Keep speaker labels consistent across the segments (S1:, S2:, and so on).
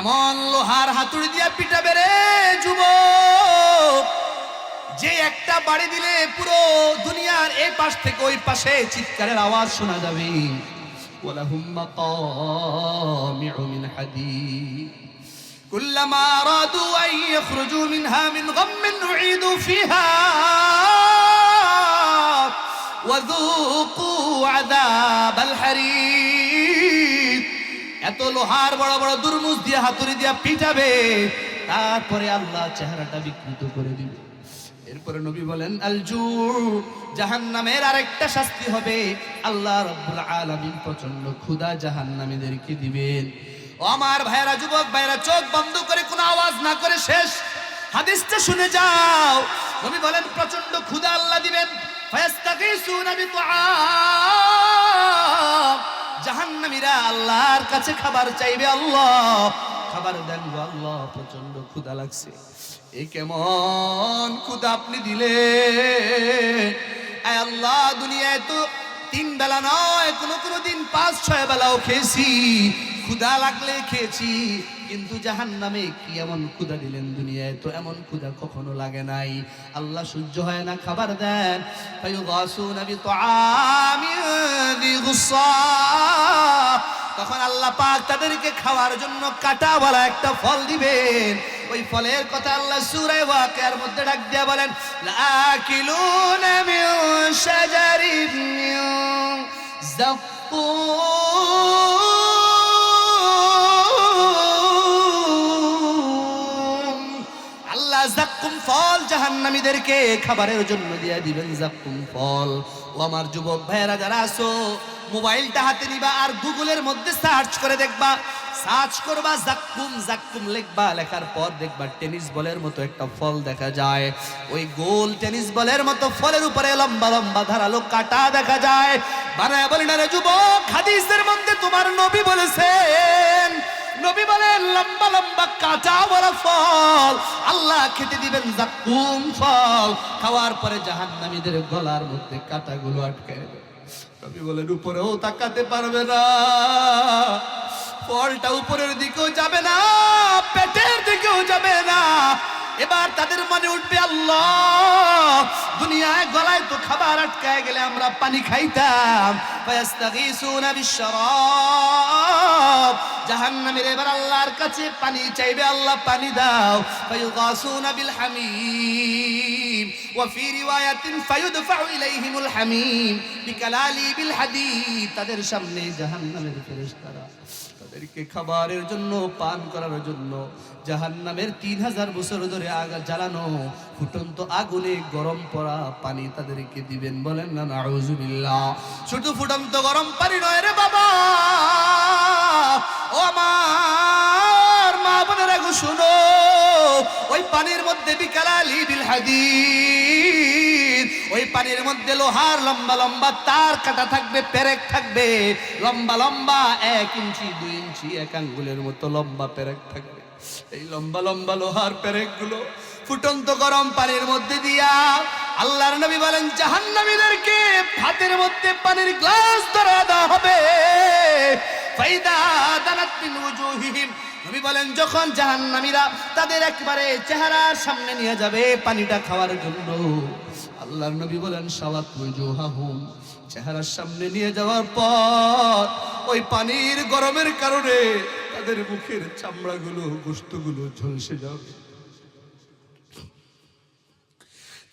S1: এমন লোহার হাতুড়ি দিয়া পিটাবে রে যুবক, যে একটা বাড়ি দিলে পুরো দুনিয়ার এই পাশ থেকে ওই পাশে চিৎকারের আওয়াজ শোনা যাবে। ওয়ালাহুম মাকামিউ মিন হাদীদ কুল্লামা আরাদু আন ইয়াখরুজু মিনহা মিন গাম্মিন উঈদু ফিহা ওয়া যুকু আযাবাল হারিক। এত লোহার বড় বড় দুর্মুজ দিয়ে হাতুড়ি দিয়া পিটাবে, তারপরে আল্লাহ চেহারাটা বিকৃত করে দিবে। এরপরে নবী বলেন আলজু, জাহান্নামের আরেকটা শাস্তি হবে, আল্লাহ রাব্বুল আলামিন প্রচন্ড ক্ষুধা জাহান্নামীদেরকে দিবেন। ও আমার ভাইরা, যুবক ভাইরা, চোখ বন্ধ করে কোনো আওয়াজ না করে শেষ হাদিসটা শুনে যাও। নবী বলেন প্রচন্ড ক্ষুধা আল্লাহ দিবেন। ফায়াস্তাগীসুনা বিতুআম, জাহান্নামীরা আল্লাহর কাছে খাবার চাইবে, আল্লাহ খাবার দেন গো আল্লাহ, প্রচন্ড ক্ষুধা লাগছে। এই কেমন ক্ষুধা আপনি দিলে আয় আল্লাহ, দুনিয়ায় তো 3 বেলা নয়, কোনো দিন 5-6 বেলাও খেয়েছি, ক্ষুধা লাগলে খেয়েছি, কিন্তু জাহান্নামে কি এমন ক্ষুধা দিলেন, দুনিয়ায় তো এমন ক্ষুধা কখনো লাগে নাই। আল্লাহ সহ্য হয় না, খাবার দেন। ফায়ুগাসুনা বিতুআমিন যি গুসা, তখন আল্লাহ পাক তাদেরকে খাওয়ার জন্য কাঁটাওয়ালা একটা ফল দিবেন। ওই ফলের কথা আল্লাহ সূরা ওয়াকিয়ার মধ্যে ডাক দিয়া বলেন লাকিলুনা মিন শাজারিন মিন যাক্কুম। আল্লাহ যাক্কুম ফল জাহান্নামীদেরকে খাবারের জন্য দিয়া দিবেন, যাক্কুম ফল। ও আমার যুবক ভাইয়েরা যারা আছো, মোবাইলটা হাতে নিবা আর গুগলের মধ্যে সার্চ করে দেখবা, সার্চ করবা যাক্কুম, যাক্কুম লিখবা, লেখার পর দেখবা টেনিস বলের মতো একটা ফল দেখা যায়। ওই গোল টেনিস বলের মতো ফলের উপরে লম্বা লম্বা ধারালো কাঁটা দেখা যায়। বানায় বলি না রে যুবক, হাদিসের মধ্যে তোমার নবী বলেছেন, নবী বলেন লম্বা লম্বা কাঁটাওয়ালা ফল আল্লাহ খেতে দিবেন, যাক্কুম ফল। খাওয়ার পরে জাহান্নামীদের গলার মধ্যে কাঁটাগুলো আটকে যাবে। নবী বলেন উপরেও তাকাতে পারবে না, ফলটা উপরের দিকেও যাবে না, পেটের দিকেও যাবে না। এবার তাদের মনে উঠবে আল্লাহ, দুনিয়ায় গলায় তো খাবার আটকায় গেলে আমরা পানি খাইতাম। ফায়াস্তাগীসুনা বিশরাব, জাহান্নামীরা এবার আল্লাহর কাছে পানি চাইবে, আল্লাহ পানি দাও। ফায়ুগাসুনা বিল হামিম ওয়া ফি রিওয়ায়াতিন ফায়ুদফাউ ইলাইহিমুল হামিম বিকালালি বিল হাদিদ। তাদের সামনে জাহান্নামের ফেরেশতারা তাদেরকে খাবারের জন্য, পান করার জন্য জাহান্নামের 3000 বছর ধরে আগা জ্বালানো ফুটন্ত আগুনে গরম পড়া পানি তাদেরকে দিবেন। বলেন না নাউযুবিল্লাহ। শুধু ফুটন্ত গরম পানি নয় রে বাবা, ও আমার মা বোনেরা গো শুনো, ওই পানির মধ্যে বিকালালি বিল হাদিদ, ওই পানির মধ্যে লোহার লম্বা লম্বা তার কাটা থাকবে, পেরেক থাকবে, লম্বা লম্বা 1 ইঞ্চি 2 ইঞ্চি 1 আঙ্গুলের মতো লম্বা পেরেক থাকবে। এই লম্বা লম্বা লোহার পেরেক গুলো ফুটন্ত গরম পানির মধ্যে দিয়া আল্লাহর নবী বলেন জাহান্নামীদেরকে হাতের মধ্যে পানির গ্লাস ধরা দেওয়া হবে। ফাইদা দানাত মিন ওয়াজুহিহিম, নবী বলেন যখন জাহান্নামীরা তাদের একবারে চেহারার সামনে নিয়ে যাবে পানিটা খাওয়ার জন্য, আল্লাহর নবী বলেন শাওয়াত ওয়াজুহাহুম, চেহারার সামনে নিয়ে যাওয়ার পর ওই পানির গরমের কারণে তাদের মুখের চামড়াগুলো, গোশতগুলো ঝলসে যাবে,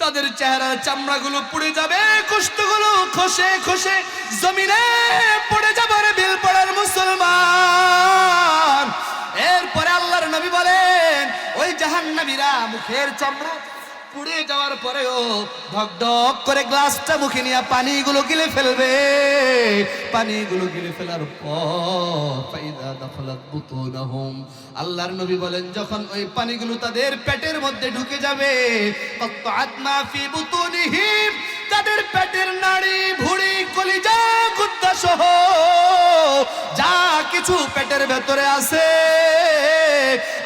S1: তাদের চেহারার চামড়াগুলো পুড়ে যাবে, গোশতগুলো খসে খসে জমিনে পড়ে যাবে রে বিল পড়ার মুসলমান। এরপরে আল্লাহর নবী বলেন ওই জাহান্নামীরা মুখের চামড়া পুড়ে যাওয়ার পরেও ঢক ঢক করে গ্লাসটা মুখে নিয়ে পানিগুলো গিলে ফেলবে। পানিগুলো গিলে ফেলার পর ফাইদা দাখালাত বুতুনাহুম, আল্লাহর নবী বলেন যখন ওই পানিগুলো তাদের পেটের মধ্যে ঢুকে যাবে, কাত্তাআত মা ফি বুতুনিহিম, তাদের পেটের নাড়ি ভুঁড়ি কলিজা গুদ্দা সহ যা কিছু পেটের ভেতরে আছে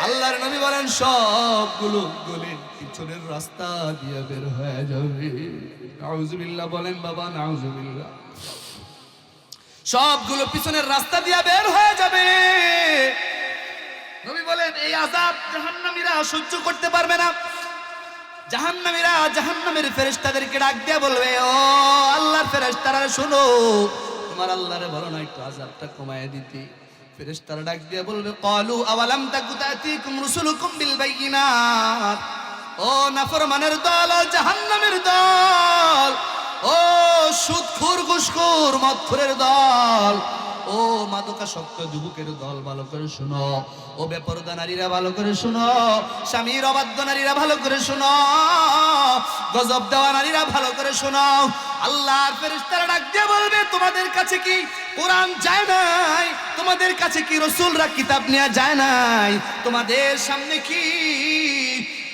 S1: আল্লাহর নবী বলেন সবগুলো গলে পিছনের রাস্তা দিয়ে বের হয়ে যাবে। নাউযুবিল্লাহ বলেন বাবা, নাউযুবিল্লাহ। সবগুলো পিছনের রাস্তা দিয়ে বের হয়ে যাবে। নবী এই আযাব জাহান্নামীরা সহ্য করতে পারবে না। জাহান্নামীরা জাহান্নামের ফেরেশতাদেরকে ডাক দিয়ে বলবে, ও আল্লাহর ফেরেশতারা শোনো, তোমার আল্লাহরে বলো না একটু আযাবটা কমায় দিতে। ফেরেশতারা ডাক দিয়ে বলবে, ক্বালু আওয়ালাম তাকু তা'তিকুম রুসুলুকুম বিল বাইয়িনাত। ও নাফরমানের দল, ও জাহান্নামের দল, ও সুদখোর ঘুষখোর মদখোরের দল, ও মাদকাসক্ত যুবকের দল, ভালো করে শুনো। ও বেপরদা নারীরা ভালো করে শুনো। স্বামীর অবাধ্য নারীরা ভালো করে শুনো। গজব দেওয়া নারীরা ভালো করে শুনো। আল্লাহর ফেরেশতারা ডাক দিয়ে বলবে, তোমাদের কাছে কি কোরআন যায় নাই? তোমাদের কাছে কি রাসূলরা কিতাব নিয়ে যায় নাই? তোমাদের সামনে কি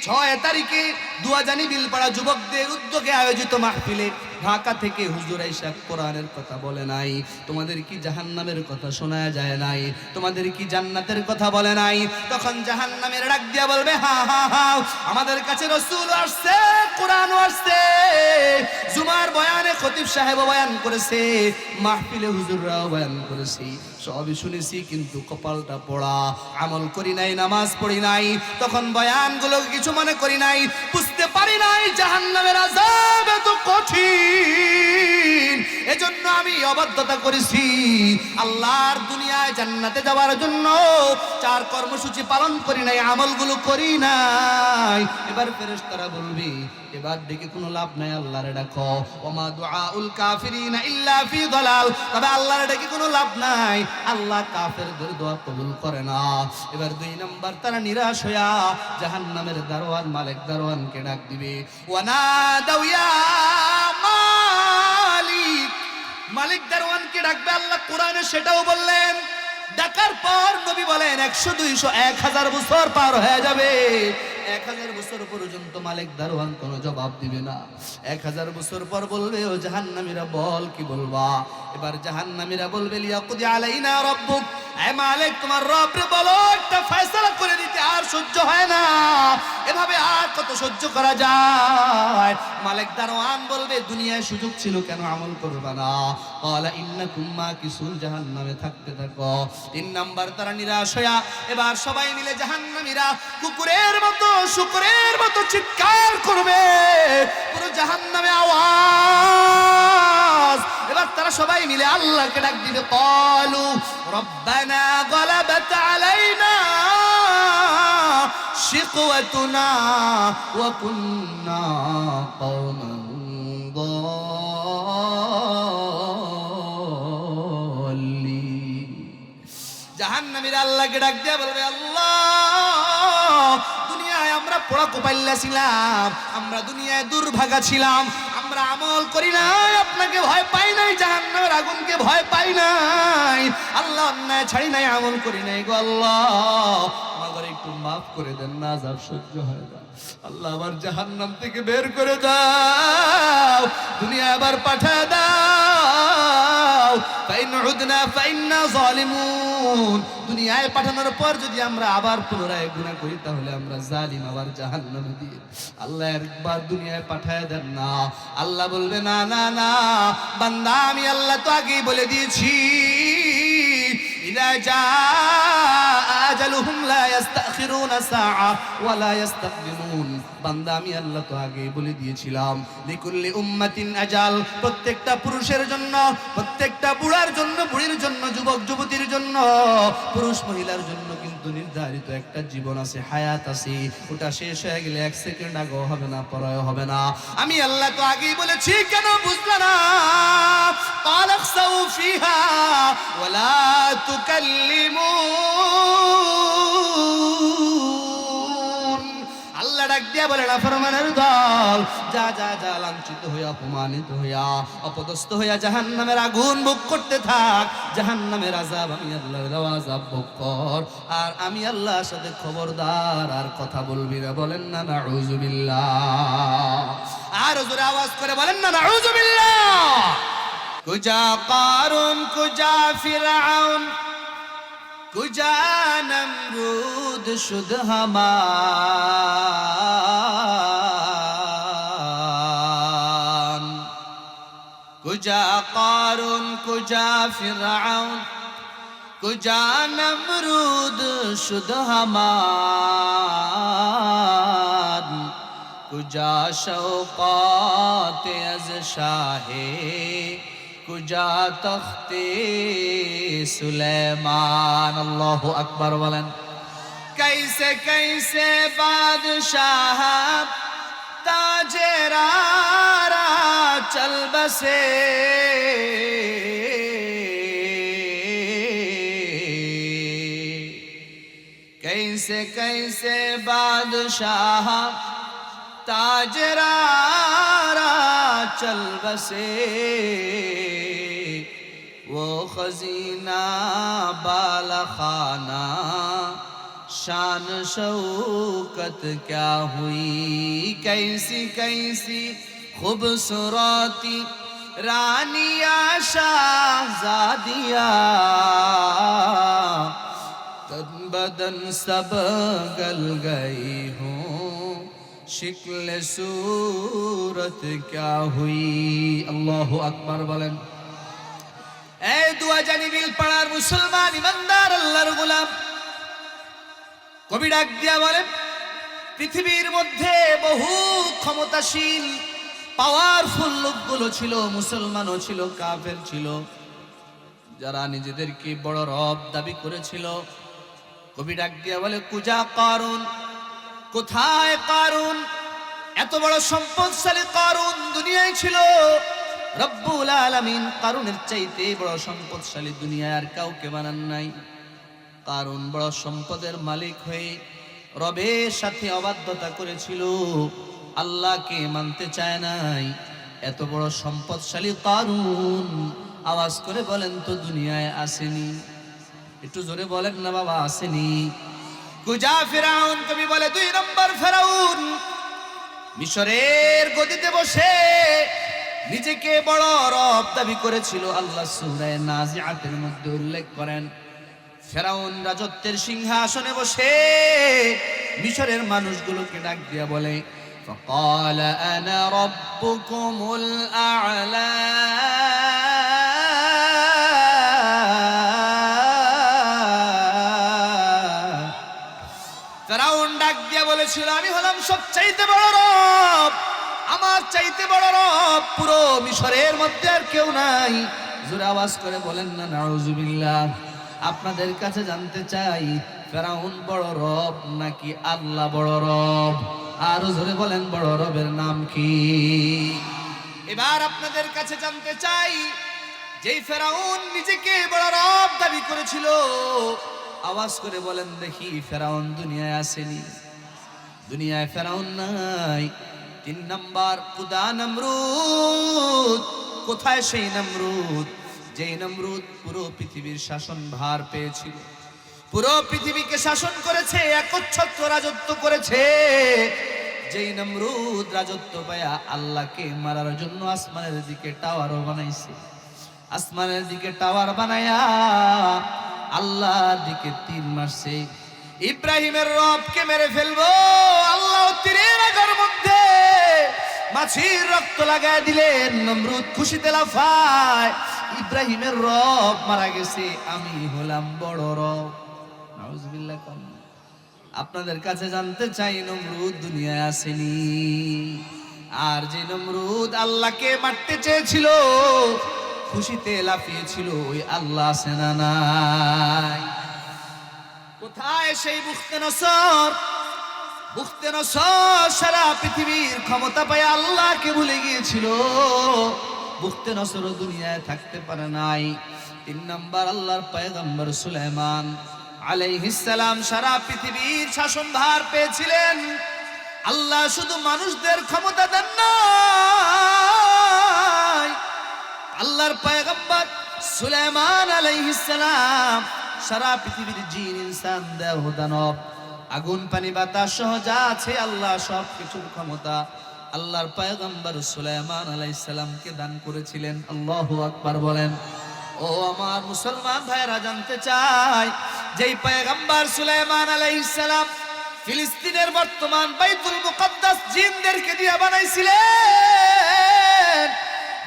S1: 6 তারিখে দুয়াজানি বিলপাড়া যুবকদের উদ্যোগে আয়োজিত মাহফিলে ঢাকা থেকে হুজুর আইসা কোরআনের কথা বলে নাই? তোমাদের কি জাহান্নামের কথা শোনা যায় নাই? তোমাদের কি জান্নাতের কথা বলে নাই? তখন জাহান্নামের ডাক দিয়া বলবে, হা হা হা, আমাদের কাছে রাসূল আসছে, কোরআনও আসছে, জুমার বয়ানে খতিব সাহেব বয়ান করেছে, মাহফিলে হুজুররাও বয়ান করেছে, সবই শুনেছি, কিন্তু কপালটা পোড়া, আমল করি নাই, নামাজ পড়ি নাই। তখন বয়ানগুলো কিছু মনে করি নাই, বুঝতে পারি নাই জাহান্নামের আযাব এত কঠিন, এজন্য আমি অবাধ্যতা করেছি। আল্লাহর দুনিয়ায় জান্নাতে যাওয়ার জন্য 4 কর্মসূচি পালন করি নাই, আমলগুলো করি নাই। এবার ফেরেশতারা বলবে, এবার ডেকে কোনো লাভ নাই, আল্লাহরে ডাকো। ওমা দুআউল কাফিরিনা ইল্লা ফি দালাল। তবে আল্লাহরে ডেকে কোনো লাভ নাই, আল্লাহ কাফেরদের দোয়া কবুল করে না। এবার 2 নাম্বার, তারা নিরাশ হইয়া জাহান্নামের দারোয়ান মালিক দারোয়ানকে ডাক দিবে, ওয়ানাদাউ ইয়া মালিক। মালিক দারোয়ানকে ডাকবে। আল্লাহ কোরআনে সেটাও বললেন। ডাকার পর নবী বলেন 100 200 1000 বছর পার হয়ে যাবে। 1000 বছর পর্যন্ত মালিক দারোয়ান কোনো জবাব দিবে না। 1000 বছর পর বলবে, ও জাহান্নামীরা বল, কি বলবা? এবার জাহান্নামীরা বলবে, লিয়াকুদি আলাইনা রাব্বুক। এ মালিক, তোমার রব রে বলো, একটা ফয়সালা করে দিতে, আর সহ্য হয় না, এভাবে আর কত সহ্য করা যায়? মালিক দারোয়ান বলবে, দুনিয়ায় সুযোগ ছিল, কেন আমল করবা না? ক্বালা ইন্নাকুম মাকিসুন, জাহান্নামে থাকতে থাকো। 3 নাম্বার, তারা নিরাশ হইয়া এবার সবাই মিলে জাহান্নামীরা কুকুরের মতো শুকরের মতো চিৎকার করবে, পুরো জাহান্নামে আওয়াজ। এবার তারা সবাই মিলে আল্লাহকে ডাক দিবে, ক্বালু রব্বানা গালাবাত আলাইনা শিকওয়াতুনা ওয়া কুন্না কওমান দাল্লিন। জাহান্নামীরা আল্লাহকে ডাক দিয়ে বলবে, আল্লাহ, দুনিয়ায় আমরা পোড়া কোপাইল্লা ছিলাম, আমরা দুনিয়ায় দুর্ভাগা ছিলাম, আমরা আমল করি নাই, আপনাকে ভয় পাই নাই, জাহান্নামের আগুনকে ভয় পাই নাই, আল্লাহ অন্যায় ছাড়ি নাই, আমল করি নাই গো আল্লাহ, আমাদের একটু মাফ করে দেন না, আযাব সহ্য হয় না, আল্লাহ আবার জাহান্নাম থেকে বের করে দাও, দুনিয়া আবার পাঠায় দাও, ফাইন উদনা ফাইন্না যালিমুন। দুনিয়ায় পাঠানোর পর যদি আমরা আবার পুনরায় গুনাহ করি তাহলে আমরা জালিম, আবার জাহান্নামে দিয়ে আল্লাহ একবার দুনিয়ায় পাঠায় দেন না। আল্লাহ বলবে, না না না বান্দা, আমি আল্লাহ তো আগেই বলে দিয়েছি, ইযা জাআ আজালুহুম লা ইস্তাখিরুনা সাআ ওয়া লা ইস্তাকদিমুন। বান্দা, আমি আল্লাহ তো আগেই বলে দিয়েছিলাম, লিকুল্লি উম্মাতিন আজাল, প্রত্যেকটা পুরুষের জন্য, প্রত্যেকটা বুড়ার জন্য, বুড়ির জন্য, যুবক যুবতীর জন্য, পুরুষ মহিলার জন্য কিন্তু নির্ধারিত একটা জীবন আছে, হায়াত আছে, ওটা শেষ হয়ে গেলে 1 সেকেন্ড আগেও হবে না, পরেও হবে না। আমি আল্লাহ তো আগেই বলেছি, কেন বুঝলা না? ক্বালা ইখসাউ ফিহা ওয়া লা তুকাল্লিমুন। আল্লাহ ডাক দিয়া বলে, নাফরমানের দল, যা যা যা, লাঞ্ছিত হইয়া, অপমানিত হইয়া, অপদস্থ হইয়া জাহান্নামের আগুন ভোগ করতে থাক, জাহান্নামের আযাব আমি আল্লাহর দেওয়া আযাব ভোগ কর, আর আমি আল্লাহর সাথে খবরদার আর কথা বলবি না। বলেন না নাউযুবিল্লাহ। আর জোরে আওয়াজ করে বলেন না নাউযুবিল্লাহ। কুজা কারুন, কুজা ফিরআউন, কুজা নমরুদ, শুধ হামান, কুজা কারুন, কুজা ফিরআউন, কুজা নমরুদ শুধ হামাদ কুজা শৌকাত আজ শাহে কুজা তখতে সুলেমান। আল্লাহু আকবার বলেন। कैसे कैसे बादशाह ताजेरारा चल बसे कैसे कैसे बादशाह ताजेरारा चल बसे वो खजीना बाला खाना शान शौकत क्या हुई कैसी कैसी खूबसूरती रानिया शाहजादिया तन बदन सब गल गई हूँ शिक्ल सूरत क्या हुई। अल्लाहु अकबर बोलें। ए दुआ জানিবিল পাড়ার মুসলমান ইমানদার আল্লাহর গোলাম, কবি ডাক দিয়া বলেন, পৃথিবীর মধ্যে বহু ক্ষমতাশীল পাওয়ারফুল লোকগুলো ছিল, মুসলমানও ছিল, কাফের ছিল, যারা নিজেদেরকে বড় রব দাবি করেছিল। কবি ডাক দিয়া বলে, কুজা কারুন, কোথায় কারুন? এত বড় সম্পদশালী কারুন দুনিয়ায় ছিল। রব্বুল আলামিন কারুনের চাইতে বড় সম্পদশালী দুনিয়ায় আর কাউকে বানান নাই। কারুন বড় সম্পদের মালিক হয়ে রবের সাথে অবাধ্যতা করেছিল, আল্লাহকে মানতে চায় নাই। এত বড় সম্পদশালী কারুন আওয়াজ করে বলেন তো দুনিয়ায় আসেনি? একটু জোরে বলেন না বাবা, আসেনি? কুজা ফিরাউন, কবি বলে 2 নম্বর ফেরাউন মিশরের গদিতে বসে নিজেকে বড় রব দাবি করেছিল। আল্লাহ সূরা নাজিআতের মধ্যে উল্লেখ করেন, ফেরাউন রাজত্বের সিংহাসনে বসে মিশরের মানুষগুলোকে ডাক দিয়া বলে, فقال انا ربكم الاعلى ফেরাউন ডাক দিয়া বলেছিল, আমি হলাম সবচাইতে বড় রব, আমার চাইতে বড় রব পুরো মিশরের মধ্যে আর কেউ নাই। জোরে আওয়াজ করে বলেন না নাউজুবিল্লাহ। আপনাদের কাছে জানতে চাই, ফেরাউন বড় রব নাকি আল্লাহ বড় রব? আরো জোরে বলেন, বড় রবের নাম কি? এবার আপনাদের কাছে জানতে চাই, যেই ফেরাউন নিজেকে বড় রব দাবি করেছিল, আওয়াজ করে বলেন দেখি, ফেরাউন দুনিয়ায় আসেনি? দুনিয়ায় ফেরাউন নাই। 3 নম্বর, কুদা নমরুদ। কোথায় সেই নমরুদ? যেই নমরুদ পুরো পৃথিবীর শাসন ভার পেয়েছিল, পুরো পৃথিবীকে শাসন করেছে, একচ্ছত্র রাজত্ব করেছে। যেই নমরুদ রাজত্ব পায়া আল্লাহকে মারার জন্য আসমানের দিকে টাওয়ারও বানাইছে, আসমানের দিকে টাওয়ার বানায়া আল্লাহর দিকে তীর মারছে। ইব্রাহিমের রবকে মেরে ফেলবো, আল্লাহ তীরের আগার মধ্যে মাছির রক্ত লাগায় দিলেন। নমরুদ খুশিতে লাফায়, ইব্রাহিমের রব মারা গেছে, আমি হলাম বড় রব। নাউজুবিল্লাহ। আপনাদের কাছে জানতে চাই, নমরুদ দুনিয়ায় আসেনি? আর যে নমরুদ আল্লাহকে মারতে চেয়েছিল, খুশিতে লাফিয়েছিল, ওই আল্লাহ আছে না নাই? কোথায় সেই বুখতে নসর? বুখতে নসর সারা পৃথিবীর ক্ষমতা পায় আল্লাহকে ভুলে গিয়েছিল। বুখতে নসর দুনিয়ায় থাকতে পারে নাই। 3 নম্বর, আল্লাহর পয়গম্বর সুলাইমান আলাইহিস সালাম সারা পৃথিবীর শাসনভার পেয়েছিলেন। আল্লাহ শুধু মানুষদের ক্ষমতা দেন নাই, আল্লাহর পয়গম্বর সুলাইমান আলাইহিস সালাম সারা পৃথিবীর জিন, ইনসান, দেহ, দানব, আগুন, পানি, বাতাস সহ যা আছে, আল্লাহ সব কিছুর ক্ষমতা আল্লাহর পয়গম্বর সুলাইমান আলাইহিস সালামকে দান করেছিলেন। আল্লাহু আকবার বলেন। ও আমার মুসলমান ভাইরা, জানতে চাই, যেই পয়গম্বর সুলাইমান আলাইহিস সালাম ফিলিস্তিনের বর্তমান বাইতুল মুকদ্দাস জিনদেরকে দিয়ে বানাইছিলেন,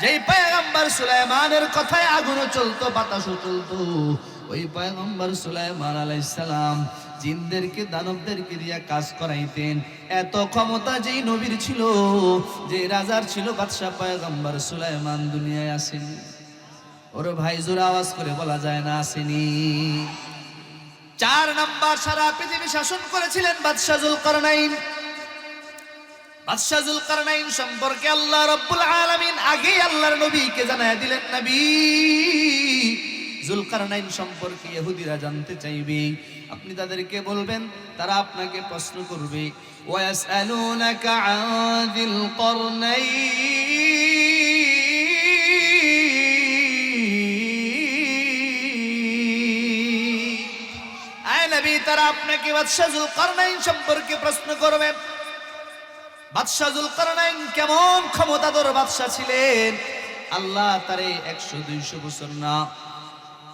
S1: যেই পয়গম্বর সুলাইমানের কথায় আগুনও চলতো, বাতাসও চলতো, ওই পয়গম্বর সুলাইমান আলাইহিস সালাম জিনদেরকে দানবদেরকে দিয়া কাজ করাইতেন। এত ক্ষমতা যেই নবীর ছিল, যে রাজার ছিল, বাদশা পয়গম্বর সুলাইমান দুনিয়ায় আসেনি। ওরে ভাই জোরে আওয়াজ করে বলা যায় না আসেনি? 4 নাম্বার, সারা পৃথিবী শাসন করেছিলেন বাদশা যুলকারনাইন। বাদশা যুলকারনাইন সম্পর্কে আল্লাহ রাব্বুল আলামিন আগেই আল্লাহর নবীকে জানায় দিলেন, নবী যুলকারনাইন সম্পর্কে ইহুদিরা জানতে চাইবে, আপনি তাদেরকে বলবেন, তারা আপনাকে প্রশ্ন করবে, ওয়ায়াসআলুনাকা আন যিল কারনাইন। আয় নবী, তারা আপনাকে বাদশা যুলকারনাইন সম্পর্কে প্রশ্ন করবে। বাদশা যুলকারনাইন কেমন ক্ষমতাধর বাদশা ছিলেন? আল্লাহ তারে 100-200 বছর না,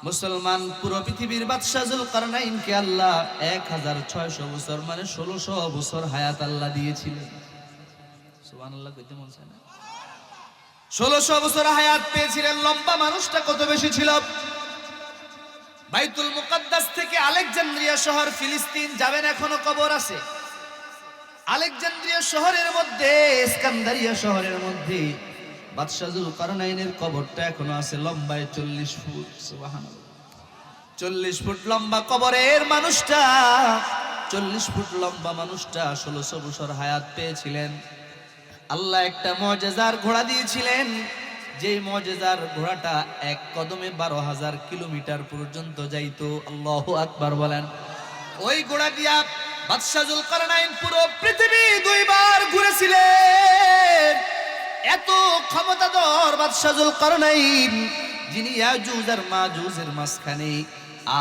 S1: মুসলমান পুরো পৃথিবীর বাদশা যুলকারনাইনকে আল্লাহ 1600 বছর, মানে 1600 বছর হায়াত আল্লাহ দিয়েছিলেন। সুবহানাল্লাহ কইতে মন চায় না? 1600 বছর হায়াত পেয়েছিলেন। লম্বা মানুষটা কত বেশি ছিল? বাইতুল মুকাদ্দাস থেকে আলেকজান্দ্রিয়া শহর, ফিলিস্তিন যাবেন, এখনো কবর আছে। আলেকজান্দ্রিয়া শহরের মধ্যে, ইস্কান্দারিয়া শহরের মধ্যে বাদশা যুলকারনাইনের কবরটা এখনো আছে, লম্বায় 40 ফুট। সুবহানাল্লাহ, 40 ফুট লম্বা কবরের মানুষটা, 40 ফুট লম্বা মানুষটা 1600 বছর হায়াত পেয়েছিলেন। আল্লাহ একটা মুজিজার ঘোড়া দিয়েছিলেন, যে মুজিজার ঘোড়াটা এক কদমে 12,000 কিলোমিটার পর্যন্ত যাইতো। আল্লাহু আকবার বলেন। ওই ঘোড়া দিয়া বাদশা যুলকারনাইন পুরো পৃথিবী 2 বার ঘুরেছিলেন। এত ক্ষমতাধর বাদশা যুলকারনাইন, যিনি ইয়াজুজ আর মাজুজের মাঝখানে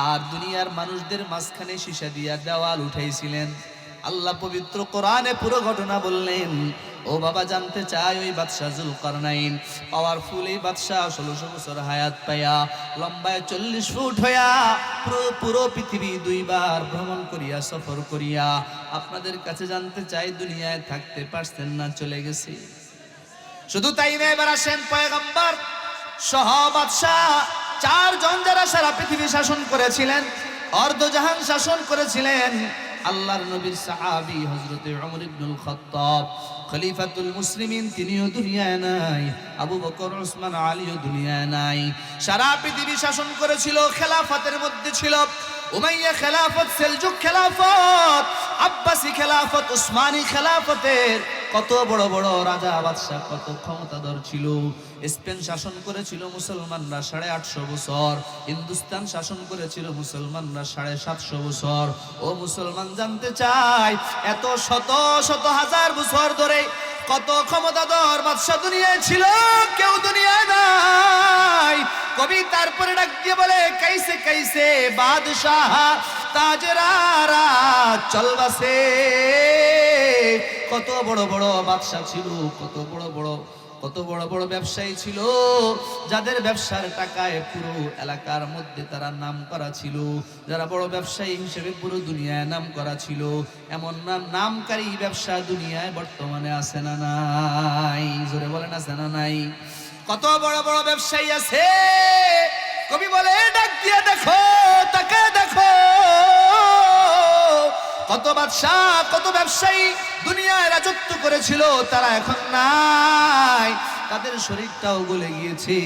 S1: আর দুনিয়ার মানুষদের মাঝখানে সীসা দিয়া দেওয়াল উঠাইছিলেন। আল্লাহ পবিত্র কোরআনে পুরো ঘটনা বললেন। ও বাবা, জানতে চাই ওই বাদশা যুলকারনাইন পাওয়ারফুল এই বাদশা 1600 বছর হায়াত পাইয়া, লম্বায় 40 ফুট হইয়া পুরো পৃথিবী 2 বার ভ্রমণ করিয়া, সফর করিয়া, আপনাদের কাছে জানতে চাই দুনিয়ায় থাকতে পারছেন না, চলে গেছে? শুধু তাই না, এবার আসেন পয়গম্বর সহ বাদশা 4 জন যারা সারা পৃথিবী শাসন করেছিলেন, অর্ধজাহান শাসন করেছিলেন। আল্লাহর নবীর সাহাবী হযরতে ওমর ইবনুল খাত্তাব, খলিফাতুল মুসলিমিন, তিনিও দুনিয়ায় নাই। আবু বকর, উসমান, আলীও দুনিয়ায় নাই। সারা পৃথিবী শাসন করেছিল, খেলাফতের মধ্যে ছিল উমাইয়া খেলাফত, সেলজুক খেলাফত, আব্বাসি খেলাফত, উসমানী খেলাফতের কত বড় বড় রাজা বাদশা, কত ক্ষমতাধর ছিল। স্পেন শাসন করেছিল মুসলমানরা 850 বছর, হিন্দুস্তান শাসন করেছিল মুসলমানরা 750 বছর। ও মুসলমান, জানতে চাই এত শত শত হাজার বছর ধরে কত ক্ষমতাধর বাদশা দুনিয়ায় ছিল? কেউ দুনিয়ায় নাই। কবি তারপরে ডাক দিয়ে বলে, কাইসে কাইসে বাদশাহ তাজরারা চলবাসে। কত বড় বড় বাদশা ছিল, কত বড় বড় ব্যবসায়ী ছিল, যাদের ব্যবসার টাকায় পুরো এলাকার মধ্যে তারা নাম করা ছিল, যারা বড় ব্যবসায়ী হিসেবে পুরো দুনিয়ায় নাম করা ছিল। এমন নামকারী ব্যবসা দুনিয়ায় বর্তমানে আছে না নাই? জোরে বলেন, আছে না নাই? কত বড় বড় ব্যবসায়ী আছে। কবি বলে, ডাক দিয়ে দেখো, তাকে দেখো, কত বাদশা, কত ব্যবসায়ী দুনিয়ায় রাজত্ব করেছিল, তারা এখন নাই, তাদের শরীরটাও গলে গিয়েছে।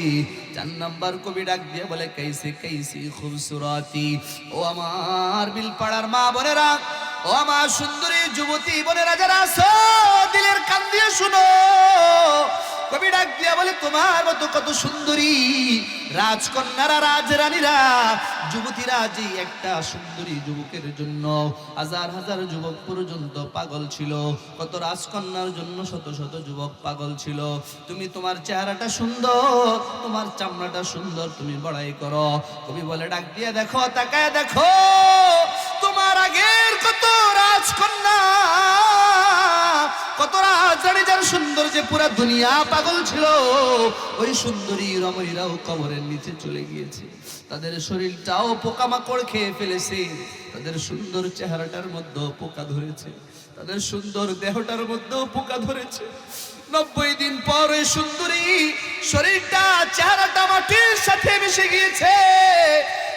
S1: 4 নাম্বার কবি ডাক দিয়ে বলে, কাইসে কাইসে খুবসুরাতি। ও আমার বিলপাড়ার মা বোনেরা, ও আমার সুন্দরী যুবতী বোনেরা যারা আছো, দিলের কান দিয়ে শুনো। কবি ডাক দিয়া বলে, তোমার মতো কত সুন্দরী রাজকন্যারা, রাজরানীরা, যুবতীরা, যে একটা সুন্দরী যুবকের জন্য হাজার হাজার যুবক পর্যন্ত পাগল ছিল, কত রাজকন্যার জন্য শত শত যুবক পাগল ছিল। তুমি, তোমার চেহারাটা সুন্দর, তোমার চামড়াটা সুন্দর, তুমি বড়াই করো। কবি বলে, ডাক দিয়ে দেখো, তাকায় দেখো, তোমার আগের কত রাজকন্যা, কত রাজরানী যার সুন্দর যে পুরা দুনিয়া পাগল ছিল, ওই সুন্দরী রমণীরাও কবরের নিচে চলে গিয়েছে। তাদের শরীরটাও পোকামাকড় খেয়ে ফেলেছে, তাদের সুন্দর চেহারাটার মধ্যেও পোকা ধরেছে, তাদের সুন্দর দেহটার মধ্যেও পোকা ধরেছে। 90 দিন পর ওই সুন্দরী শরীরটা, চেহারাটা মাটির সাথে মিশে গিয়েছে।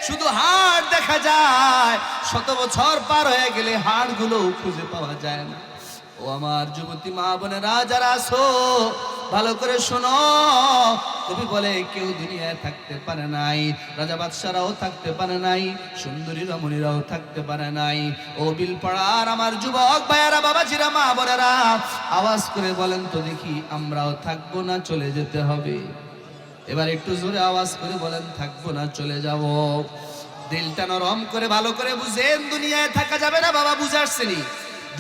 S1: শুধু হাড় দেখা যায়, 100 বছর পার হয়ে গেলে হাড়গুলো খুঁজে পাওয়া যায় না। ও আমার যুবতী মা বোনেরা যারা আছো, ভালো করে শোনো। কবি বলে কেউ দুনিয়ায় থাকতে পারে নাই, রাজা বাদশারাও থাকতে পারে নাই, সুন্দরী রমণীরাও থাকতে পারে নাই। ও বিলপাড়ার আমার যুবক ভাইয়ারা, বাবাজিরা, মা বোনেরা, আওয়াজ করে বলেন তো দেখি, আমরাও থাকবো না চলে যেতে হবে? এবার একটু জোরে আওয়াজ করে বলেন, থাকবো না চলে যাব। দিলটা নরম করে ভালো করে বুঝেন, দুনিয়ায় থাকা যাবে না বাবা, বুঝে আসছেনি?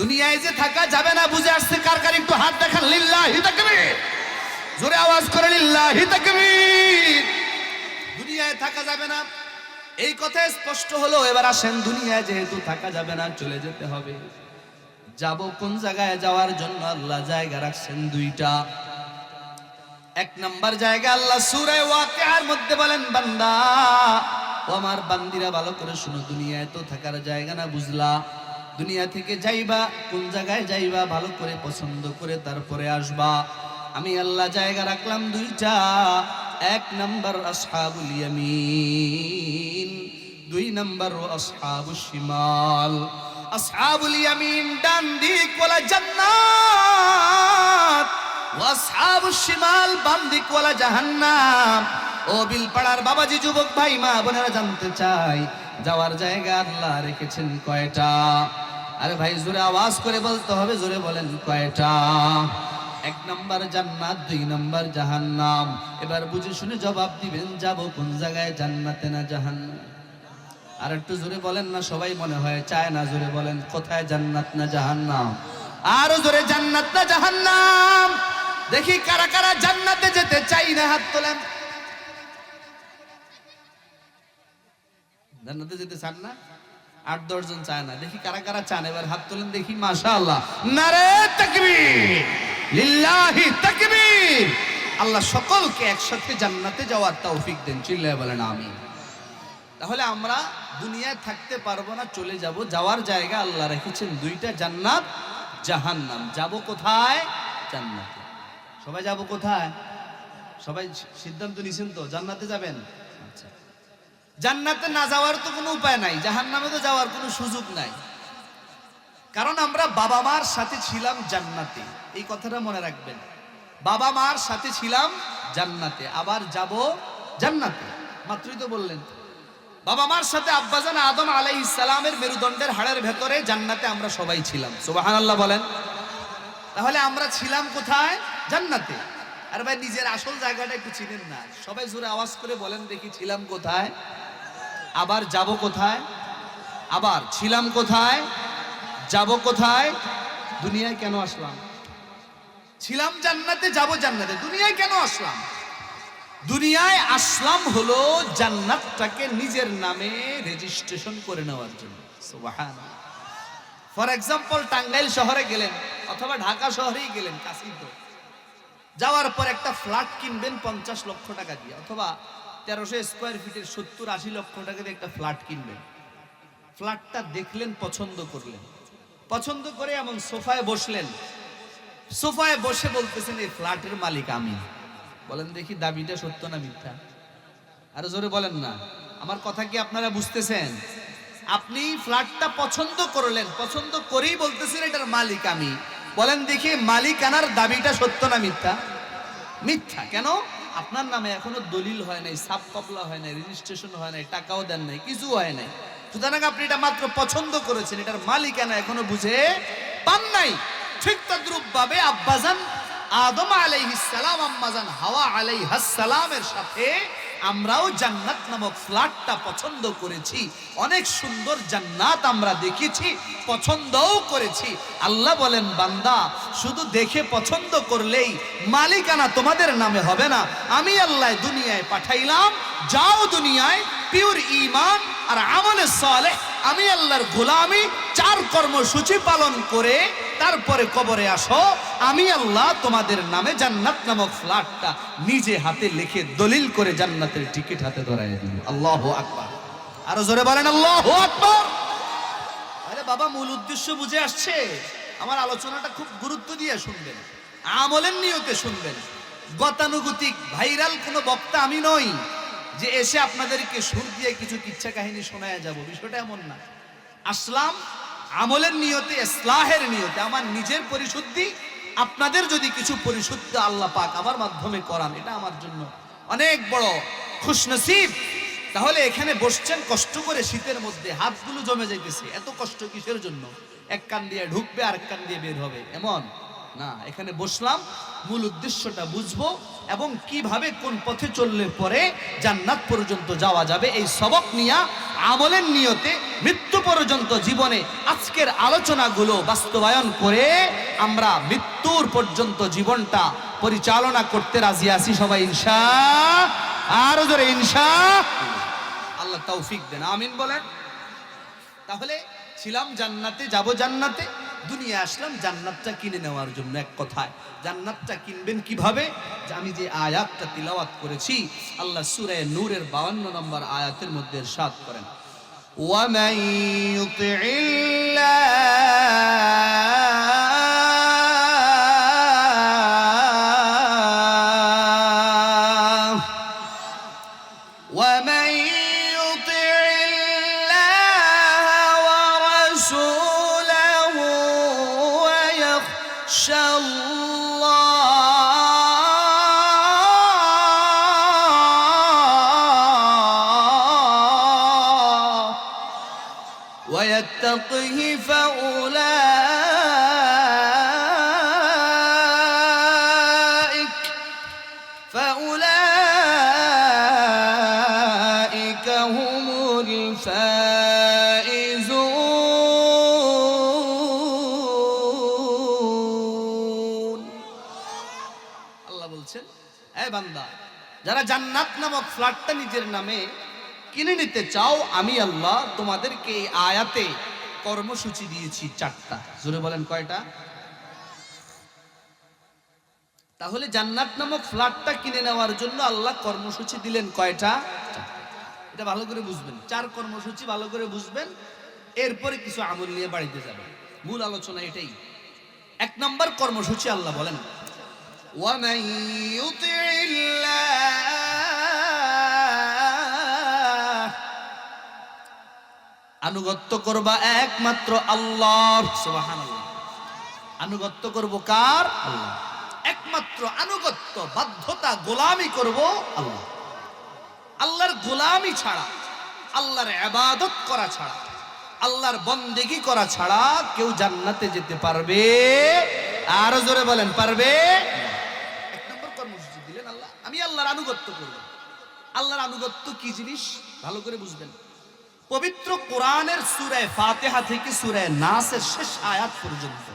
S1: দুনিয়ায় যে থাকা যাবে না বুঝে আসছে কার কার? একটু হাত দেখান, লিল্লাহি তাকবীর। জোরে আওয়াজ করে লিল্লাহি তাকবীর। দুনিয়ায় থাকা যাবে না, এই কথা স্পষ্ট হলো। এবার আসেন, দুনিয়ায় যেহেতু থাকা যাবে না, চলে যেতে হবে। যাব কোন জায়গায়? যাওয়ার জন্য আল্লাহ জায়গা রাখছেন দুইটা। এক নাম্বার জায়গা আল্লাহ সূরা ওয়াকিয়ার মধ্যে বলেন, বান্দা ও আমার বান্দিরা ভালো করে শুনো, দুনিয়ায় তো থাকার জায়গা না, বুঝলা? দুনিয়া থেকে যাইবা, কোন জায়গায় যাইবা ভালো করে পছন্দ করে তারপরে আসবা। আমি আল্লাহ জায়গা রাখলাম দুইটা। এক নাম্বার আসহাবুল ইয়ামিন, 2 নাম্বার আসহাবুশ শিমাল। আসহাবুল ইয়ামিন ডান দিক ওয়ালা জান্নাত, ওয়া আসহাবুশ শিমাল বাম দিক ওয়ালা জাহান্নাম। ও বিলপাড়ার বাবাজি, যুবক ভাই, মা বোনেরা, জানতে চাই যাওয়ার জায়গা আল্লাহ রেখেছেন কয়টা? আরে ভাই জোরে আওয়াজ করে বলতে হবে, জোরে বলেন কয়টা? 1 নাম্বার জান্নাত, 2 নাম্বার জাহান্নাম। এবার বুঝে শুনে জবাব দিবেন, যাব কোন জায়গায়, জান্নাতে না জাহান্নাম? আর একটু জোরে বলেন না, সবাই মনে হয় চায় না। জোরে বলেন, কোথায়, জান্নাত না জাহান্নাম? আরো জোরে, জান্নাত না জাহান্নাম? দেখি কারা কারা জান্নাতে যেতে চাই না, হাত তোলেন। জান্নাতে যেতে চান না? 8-10 জন চায় না, দেখি কারা কারা চান, এবার হাত তোলেন দেখি। মাশাআল্লাহ, নারে তাকবীর, লিল্লাহি তাকবীর। আল্লাহ সকলকে একসাথে জান্নাতে যাওয়ার তৌফিক দেন, চিল্লায়ে বলেন আমিন। তাহলে আমরা দুনিয়ায় থাকতে পারবো না, চলে যাব। যাওয়ার জায়গা আল্লাহ রেখেছেন দুইটা, জান্নাত জাহান্নাম। যাব কোথায়? জান্নাতে। সবাই যাব কোথায়? সবাই সিদ্ধান্ত নিছেন তো জান্নাতে যাবেন? আচ্ছা, জান্নাতে না যাওয়ার তো কোনো উপায় নাই, জাহান্নামে তো যাওয়ার কোনো সুযোগ নাই। কারণ আমরা বাবা মার সাথে ছিলাম জান্নাতে, এই কথাটা মনে রাখবেন। বাবা মার সাথে ছিলাম জান্নাতে, আবার যাব জান্নাতে। মাত্রই তো বললেন, বাবা মার সাথে আব্বাজান আদম আলাইহিস সালামের মেরুদণ্ডের হাড়ের ভেতরে জান্নাতে আমরা সবাই ছিলাম। সুবহানাল্লাহ বলেন। তাহলে আমরা ছিলাম কোথায়? জান্নাতে। আর ভাই নিজের আসল জায়গাটা একটু চিনেন না? সবাই জোরে আওয়াজ করে বলেন দেখি, ছিলাম কোথায়, আবার যাব কোথায়? আবার ছিলাম কোথায়, যাব কোথায়? দুনিয়ায় কেন আসলাম? ছিলাম জান্নাতে, যাব জান্নাতে। দুনিয়ায় কেন আসলাম? দুনিয়ায় আসলাম হলো জান্নাতটাকে নিজের নামে রেজিস্ট্রেশন করে নেওয়ার জন্য। সুবহানাল্লাহ। ফর এক্সাম্পল, টাঙ্গাইল শহরে গেলেন অথবা ঢাকা শহরেই গেলেন, কাছেই তো। যাওয়ার পর একটা ফ্ল্যাট কিনবেন 50 লক্ষ টাকা দিয়ে, অথবা 1300 স্কোয়ার ফিটের 70-80 লক্ষ টাকা দিয়ে একটা ফ্ল্যাট কিনবেন। ফ্ল্যাটটা দেখলেন, পছন্দ করলেন, পছন্দ করে এমন সোফায় বসলেন। সোফায় বসে বলতেছেন, এই ফ্ল্যাটের মালিক আমি। বলেন দেখি, দাবিটা সত্য না মিথ্যা? আরো জোরে বলেন না। আমার কথা কি আপনারা বুঝতেছেন? আপনি ফ্ল্যাটটা পছন্দ করলেন, পছন্দ করেই বলতেছেন এটার মালিক আমি। বলেন দেখি, মালিকানার দাবিটা সত্য না মিথ্যা? মিথ্যা। কেন? আপনার নামে এখনো দলিল হয় নাই, সাব কবলা হয় নাই, রেজিস্ট্রেশন হয় নাই, টাকাও দেন নাই, কিছু হয় নাই। সুতরাং আপনি এটা মাত্র পছন্দ করেছেন, এটার মালিকানা এখনো বুঝে পান নাই। ঠিক তদ্রূপ ভাবে আব্বাজান আদম আলাইহিস সালাম, আম্মাজান হাওয়া আলাইহাস সালামের সাথে আমরাও জান্নাত নামক ফ্ল্যাটটা পছন্দ করেছি। অনেক সুন্দর জান্নাত আমরা দেখেছি, পছন্দও করেছি। আল্লাহ বলেন, বান্দা শুধু দেখে পছন্দ করলেই মালিকানা তোমাদের নামে হবে না। আমি আল্লাহ দুনিয়ায় পাঠাইলাম, যাও দুনিয়ায় পিওর ঈমান আর আমলে সালেহ, আমি আল্লাহর গোলামি 4 কর্মসূচি পালন করে তারপরে কবরে আসো। আমি আল্লাহ তোমাদের নামে জান্নাত নামক ফ্ল্যাটটা নিজে হাতে লিখে দলিল করে জান্নাতের টিকিট হাতে ধরায় দিই। আল্লাহু আকবার। আরো জোরে বলেন আল্লাহু আকবার। আরে বাবা, মূল উদ্দেশ্য বুঝে আসছে? আমার আলোচনাটা খুব গুরুত্ব দিয়ে শুনবেন, আমলের নিয়তে শুনবেন। গতানুগতিক ভাইরাল কোনো বক্তা আমি নই। যে এসে আপনাদেরকে সুর দিয়ে কিছু কিচ্ছা কাহিনী শোনায় যাব, বিষয়টা এমন না। আসলাম আমলের নিয়তে, ইসলাহের নিয়তে, আমার নিজের পরিশুদ্ধি, আপনাদের যদি কিছু পরিশুদ্ধ আল্লাহ পাক আমার মাধ্যমে করান, এটা আমার জন্য অনেক বড় খুশনসিব। তাহলে এখানে বসছেন কষ্ট করে, শীতের মধ্যে হাতগুলো জমে যাইতেছে, এত কষ্ট কিসের জন্য? এক কান দিয়ে ঢুকবে আর এক কান দিয়ে বের হবে, এমন না। এখানে বসলাম মূল উদ্দেশ্যটা বুঝবো এবং কিভাবে কোন পথে চললে পরে জান্নাত পর্যন্ত যাওয়া যাবে, এই সবক নিয়ে আমলের নিয়তে মৃত্যু পর্যন্ত জীবনে আজকের আলোচনাগুলো বাস্তবায়ন করে আমরা মৃত্যুর পর্যন্ত জীবনটা পরিচালনা করতে রাজি আছি সবাই, ইনশাআল্লাহ। আরো জোরে ইনশাআল্লাহ। আল্লাহ তৌফিক দেন, আমিন বলেন। তাহলে ছিলাম জান্নাতে, যাব জান্নাতে, দুনিয়া আসলাম জান্নাতটা কিনে নেওয়ার জন্য। এক কথায় জান্নাতটা কিনবেন কিভাবে? আমি যে আয়াতটা তিলাওয়াত করেছি, আল্লাহ সূরা নূরের 52 নম্বর আয়াতের মধ্যে ইরশাদ করেন, ওয়ামান ইউতি'িল্লাহ ওয়ামান ইউতি'িল্লাহ ওয়া রাসূলাহু ওয়া ইয়াখশাল্লাহ ওয়া ইয়াত্তাকিহি فأولئك هم الفائزون। আল্লাহ বলছেন, এ বান্দা, যারা জান্নাত নামক ফ্ল্যাটটা নিজের নামে কিনে নিতে চাও, আমি আল্লাহ তোমাদেরকে এই আয়াতে কর্মসূচি দিয়েছি 4টা। জোরে বলেন কয়টা? তাহলে জান্নাত নামক ফ্ল্যাটটা কিনে নেওয়ার জন্য আল্লাহ কর্মসূচি দিলেন কয়টা? এটা ভালো করে বুঝবেন, 4 কর্মসূচি ভালো করে বুঝবেন, এরপরে কিছু আমল নিয়ে বাড়িতে যাবেন। মূল আলোচনা এটাই। 1 নম্বর কর্মসূচি আল্লাহ বলেন, ওয়ামান ইউতি'িল্লাহ, আনুগত্য করবা একমাত্র আল্লাহর। সুবহানাল্লাহ। আনুগত্য করব কার? আল্লাহ। একমাত্র আনুগত্য, বাধ্যতা, গোলামি করব আল্লাহ। আল্লাহর গোলামি ছাড়া, আল্লাহর ইবাদত করা ছাড়া, আল্লাহর বন্দেগী করা ছাড়া কেউ জান্নাতে যেতে পারবে? আরো জোরে বলেন, পারবে? 1 নম্বর কর্মসূচি দিলেন আল্লাহ, আমি আল্লাহর আনুগত্য করব। আল্লাহর আনুগত্য কি জিনিস ভালো করে বুঝবেন। পবিত্র কোরআনের সূরা ফাতিহা থেকে সূরা নাসের শেষ আয়াত পর্যন্ত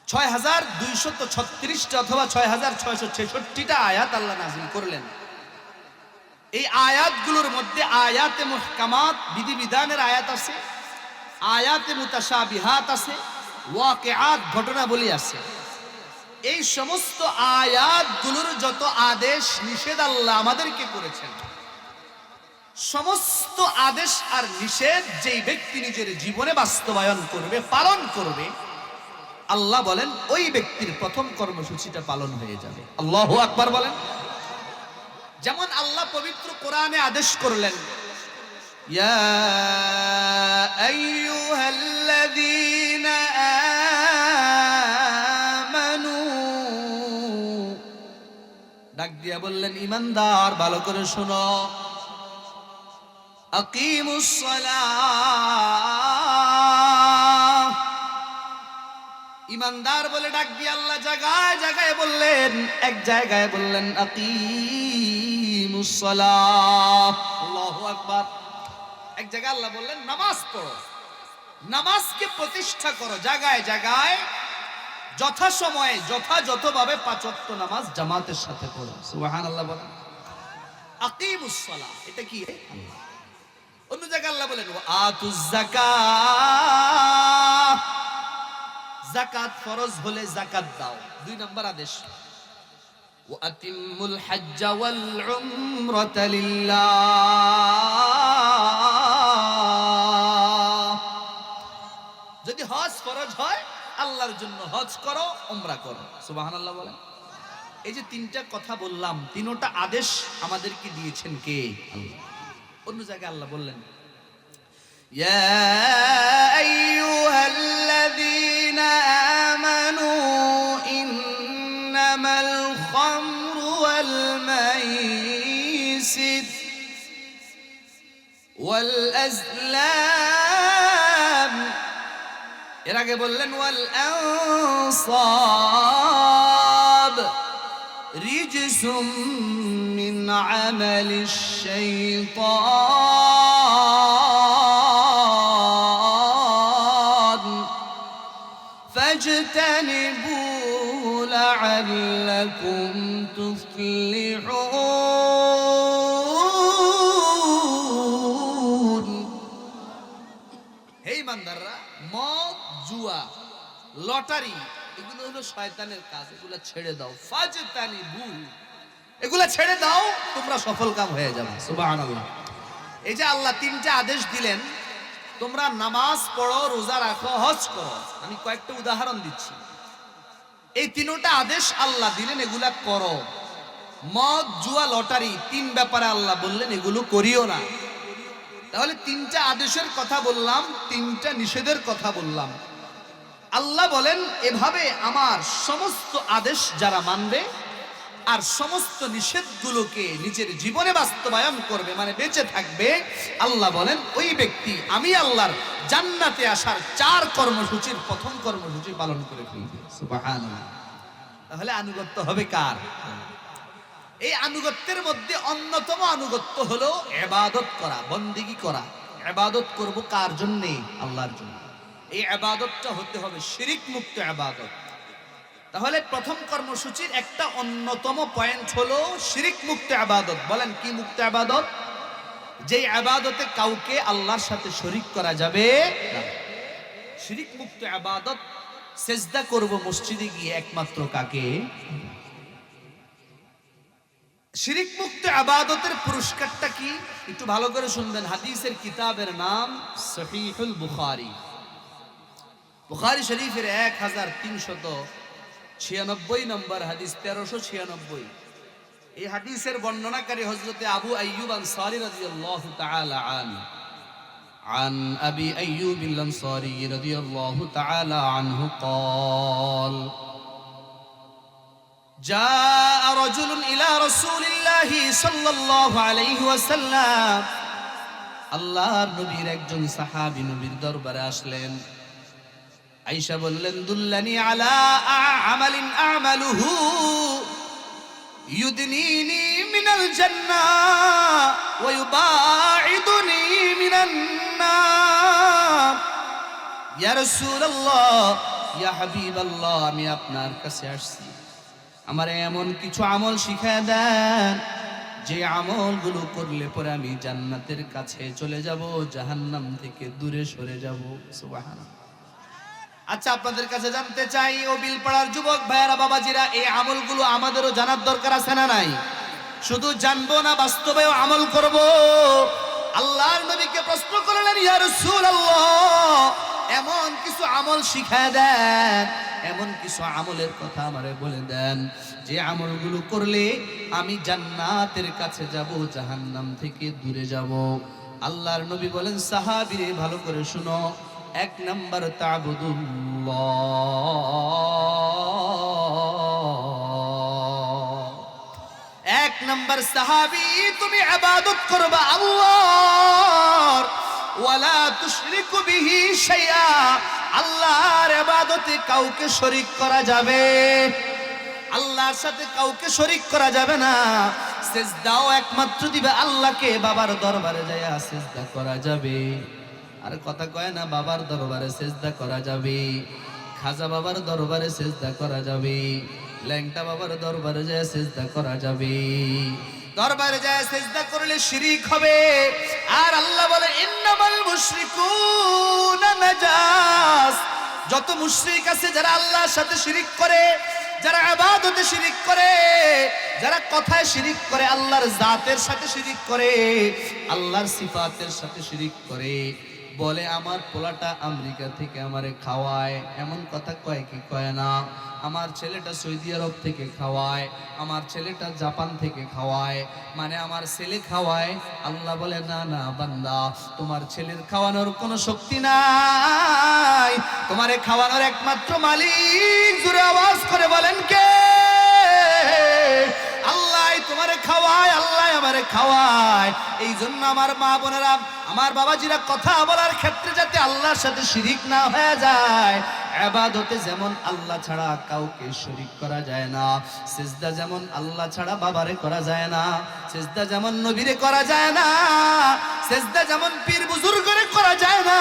S1: 6236টা অথবা 6666টা আয়াত আল্লাহ নাযিল করলেন। এই আয়াতগুলোর মধ্যে আয়াতে মুহকামাত, বিধিবিধানের আয়াত আছে, আয়াতে মুতাশাবিহাত আছে, ওয়াকিআত, ঘটনাবলী আছে। এই সমস্ত আয়াতগুলোর যত আদেশ নিষেধ আল্লাহ আমাদেরকে করেছেন, সমস্ত আদেশ আর নিষেধ যেই ব্যক্তি নিজের জীবনে বাস্তবায়ন করবে, পালন করবে, আল্লাহ বলেন ওই ব্যক্তির প্রথম কর্মসূচিটা পালন হয়ে যাবে। আল্লাহু আকবার বলেন। যেমন আল্লাহ পবিত্র কোরআনে আদেশ করলেন, ইয়া আইয়ুহাল্লাযীনা আমানু, ডাক দিয়া বললেন ঈমানদার, ভালো করে শোনো, আকিমুস সালাহ। ঈমানদার বলে ডাক দিয়ে আল্লাহ জায়গায় জায়গায় বললেন, এক জায়গায় বললেন আকিমুস সালাহ। আল্লাহু আকবার। এক জায়গায় আল্লাহ বললেন নামাজ পড়ো, নামাজকে প্রতিষ্ঠা করো জায়গায় জায়গায়, যথাসময়ে যথাযথভাবে 5 ওয়াক্ত নামাজ জামাতের সাথে পড়ো। সুবহানাল্লাহ বলেন। আকিমুস সালাহ, এটা কি? অন্য জায়গায় আল্লাহ বলেন ওয়া আতুজ যাকাত, যাকাত ফরজ হলে যাকাত দাও। 2 নম্বর আদেশ, ওয়া আতিমুল হজ্জ ওয়াল উমরাতা লিল্লাহ। যদি হজ ফরজ হয় আল্লাহর জন্য হজ করো, উমরা করো। সুবহানাল্লাহ বলেন। এই যে তিনটা কথা বললাম, তিনোটা আদেশ আমাদেরকে দিয়েছেন কে? আল্লাহ। অন্য জায়গায় আল্লাহ বললেন, ইয়া আইয়ুহাল্লাযীনা আমানু ইন্নামাল খামরু ওয়াল মাইসির ওয়াল আজলাম, এর আগে বললেন ওয়াল আনসাব রিজসুম মিন আমালিশ শাইতান ফাজতানিবুহু লাআল্লাকুম তুফলিহুন। হে ইমানদাররা, মদ, জুয়া, লটারি এগুলো হলো শয়তানের কাজ, এগুলো ছেড়ে দাও। ফাজতানিবু, এগুলো ছেড়ে দাও, তোমরা সফল কাম হয়ে যাবে। সুবহানাল্লাহ। এই যে আল্লাহ তিনটা আদেশ দিলেন, তোমরা নামাজ পড়ো, রোজা রাখো, হজ করো। আমি কয়েকটা উদাহরণ দিচ্ছি। এই তিনটা আদেশ আল্লাহ দিলেন, এগুলা করো। মদ, জুয়া, লটারি তিন ব্যাপারে আল্লাহ বললেন এগুলো করিও না। তাহলে তিনটা আদেশের কথা বললাম, তিনটা নিষেধের কথা বললাম। আল্লাহ বলেন এভাবে আমার সমস্ত আদেশ যারা মানবে আর সমস্ত নিষেধগুলোকে নিজের জীবনে বাস্তবায়ন করবে, মানে বেঁচে থাকবে, আল্লাহ বলেন ওই ব্যক্তি আমি আল্লাহর জান্নাতে আসার 4 কর্মসূচির প্রথম কর্মসূচি পালন করে ফেলবে। সুবহানাল্লাহ। তাহলে আনুগত্য হবে কার? এই আনুগত্যের মধ্যে অন্যতম আনুগত্য হলো ইবাদত করা, বন্দেগী করা। ইবাদত করব কার জন্য? আল্লাহর জন্য। এই ইবাদতটা হতে হবে শিরিক মুক্ত ইবাদত। তাহলে প্রথম কর্মসূচির একটা অন্যতম পয়েন্ট হলো শিরিক মুক্ত ইবাদত। বলেন কি মুক্ত ইবাদত? যে ইবাদতে কাউকে আল্লাহর সাথে শরীক করা যাবে না। শিরিক মুক্ত ইবাদত। সিজদা করব মসজিদে গিয়ে একমাত্র কাকে? শিরিক মুক্ত ইবাদতের পুরস্কারটা কি? একটু ভালো করে শুনবেন। হাদিসের কিতাবের নাম সহিহুল বুখারী। বুখারী শরীফের 1396 নম্বর হাদিস, 1396। এই হাদিসের বর্ণনাকারী হযরতে আবু আইয়ুব আনসারী রাদিয়াল্লাহু তাআলা আনহু। عن أبي أيوب الأنصاري رضي الله تعالى عنه قال جاء رجل إلى رسول الله صلى الله عليه وسلم আল্লাহর নবীর একজন সাহাবী নবীর দরবারে আসলেন। আয়েশা বললেন দুল্লানি আলা আমালিন আমালুহু ইউদনিনি মিনাল জান্নাহ ওয়া ইউবাইদুনি মিনান নার। ইয়া রাসূলুল্লাহ, ইয়া হাবিবাল্লাহ, আমি আপনার কাছে আসছি, আমার এমন কিছু আমল শিখায় দেন যে আমলগুলো করলে পরে আমি জান্নাতের কাছে চলে যাব, জাহান্নাম থেকে দূরে সরে যাব। সুবহানাল্লাহ। আচ্ছা, আপনাদের কাছে জানতে চাই, ও বিলপাড়ার যুবক ভাইয়েরা, বাবাজিরা, এই আমলগুলো আমাদেরও জানার দরকার আছে না নাই? শুধু জানবো না, বাস্তবেও আমল করব। আল্লাহর নবীকে প্রশ্ন করলেন, ইয়া রাসূলুল্লাহ, এমন কিছু আমল শিখায় দেন, এমন কিছু আমলের কথা আমারে বলে দেন যে আমলগুলো করলে আমি জান্নাতের কাছে যাব, জাহান্নাম থেকে দূরে যাব। আল্লাহর নবী বলেন, সাহাবীরে ভালো করে শুনো, 1 নাম্বার তা'বুদুল্লাহ। 1 নাম্বার সাহাবী, তুমি ইবাদত করবা আল্লাহর, ওয়ালা তুশরিকু বিহি শাইআ, আল্লাহর ইবাদতে কাউকে শরীক করা যাবে, আল্লাহর সাথে কাউকে শরীক করা যাবে না। সিজদাও একমাত্র দিবে আল্লাহকে, বাবার দরবারে যায়া সিজদা করা যাবে। আর কথা কয় না, বাবার দরবারে সিজদা করা যাবে, খাজা বাবার দরবারে সিজদা করা যাবে, ল্যাংটা বাবার দরবারে যায় সিজদা করা যাবে। দরবারে যায় সিজদা করলে শিরিক হবে। আর আল্লাহ বলে, ইন্নামাল মুশরিকুনা নাজাস, যত মুশরিক আছে যারা আল্লাহর সাথে শিরিক করে, যারা ইবাদতে শিরিক করে, যারা কথায় শিরিক করে, আল্লাহর জাতের সাথে শিরিক করে, আল্লাহর সিফাতের সাথে শিরিক করে, বলে আমার পোলাটা আমেরিকা থেকে আমারে খাওয়ায়, এমন কথা কয় কি কয় না? আমার ছেলেটা সৌদি আরব থেকে খাওয়ায়, আমার ছেলেটা জাপান থেকে খাওয়ায়, মানে আমার ছেলে খাওয়ায়। আল্লাহ বলে না না বান্দা, তোমার ছেলের খাওয়ানোর কোনো শক্তি নাই, তোমারে খাওয়ানোর একমাত্র মালিক। জোরে আওয়াজ করে বলেন কে? আল্লাহ তোমারে খাওয়ায়, আল্লাহ আমারে খাওয়ায়। এই জন্য আমার মা বোনেরা, আমার বাবাজিরা, কথা বলার ক্ষেত্রে যাতে আল্লাহর সাথে শিরিক না হয়ে যায়। ইবাদতে যেমন আল্লাহ ছাড়া কাউকে শরীক করা যায় না, সিজদা যেমন আল্লাহ ছাড়া বাবারে করা যায় না, সিজদা যেমন নবীরে করা যায় না, সিজদা যেমন পীর বুজুর্গরে করা যায় না,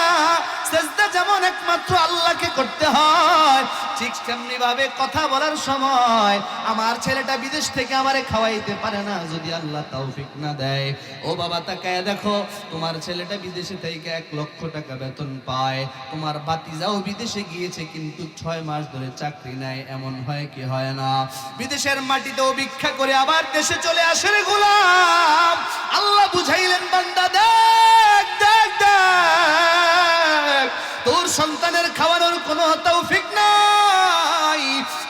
S1: সিজদা যেমন একমাত্র আল্লাহকে করতে হয়, ঠিক তেমনি ভাবে কথা বলার সময় আমার ছেলেটা বিদেশ থেকে আমারে খাওয়াইতে পারে না যদি আল্লাহ তৌফিক না দেয়। ও বাবা তাকায় দেখো, তোমার ছেলেটা বিদেশে থেকে 1 লক্ষ টাকা বেতন পায়, তোমার ভাতিজাও বিদেশে গিয়েছে কিন্তু 6 মাস ধরে চাকরি নাই, এমন হয় কি হয় না? বিদেশের মাটিতেও ভিক্ষা করে আবার দেশে চলে আসে রে গোলাম। আল্লাহ বুঝাইলেন বান্দা, দেখ দেখ দেখ, তোর সন্তানের খাওয়ানোর কোনো তৌফিক নাই,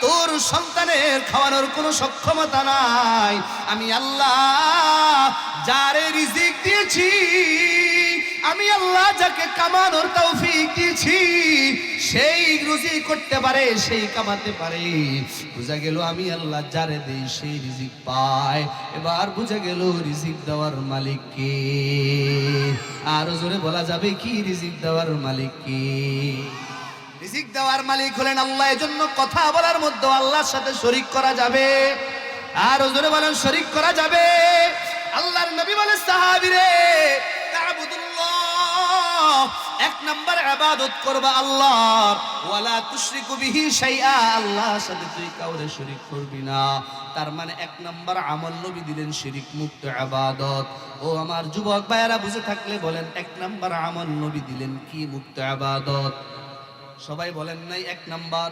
S1: তোর সন্তানের খাওয়ানোর কোনো সক্ষমতা নাই। আমি আল্লাহ যারে রিজিক দিয়েছি, আমি আল্লাহ যাকে কামানোর তৌফিক দিয়েছি, সেই রুজি করতে পারে, সেই কামাতে পারে। বুঝা গেল আমি আল্লাহ যারে দেই সেই রিজিক পায়। এবার বুঝা গেল রিজিক দেওয়ার মালিক কে? আরো জোরে বলা যাবে কি রিজিক দেওয়ার মালিক কে? রিজিক দেওয়ার মালিক হলেন আল্লাহ। এজন্য কথা বলার মধ্যে আল্লাহর সাথে শরীক করা যাবে। আরো জোরে বলেন শরীক করা যাবে। আল্লাহর নবী বলে সাহাবীরে, তা'বুদুল্লাহ, 1 নাম্বার ইবাদত করবা আল্লাহর, ওয়ালা তুশরিকু বিহি শাইআ, আল্লাহর সাথে তুই কাউরে শরীক করবি না। তার মানে 1 নাম্বার আমল নবী দিলেন শিরিক মুক্ত ইবাদত। ও আমার যুবক ভাইয়েরা বুঝে থাকলে বলেন 1 নাম্বার আমল নবী দিলেন কি? মুক্ত ইবাদত। সবাই বলেন নাই 1 নাম্বার?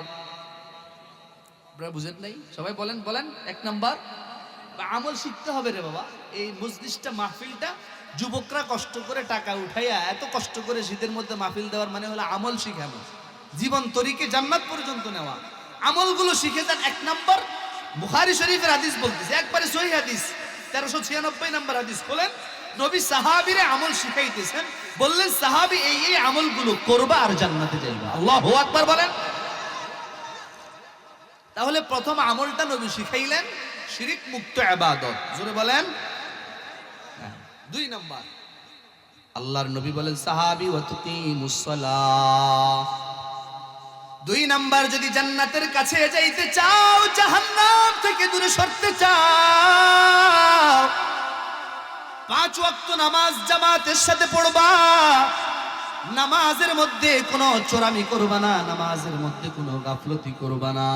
S1: আপনারা বুঝেন নাই? সবাই বলেন বলেন 1 নাম্বার আমল শিখতে হবে রে বাবা। এই মজলিসটা, মাহফিলটা যুবকরা কষ্ট করে টাকা উঠাইয়া এত কষ্ট করে শীতের মধ্যে মাহফিল দেওয়ার মানে হলো আমল শিখানো, জীবন তরিকে জান্নাত পর্যন্ত নেওয়া। আমলগুলো শিখে যান। 1 নাম্বার বুখারী শরীফের হাদিস বলতেছে, একবারে সহিহ হাদিস, 1396 নাম্বার হাদিস। বলেন নবী সাহাবীরে আমল শিখাইতেছেন, বললেন সাহাবী এই এই আমলগুলো করবা আর জান্নাতে যাইবা। আল্লাহু আকবার বলেন। তাহলে প্রথম আমলটা নবী শিখাইলেন শিরিক মুক্ত ইবাদত। জোরে বলেন। 2 নাম্বার আল্লাহর নবী বলেন সাহাবী ওয়া তুকিমুস সালাহ। 2 নাম্বার যদি জান্নাতের কাছে যাইতে চাও, জাহান্নাম থেকে দূরে সরতে চাও, 5 ওয়াক্ত নামাজ জামাতের সাথে পড়বা। নামাজের মধ্যে কোনো চোরামি করবা না, নামাজের মধ্যে কোনো গাফলতি করবা না।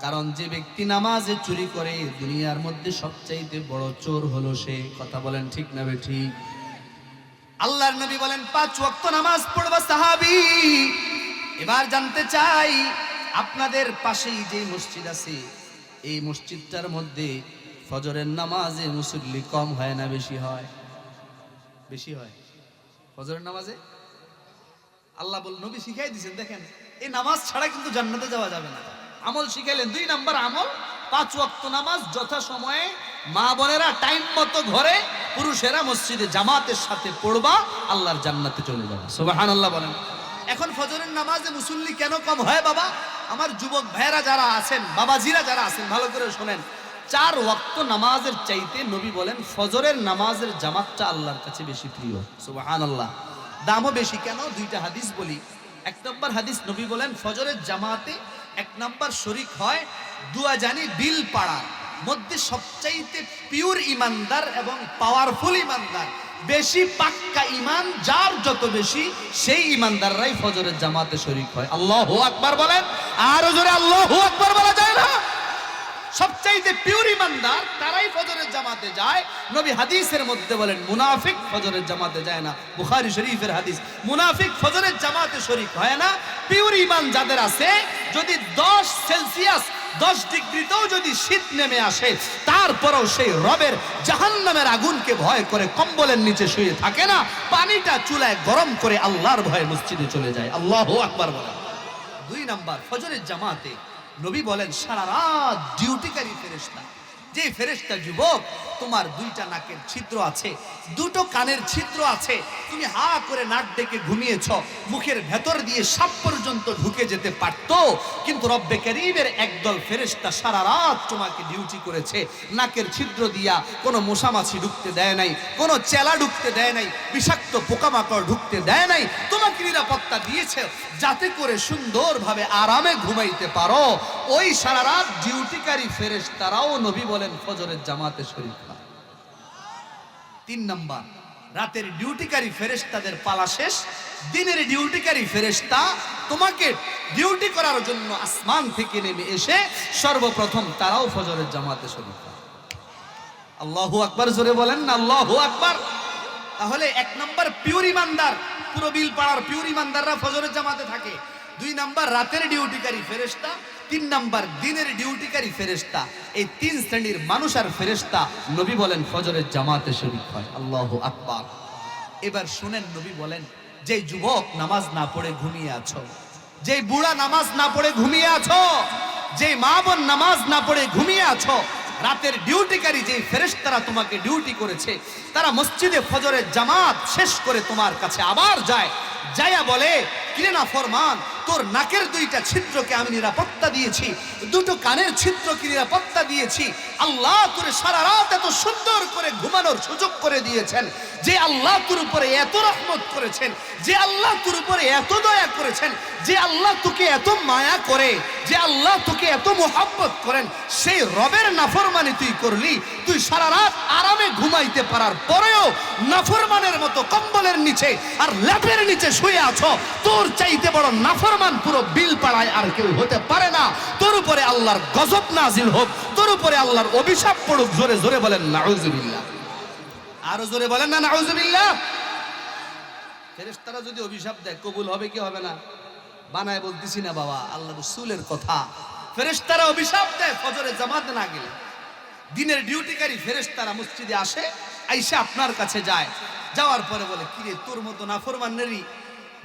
S1: কারণ যে ব্যক্তি নামাজে চুরি করে দুনিয়ার মধ্যে সবচাইতে বড় চোর হলো সে। কথা বলেন ঠিক না বেঠিক? আল্লাহর নবী বলেন 5 ওয়াক্ত নামাজ পড়বা সাহাবী। এবার জানতে চাই, আপনাদের পাশেই যে মসজিদ আছে, এই মসজিদটার মধ্যে ফজরের নামাজে মুসল্লি কম হয় না বেশি হয়? বেশি হয় ফজরের নামাজে। আল্লাহ বল, নবী শিখাই দিয়েছেন, দেখেন এই নামাজ ছাড়া কিন্তু জান্নাতে যাওয়া যাবে না। আমল শিখাইলেন। 2 নাম্বার আমল 5 ওয়াক্ত নামাজ যথা সময়ে মা বোনেরা টাইম মতো ঘরে, পুরুষেরা মসজিদে জামাতের সাথে পড়বা, আল্লাহর জান্নাতে চলে যাবে। সুবহানাল্লাহ বলেন। এখন ফজরের নামাজে মুসল্লি কেন কম হয় বাবা? আমার যুবক ভাইয়েরা যারা আছেন, বাবাজিরা যারা আছেন, ভালো করে শোনেন। 4 ওয়াক্ত নামাজের চাইতে নবী বলেন ফজরের নামাজের জামাতটা আল্লাহর কাছে বেশি প্রিয়। সুবহানাল্লাহ। দামও বেশি কেন? 2টা হাদিস বলি। 1 নম্বর হাদিস, নবী বলেন ফজরের জামাতে 1 নম্বর শরীক হয় দুয়াজানি বিল পাড়ার মধ্যে সবচাইতে পিওর ইমানদার এবং পাওয়ারফুল ইমানদার, বেশি পাক্কা ইমান যার যত বেশি, সেই ইমানদাররাই ফজরের জামাতে শরীক হয়। আল্লাহু আকবার বলেন। আরো জোরে আল্লাহু আকবার বলা যায় না? সবচাইতে পিওর ইমানদার তারাই ফজরের জামাতে যায়। নবী হাদিসের মধ্যে বলেন মুনাফিক ফজরের জামাতে যায় না। বুখারী শরীফের হাদিস, মুনাফিক ফজরের জামাতে শরীক হয় না। পিওর ইমান যাদের আছে, যদি 10 সেলসিয়াস 10 ডিগ্রিতেও যদি শীত নেমে আসে, তারপরেও সেই রবের জাহান্নামের আগুনকে ভয় করে কম্বলের নিচে শুয়ে থাকে না, পানিটা চুলায় গরম করে আল্লাহর ভয়ে মসজিদে চলে যায়। আল্লাহু আকবার বলেন। 2 নাম্বার, ফজরের জামাতে নবী বলেন সারা রাত ডিউটিকারী ফেরেশতা, যে ফেরেশতা যুবক তোমার 2টা নাকের ছিদ্র আছে, 2টো কানের ছিদ্র আছে, তুমি হা করে নাক ডেকে ঘুমিয়েছ, মুখের ভেতর দিয়ে সাপ পর্যন্ত ঢুকে যেতে পারত, কিন্তু রব্বে কারীমের একদল ফেরেশতা সারা রাত তোমাকে ডিউটি করেছে, নাকের ছিদ্র দিয়া কোনো মশামাছি ঢুকতে দেয় নাই, কোনো চেলা ঢুকতে দেয় নাই, বিষাক্ত পোকামাকড় ঢুকতে দেয় নাই, তোমাকে নিরাপত্তা দিয়েছে যাতে করে সুন্দরভাবে আরামে ঘুমাইতে পারো। ওই সারা রাত ডিউটিকারী ফেরেশতারাও নবী বলেন ফজরের জামাতে শরীক হয়। 3 নাম্বার, রাতের ডিউটিকারী ফেরেশতাদের পালা শেষ, দিনের ডিউটিকারী ফেরেশতা তোমাকে ডিউটি করার জন্য আসমান থেকে নেমে এসে সর্বপ্রথম তারাও ফজরের জামাতে শরীক হয়। আল্লাহু আকবার জোরে বলেন না আল্লাহু আকবার। তাহলে 1 নাম্বার পিওর ইমানদার, পুরো বিলপাড়ার পিওর ইমানদাররা ফজরের জামাতে থাকে। 2 নাম্বার রাতের ডিউটিকারী ফেরেশতা, 3 নাম্বার দিনের ডিউটিকারী ফেরেশতা। এই 3 শ্রেণীর মানুষ আর ফেরেশতা নবী বলেন ফজরের জামাতে শরীক হয়। আল্লাহু আকবার। এবার শুনেন নবী বলেন, যে যুবক নামাজ না পড়ে ঘুমিয়ে আছো, যে বুড়া নামাজ না পড়ে ঘুমিয়ে আছো, যে মা বোন নামাজ না পড়ে ঘুমিয়ে আছো, রাতের ডিউটিকারী যে ফেরেশতারা তোমাকে ডিউটি করেছে, তারা মসজিদে ফজরের জামাত শেষ করে তোমার কাছে আবার যায়, যায়া বলে কিরে না ফরমান, তোর নাকের 2টা ছিদ্রকে আমি নিরাপত্তা দিয়েছি, 2টো কানের ছিদ্রকে নিরাপত্তা দিয়েছি, আল্লাহ তোরে সারা রাত এত সুন্দর করে ঘুমানোর সুযোগ করে দিয়েছেন, যে আল্লাহ তোর উপরে এত রহমত করেছেন, যে আল্লাহ তোর উপরে এত দয়া করেছেন, যে আল্লাহ তোকে এত মায়া করে, যে আল্লাহ তোকে এত মোহাব্বত করেন, সেই রবের নাফরমানি তুই করলি, তুই সারা রাত আরামে ঘুমাইতে পারার পরেও নাফরমানের মতো কম্বলের নিচে আর ল্যাপের নিচে শুয়ে আছো। তোর চাইতে বড় নাফরমান পুরো বিলপাড়ায় আর কেউ হতে পারে না। তোর উপরে আল্লাহর গজব নাজিল হোক, তোর উপরে আল্লাহর অভিশাপ পড়ুক। জোরে জোরে বলেন নাউজুবিল্লাহ। আরো জোরে বলেন না নাউজুবিল্লাহ। ফেরেশতারা যদি অভিশাপ দেয় কবুল হবে কি হবে না? বানায় বলতেছি না বাবা, আল্লাহ রাসূলের কথা। ফেরেশতারা অভিশাপ দেয় ফজরের জামাতে না গেলে। দিনের ডিউটিকারী ফেরেশতারা মসজিদে আসে, আইসা আপনার কাছে যায়, যাওয়ার পরে বলে কিরে তোর মতো নাফরমানেরই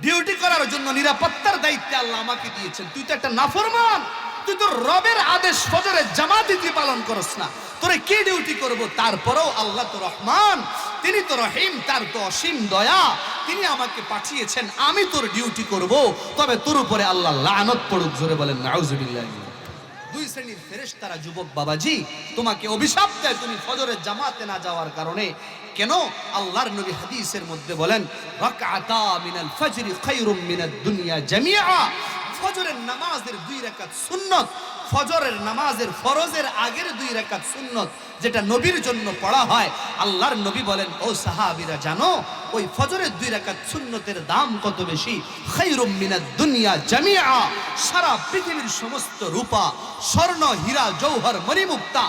S1: ডিউটি করার জন্য নিরাপত্তার দায়িত্ব আল্লাহ আমাকে দিয়েছেন, তুই তো একটা নাফরমান, তুই তো রবের আদেশ ফজরের জামাতে তুই পালন করস না, তোরে কি ডিউটি করব? তারপরেও আল্লাহ তো রহমান, তিনি তো রহিম, তার তো অসীম দয়া, তিনি আমাকে পাঠিয়েছেন, আমি তোর ডিউটি করব, তবে তোর উপরে আল্লাহ লানত পড়ুক। জোরে বলেন নাউজুবিল্লাহ। 2 শ্রেণীর ফেরেশতারা যুবক বাবাজি তোমাকে অভিশাপ দেয় তুমি ফজরের জামাতে না যাওয়ার কারণে। কেন? আল্লাহর নবী হাদিসের মধ্যে বলেন রাকআতা মিনাল ফজরি খায়রুম মিনাদ দুনিয়া জামিআ। ফজরের নামাজের 2 রাকাত সুন্নাত, ফজরের নামাজের ফরজের আগের 2 রাকাত সুন্নাত যেটা নবীর জন্য পড়া হয়, আল্লাহর নবী বলেন ও সাহাবীরা জানো ওই ফজরের 2 রাকাত সুন্নতের দাম কত বেশি? খায়রুম মিনাদ দুনিয়া জামিআ। সারা পৃথিবীর সমস্ত রূপা, স্বর্ণ, হীরা, জৌহর, মণিমুক্তা,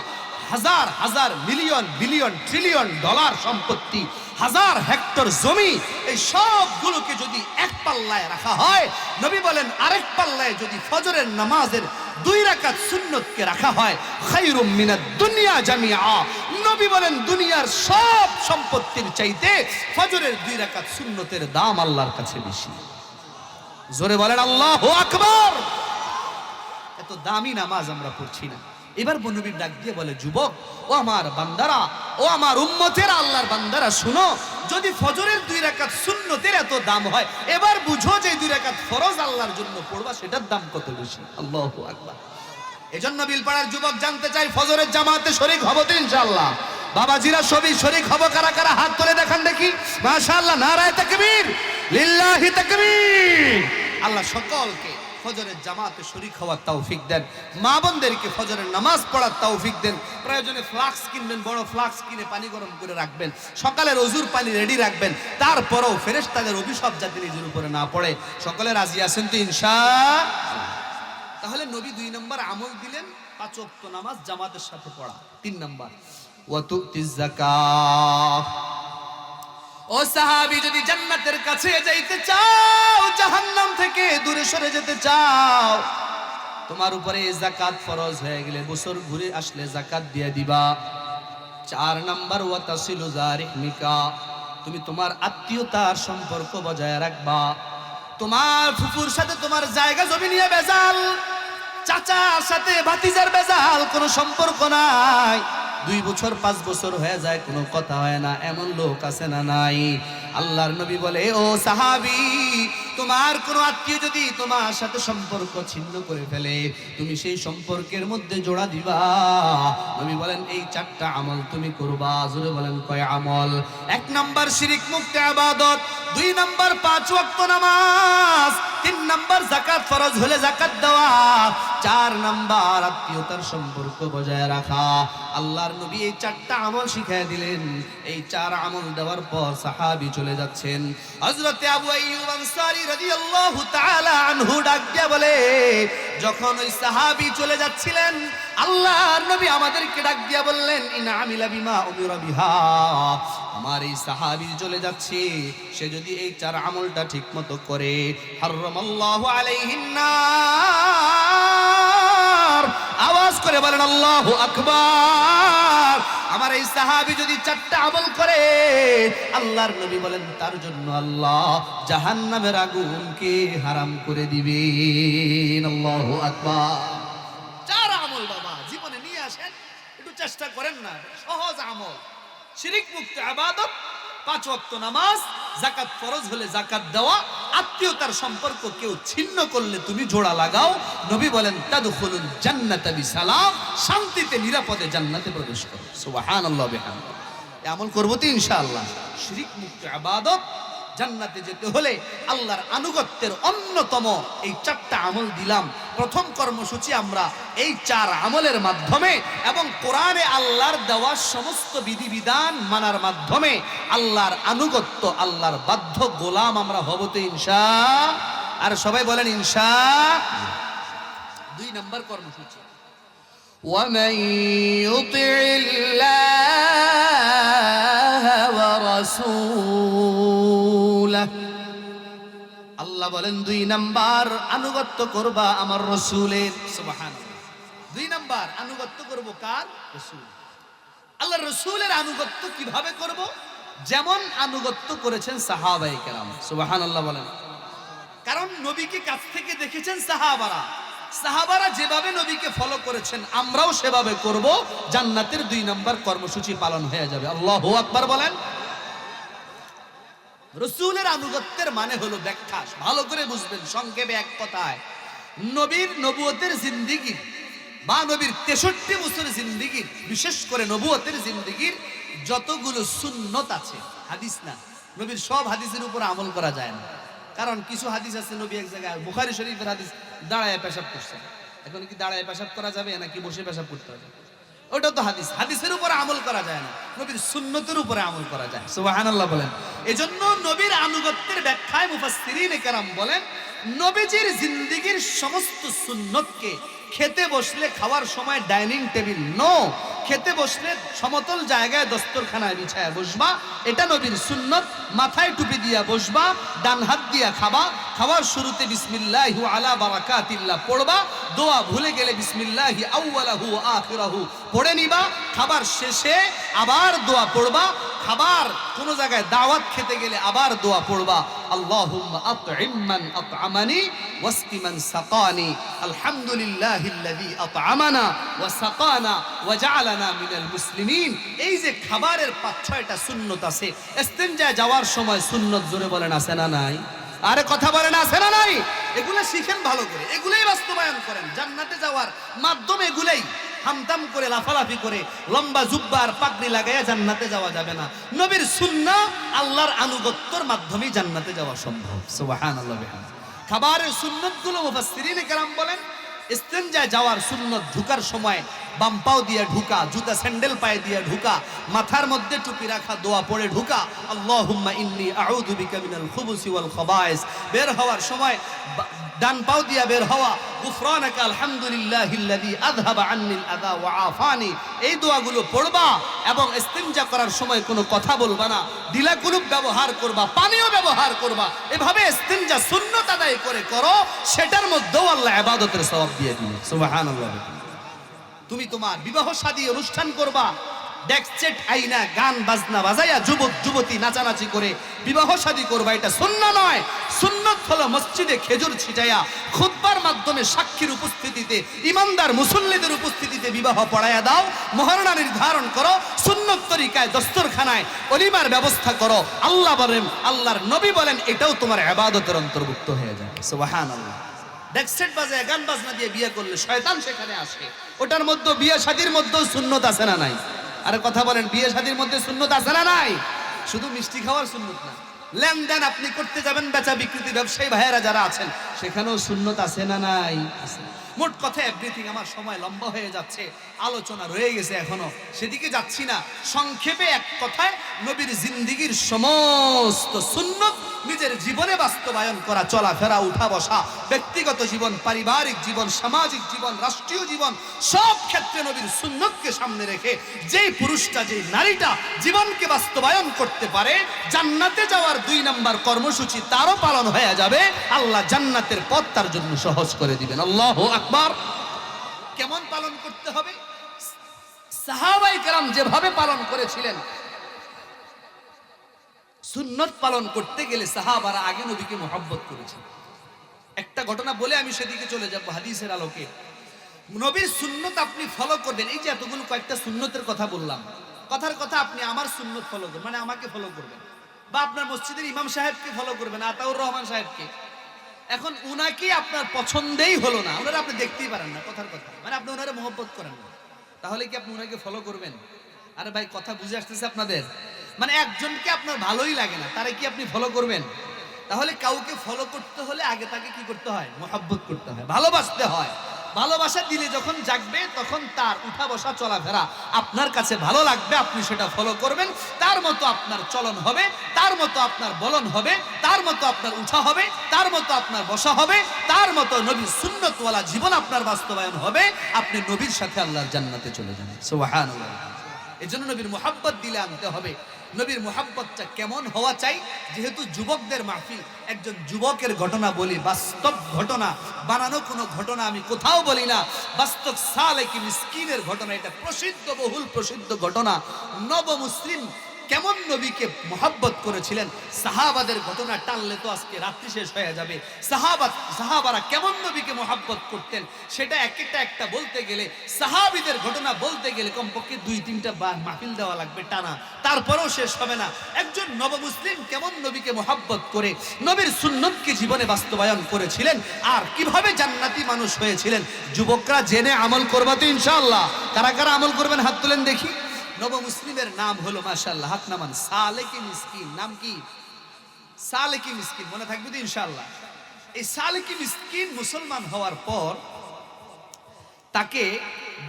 S1: হাজার হাজার মিলিয়ন বিলিয়ন ট্রিলিয়ন ডলার সম্পত্তি, 1000 হেক্টর জমি, এই সবগুলোকে যদি এক পাল্লায় রাখা হয়, নবী বলেন আরেক পাল্লায় যদি ফজরের নামাজের 2 রাকাত সুন্নতকে রাখা হয়, খায়রুম মিনাদ দুনিয়া জামিআ। নবী বলেন দুনিয়ার সব সম্পত্তির চাইতে ফজরের 2 রাকাত সুন্নতের দাম আল্লাহর কাছে বেশি। জোরে বলেন আল্লাহু আকবার। এত দামি নামাজ আমরা পড়ছি না। এবার নবী ডাক দিয়ে বলে যুবক, ও আমার বান্দারা, ও আমার উম্মতেরা, আল্লাহর বান্দারা শুনো, যদি ফজরের 2 রাকাত সুন্নতের এত দাম হয়, এবার বুঝো যে 2 রাকাত ফরজ আল্লাহর জন্য পড়বা সেটার দাম কত বেশি। আল্লাহু আকবার। এজন্য বিলপাড়ার যুবক জানতে চাই ফজরের জামাতে শরীক হব তো ইনশাআল্লাহ? বাবাজিরা সবই শরীক হব, কারা কারা হাত তুলে দেখান দেখি। মাশাআল্লাহ, নারায়ে তাকবীর, লিল্লাহি তাকবীর। আল্লাহ সকলকে ফজরের জামাতে শরীক হওয়ার তৌফিক দেন, মা বোনদেরকে ফজরের নামাজ পড়ার তৌফিক দেন। প্রয়োজনে ফ্লাক্স কিনবেন, বড় ফ্লাক্স কিনে পানি গরম করে রাখবেন, সকালের ওযুর পানি রেডি রাখবেন, তারপরেও ফেরেশতাদের অভিশাপ যাতে নিজের উপরে না পড়ে। সকলে রাজি আছেন তো ইনশাআল্লাহ? তাহলে নবী 2 নম্বর আমল দিলেন 5 ওয়াক্ত নামাজ জামাতের সাথে পড়া। 3 নম্বর ওয়া তুতিজ যাকাত। ও সাহাবী, যদি জান্নাতের কাছে যাইতে চাও, জাহান্নাম থেকে দূরে সরে যেতে চাও, তোমার উপরে যাকাত ফরজ হয়ে গেলে বছর ঘুরে আসলে যাকাত দিয়ে দিবা। 4 নাম্বার ওয়াতাসিলু জারিহমিকা, তুমি তোমার আত্মীয়তার সম্পর্ক বজায় রাখবা। তোমার ফুফুর সাথে তোমার জায়গা জমি নিয়ে বেজাল, চাচার সাথে ভাতিজার বেজাল, কোনো সম্পর্ক নাই। 2 বছর 5 বছর হয়ে যায়, কোনো কথা হয় না, এমন লোক আছে না নাই? আল্লাহর নবী বলে, ও সাহাবী, তোমার কোনো আত্মীয় যদি তোমার সাথে সম্পর্ক ছিন্ন করে ফেলে, তুমি সেই সম্পর্কের মধ্যে জোড়া দিবা। নবী বলেন এই 4টা আমল তুমি করবা। জোরে বলেন কয় আমল? 1 নাম্বার শিরক মুক্ত ইবাদত, 2 নাম্বার 5 ওয়াক্ত নামাজ, 3 নাম্বার যাকাত ফরজ হলে যাকাত দেওয়া, 4 নাম্বার আত্মীয়তার সম্পর্ক বজায় রাখা। আল্লাহর নবী এই 4টা আমল শিখিয়ে দিলেন। এই 4 আমল দেওয়ার পর সাহাবী চলে যাচ্ছেন। হযরত আবু আইয়ুব আনসারী রাদিয়াল্লাহু তাআলা আনহু ডাক দিয়ে বলে, যখন ওই সাহাবী চলে যাচ্ছিলেন, আল্লাহর নবী আমাদেরকে ডাক দিয়ে বললেন, ইন আমিলা বিমা উমিরা বিহা, আমার এই সাহাবী চলে যাচ্ছে, সে যদি এই 4 আমলটা ঠিকমতো করে, হারামাল্লাহু আলাইহিন নার। আওয়াজ করে বলেন আল্লাহু আকবার। আমার এই সাহাবী যদি 4টা আমল করে, আল্লাহর নবী বলেন তার জন্য আল্লাহ জাহান্নামের আগুনকে হারাম করে দিবেন। আল্লাহু আকবার। 4 আমল বাবা জীবনে নিয়ে আসেন, একটু চেষ্টা করেন না, সহজ আমল। শিরক মুক্ত ইবাদত, 5 ওয়াক্ত নামাজ, যাকাত ফরজ হলে যাকাত দেওয়া, আত্মীয়তার সম্পর্ক কেউ ছিন্ন করলে তুমি জোড়া লাগাও। নবী বলেন তাদখুলুল জান্নাতা বিসালাম, শান্তিতে নিরাপদে জান্নাতে প্রবেশ করো। সুবহানাল্লাহ বিহামদিহি। আমল করব তো ইনশাআল্লাহ। শিরক মুক্ত ইবাদত, জান্নাতে যেতে হলে আল্লাহর আনুগত্যের অন্যতম এই 4টা আমল দিলাম। প্রথম কর্মসূচি আমরা এই 4 আমলের মাধ্যমে এবং কোরআনে আল্লাহর দেওয়া সমস্ত বিধিবিধান মানার মাধ্যমে আল্লাহর আনুগত্য, আল্লাহর বাধ্য গোলাম আমরা হব তো ইনশাআল্লাহ। আর সবাই বলেন ইনশাআল্লাহ। 2 নাম্বার কর্মসূচি, ওয়ামান ইউতিইল্লাহ ওয়া রাসূলাহু, আল্লাহ বলেন 2 নাম্বার আনুগত্য করবা আমার রাসূলের। সুবহানাল্লাহ। 2 নাম্বার আনুগত্য করব কার? রাসূল। আল্লাহর রাসূলের আনুগত্য কিভাবে করব? যেমন আনুগত্য করেছেন সাহাবায়ে কেরাম। সুবহানাল্লাহ বলেন। কারণ নবীকে কাছ থেকে দেখেছেন সাহাবারা, সাহাবারা যেভাবে নবীকে ফলো করেছেন আমরাও সেভাবে করব। জান্নাতের 2 নাম্বার কর্মসূচি পালন হয়ে যাবে। আল্লাহু আকবার বলেন। রাসূলের আনুগত্যের মানে হলো ব্যাখ্যা, ভালো করে বুঝবেন সংক্ষেপে এক কথায়। নবীর নবুয়তের জিন্দেগি বা নবীর 63 বছর জিন্দেগির, বিশেষ করে নবুয়তের জিন্দেগির যতগুলো সুন্নত আছে, হাদিস না, নবীর সব হাদিসের উপর আমল করা যায় না। কারণ কিছু হাদিস আছে, নবী এক জায়গায় বুখারী শরীফের হাদিস, দাঁড়ায় পেশাব করছেন। এখন কি দাঁড়ায় পেশাব করা যাবে নাকি বসে পেশাব করতে হবে? ওটা তো হাদিস, হাদিসের উপরে আমল করা যায় না, নবীর সুন্নতের উপরে আমল করা যায়। সুবহানাল্লাহ বলেন। এজন্য নবীর আনুগত্যের ব্যাখ্যায় মুফাসসিরিনে কেরাম বলেন, নবীজির জিন্দেগির সমস্ত সুন্নতকে খেতে বসলে খাওয়ার সময় ডাইনিং টেবিল নো, খেতে বসলে সমতল জায়গায় দস্তরখানায় বিছায়া বসবা, এটা নবীর সুন্নত। মাথায় টুপি দিয়া বসবা, ডান হাত দিয়া খাবা, খাওয়ার শুরুতে বিসমিল্লাহি আলা বারাকাতিল্লাহ পড়বা, দোয়া ভুলে গেলে বিসমিল্লাহি আউয়ালাহু ওয়া আখিরাহু পড়ে নিবা, খাবার শেষে আবার দোয়া পড়বা, খাবার কোন জায়গায় দাওয়াত খেতে গেলে আবার দোয়া পড়বা, আল্লাহুম্মা আত'ইম মান আত'আমানি ওয়াসকি মান সাকানি, আলহামদুলিল্লাহিল্লাযী আত'আমানা ওয়া সাকানা ওয়া জা'আলানা মিনাল মুসলিমিন। এই যে খাবারের 5-6টা সুন্নত আছে, ইস্তেনজায় যাওয়ার সময় সুন্নত, জোরে বলেন আছে না নাই? আরে কথা বলেন আছে না নাই? এগুলো শিখেন ভালো করে, এগুলাই বাস্তবায়ন করেন। জান্নাতে যাওয়ার মাধ্যম এগুলাই। হামতাম করে লাফালাফি করে লম্বা জুব্বার পাগড়ি লাগাইয়া জান্নাতে যাওয়া যাবে না। নবীর সুন্নাহ, আল্লাহর আনুগত্যের মাধ্যমেই জান্নাতে যাওয়া সম্ভব। সুবহানাল্লাহ বিহামদিহি। খাবারের সুন্নতগুলো মুফাসসিরিনে কেরাম বলেন, ইস্তেনজায় যাওয়ার সুন্নত, ঢুকার সময় বাম পাও দিয়ে ঢুকা, জুতা স্যান্ডেল পায়ে দিয়ে ঢুকা, মাথার মধ্যে টুপি রাখা, দোয়া পড়ে ঢুকা, আল্লাহুম্মা ইন্নী আউযু বিকা মিনাল খুবুসি ওয়াল খাবায়েস। বের হওয়ার সময় ডান পাও দিয়া বের হওয়া, গুফরানাকা আলহামদুলিল্লাহিল্লাযী আযহাবা আন্নিল আযা ওয়া আফানি, এই দোয়াগুলো পড়বা এবং ইস্তিনজা করার সময় কোনো কথা বলবা না, ঢিলা কুলুপ ব্যবহার করবা, পানিও ব্যবহার করবা। এভাবে ইস্তিনজা সুন্নত আদায় করে করো, সেটার মধ্যেও আল্লাহ ইবাদতের সওয়াব দিয়ে দিবেন। সুবহানাল্লাহ। তুমি তোমার বিবাহ শাদী অনুষ্ঠান করবা, ডেকসেট আইনা গান বাজনা বাজাইয়া যুবক যুবতী নাচানাচি করে বিবাহ শাদী করবা, এটা সুন্নাহ নয়। সুন্নত হলো মসজিদে খেজুর ছিটাইয়া খুতবার মাধ্যমে সাক্ষীর উপস্থিতিতে, ইমানদার মুসল্লিদের উপস্থিতিতে বিবাহ পড়াইয়া দাও, মহারণা নির্ধারণ করো, সুন্নত তরিকায় দস্তরখানায় ওলিমার ব্যবস্থা করো। আল্লাহ বলেন, আল্লাহর নবী বলেন, এটাও তোমার ইবাদতের অন্তর্ভুক্ত হয়ে যায়। সুবহানাল্লাহ। ডেকসেট বাজায় গান বাজনা দিয়ে বিয়ে করলে শয়তান সেখানে আসে। ওটার মধ্যে বিয়ে শাদীর মধ্যেও সুন্নত আছে না নাই? আরে কথা বলেন, বিয়ে শাদীর মধ্যে সুন্নত আছে না নাই? শুধু মিষ্টি খাওয়ার সুন্নত না, লেনদেন আপনি করতে যাবেন, বেচা বিক্রিতে ব্যবসায়ী ভাইয়েরা যারা আছেন, সেখানেও সুন্নত আছে না নাই? মোট কথা এভরিথিং। আমার সময় লম্বা হয়ে যাচ্ছে, আলোচনা রয়ে গেছে এখনো, সেদিকে যাচ্ছি না। সংক্ষেপে এক কথায়, নবীর জিন্দেগীর সমস্ত সুন্নত নিজের জীবনে বাস্তবায়ন করা, চলাফেরা, উঠা বসা, ব্যক্তিগত জীবন, পারিবারিক জীবন, সামাজিক জীবন, রাষ্ট্রীয় জীবন, সব ক্ষেত্রে নবীর সুন্নতকে সামনে রেখে যেই পুরুষটা, যেই নারীটা জীবনকে বাস্তবায়ন করতে পারে, জান্নাতে যাওয়ার 2 নম্বর কর্মসূচি তারও পালন হয়ে যাবে। আল্লাহ জান্নাতের পথ তার জন্য সহজ করে দিবেন। আল্লাহু আকবার। কেমন পালন করতে হবে? সাহাবায়ে কেরাম যেভাবে পালন করেছিলেন, সুন্নত পালন করতে গেলে সাহাবারা আগে নবীকে মহব্বত করেছেন। একটা ঘটনা বলে আমি সেদিকে চলে যাব হাদিসের আলোকে। নবীর সুন্নত আপনি ফলো করবেন, এই যে এতগুলো কয়েকটা সুন্নতের কথা বললাম, কথার কথা আপনি আমার সুন্নত ফলো করবেন, মানে আমাকে ফলো করবেন, বা আপনার মসজিদের ইমাম সাহেবকে ফলো করবেন, আতাউর রহমান সাহেবকে। এখন উনাকে আপনার পছন্দেই হলো না, ওনারা আপনি দেখতেই পারেন না, কথার কথা, মানে আপনি ওনারা মহব্বত করেন না, তাহলে কি আপনি ওনাকে ফলো করবেন? আরে ভাই, কথা বুঝে আসতেছে আপনাদের? মানে একজনকে আপনার ভালোই লাগে না, তারে কি আপনি ফলো করবেন? তাহলে কাউকে ফলো করতে হলে আগে তাকে কি করতে হয়? মহব্বত করতে হয়, ভালোবাসতে হয়। ভালোবাসা দিলে যখন জাগবে, তখন তার উঠা বসা চলাফেরা আপনার কাছে ভালো লাগবে, আপনি সেটা ফলো করবেন। তার মতো আপনার চলন হবে, তার মতো আপনার বলন হবে, তার মতো আপনার উঠা হবে, তার মতো আপনার বসা হবে, তার মতো নবীর সুন্নতওয়ালা জীবন আপনার বাস্তবায়ন হবে। আপনি নবীর সাথে আল্লাহর জান্নাতে চলে যাবেন। সুবহানাল্লাহ। এজন্য নবীর মুহাব্বত দিলে আনতে হবে। নবীর মুহাব্বতটা কেমন হওয়া চাই? যেহেতু যুবকদের মাহফিল, একজন যুবকের ঘটনা বলি, বাস্তব ঘটনা, বানানো কোনো ঘটনা আমি কোথাও বলি না, বাস্তব সালেক মিসকিনের ঘটনা। এটা প্রসিদ্ধ, বহুল প্রসিদ্ধ ঘটনা। নব মুসলিম কেমন নবীকে মুহাব্বত করেছিলেন, সাহাবাদের ঘটনা টানলে তো আজকে রাত্রি শেষ হয়ে যাবে। সাহাবারা কেমন নবীকে মুহাব্বত করতেন, সেটা একটা বলতে গেলে, সাহাবীদের ঘটনা বলতে গেলে কমপক্ষে 2-3টা মাহফিল দেওয়া লাগবে টানা, তারপরেও শেষ হবে না। একজন নবমুসলিম কেমন নবীকে মুহাব্বত করে নবীর সুন্নতকে জীবনে বাস্তবায়ন করেছিলেন, আর কিভাবে জান্নাতি মানুষ হয়েছিলেন। যুবকরা জেনে আমল করবা তো ইনশাআল্লাহ? কারা কারা আমল করবেন হাত তুলেন দেখি। নব মুসলিমের নাম হলো, মাশাআল্লাহ, হাত নামান, সালেক মিসকিন। নাম কি? সালেক মিসকিন। মনে থাকবে তো ইনশাআল্লাহ? এই সালেক মিসকিন মুসলমান হওয়ার পর তাকে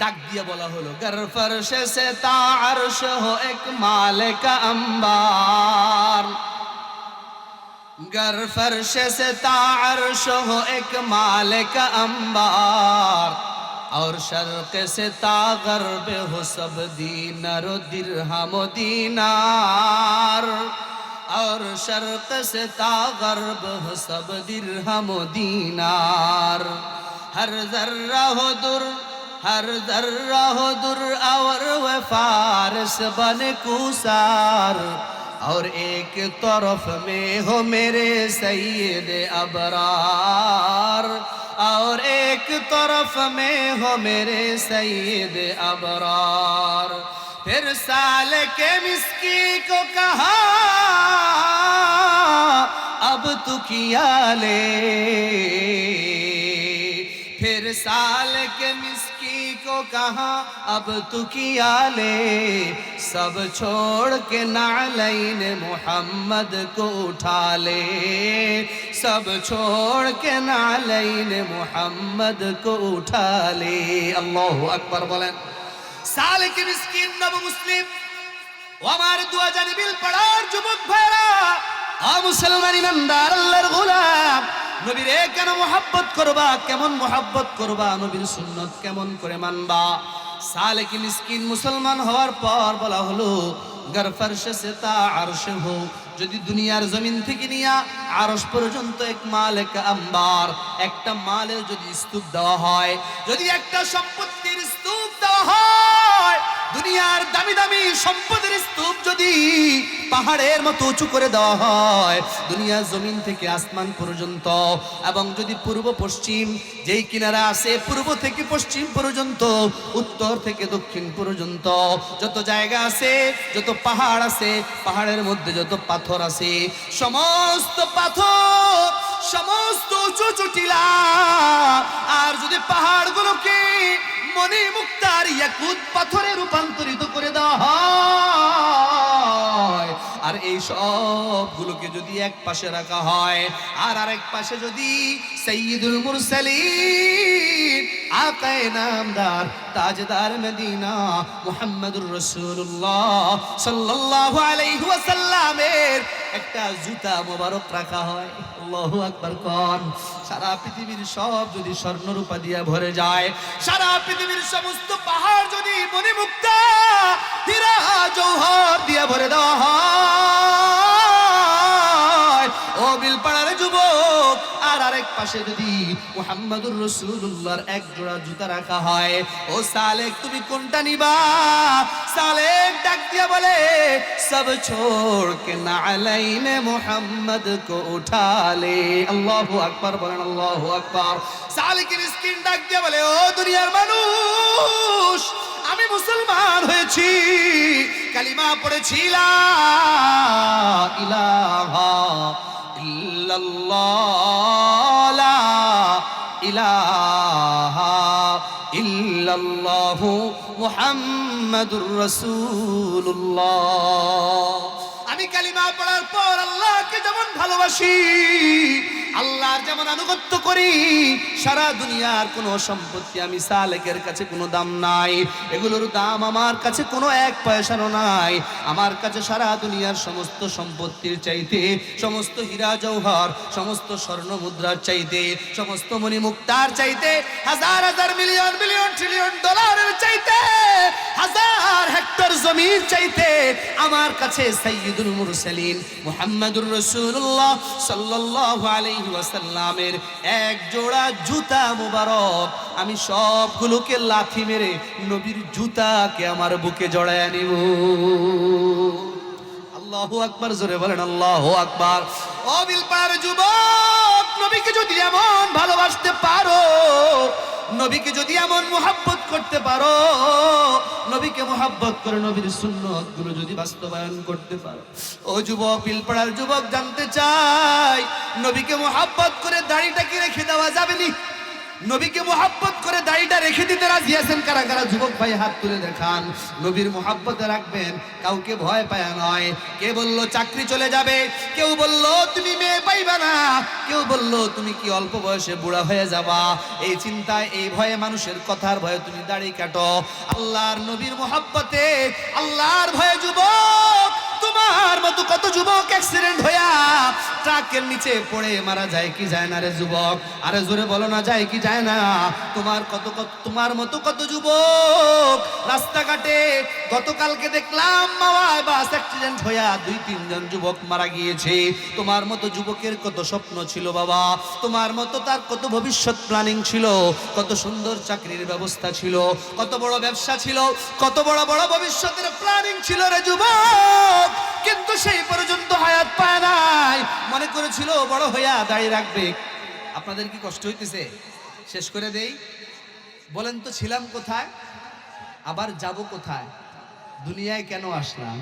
S1: ডাক দিয়ে বলা হলো, গর ফরশে সে তা আরশ হো এক মালিক আম্বার, गर फर्श से ताअर्श हो एक मालिक अंबार, और शर्क से तागर्ब हो सब दीनार दिरहम दीनार, और शर्क से तागर्ब हो सब दिरहम दीनार, हर जर्रा हो दुर, हर जर्रा हो दुर, और व फारस बन कुसार, और एक तरफ में हो मेरे सैयद अबरार, और एक तरफ में हो मेरे सैयद अबरार। फिर सालेक मिस्की को कहा, अब तू किया ले। फिर सालेक मिस्की को कहा, अब तू किया ले। सब छोड़ के नालैन मोहम्मद को उठा ले, सब छोड़ के नालैन मोहम्मद को उठा ले। अल्लाहु अकबर बोलें। सालेक मिस्किन नब मुस्लिम। ও আমার দুয়া জানিবিল পাড়ার যুবক ভাইরা, ও মুসলমান ইমানদার আল্লাহর গোলাম, নবীরে কেন মোহাব্বত করবা, কেমন মোহাব্বত করবা, নবীর সুন্নত কেমন করে মানবা। সালেক মিসকিন মুসলমান হওয়ার পর বলা হলো গর ফরশ সে তা আরশ হো, যদি দুনিয়ার জমিন থেকে নিয়া আরশ পর্যন্ত এক মালিক আম্বার, একটা মালের যদি স্তূপ দেওয়া হয়, যদি একটা সম্পত্তির স্তূপ দেওয়া হয়, দুনিয়ার দামি দামি সম্পদের স্তূপ যদি পাহাড়ের মতো উঁচু করে দেওয়া হয়, দুনিয়ার জমিন থেকে আসমান পর্যন্ত, এবং যদি পূর্ব পশ্চিম যেই কিনারা আছে পূর্ব থেকে পশ্চিম পর্যন্ত, উত্তর থেকে দক্ষিণ পর্যন্ত যত জায়গা আছে, যত পাহাড় আছে, পাহাড়ের মধ্যে যত পাথর আছে, সমস্ত পাথর, সমস্ত উঁচু উঁচু টিলা, আর যদি পাহাড়গুলোকে মনি মুক্তার ইয়াকুত পাথরে রূপান্তরিত করে দেওয়া হয়, আর এই সবগুলোকে যদি এক পাশে রাখা হয়, আর আরেক পাশে যদি সাইয়্যিদুল মুরসালিন আকায়ে নামদার তাজদার মদিনা মুহাম্মদুর রাসূলুল্লাহ সাল্লাল্লাহু আলাইহি ওয়াসাল্লামের একটা জুতা মোবারক রাখা হয়, আল্লাহু আকবার কোন। সারা পৃথিবীর সব যদি স্বর্ণ রূপা দিয়া ভরে যায়, সারা পৃথিবীর সমস্ত পাহাড় যদি মণিমুক্তা হীরা জওহর দিয়া ভরে দেওয়া হয়, ও বিলপাড়ার যুবক, আর আরেক পাশে যদি মুহাম্মদুর রাসূলুল্লাহর এক জোড়া জুতা রাখা হয়, ও সালেক তুমি কোনটা নিবা? সালেক ডাক দিয়া বলে সব ছোড় কে নালাইন মুহাম্মদ কো উঠা লে। আল্লাহু আকবার বলেন, আল্লাহু আকবার। সালেক মিসকিন ডাক দিয়া বলে, ও দুনিয়ার মানুষ, আমি মুসলমান হয়েছি, কালিমা পড়েছি লা ইলাহা ইল্লাল্লাহ, লা ইলাহা ইল্লাল্লাহু মুহাম্মাদুর রাসূলুল্লাহ। আমি কালিমা পড়ার পর আল্লাহকে যেমন ভালোবাসি, আল্লাহর যেমন আনুগত্য করি, সারা দুনিয়ার কোনো সম্পত্তি আমি সালেকের কাছে কোনো দাম নাই, এগুলোর দাম আমার কাছে কোনো এক পয়সারও নাই। আমার কাছে সারা দুনিয়ার সমস্ত সম্পত্তির চাইতে, সমস্ত হীরা জওহর, সমস্ত স্বর্ণ মুদ্রার চাইতে, সমস্ত মণিমুক্তার চাইতে, হাজার হাজার মিলিয়ন মিলিয়ন ট্রিলিয়ন ডলারের চাইতে, হাজার হেক্টর জমির চাইতে আমার কাছে সাইয়্যিদুল মুরসালিন মুহাম্মদুর রাসূলুল্লাহ সাল্লাল্লাহু আলাইহি ওয়াসাল্লামের এক জোড়া জুতা মুবারক, আমি সবগুলোকে লাথি মেরে নবীর জুতাকে আমার বুকে জড়ায় নিব। আল্লাহু আকবার, জোরে বলেন আল্লাহু আকবার। ও বিলপাড়ার যুবক, নবীকে যদি এমন ভালোবাসতে পারো, নবীকে যদি এমন মুহাব্বত করতে পারো, নবীকে মুহাব্বত করে নবীর সুন্নত গুলো যদি বাস্তবায়ন করতে পারো, ও যুবক, বিলপাড়ার যুবক, জানতে চাই নবীকে মুহাব্বত করে দাড়িটা কি রেখে দেওয়া যাবে নি? নবীকে মুহাব্বত করে দাড়িটা রেখে দিতে রাজি আছেন কারা কারা? যুবক ভাই হাত তুলে দেখান। নবীর মুহাব্বতে রাখবেন, কাউকে ভয় পায় নয়। কে বলল চাকরি চলে যাবে, কেউ বলল তুমি মেয়ে পাইবা না, কেউ বলল তুমি কি অল্প বয়সে বুড়া হয়ে যাবা, এই চিন্তায়, এই ভয়ে, মানুষের কথার ভয়ে তুমি দাড়ি কাটো। আল্লাহর নবীর মুহাব্বতে, আল্লাহর ভয়ে যুবক, তোমার মতো কত যুবক অ্যাক্সিডেন্ট হইয়া ট্রাকের নিচে পড়ে মারা যায় কি যায় না রে যুবক? আরে জোরে বলো না, যায় কি যায় না? তোমার মতো কত যুবক রাস্তাঘাটে, গতকালকে দেখলাম মাওয়ায় বাস অ্যাক্সিডেন্ট হইয়া 2-3 জন যুবক মারা গিয়েছে। তোমার মতো যুবকের কত স্বপ্ন ছিল বাবা, তোমার মতো তার কত ভবিষ্যৎ প্ল্যানিং ছিল, কত সুন্দর চাকরির ব্যবস্থা ছিল, কত বড় ব্যবসা ছিল, কত বড় বড় ভবিষ্যতের প্ল্যানিং ছিল রে যুবক, কিন্তু সেই পর্যন্ত হায়াত পায় নাই। মনে করেছিল বড় হইয়া দাঁড়িয়ে রাখবে। আপনাদের কি কষ্ট হইতেছে? শেষ করে দেই, বলেন তো ছিলাম কোথায়, আবার যাব কোথায়? দুনিয়ায় কেন আসলাম?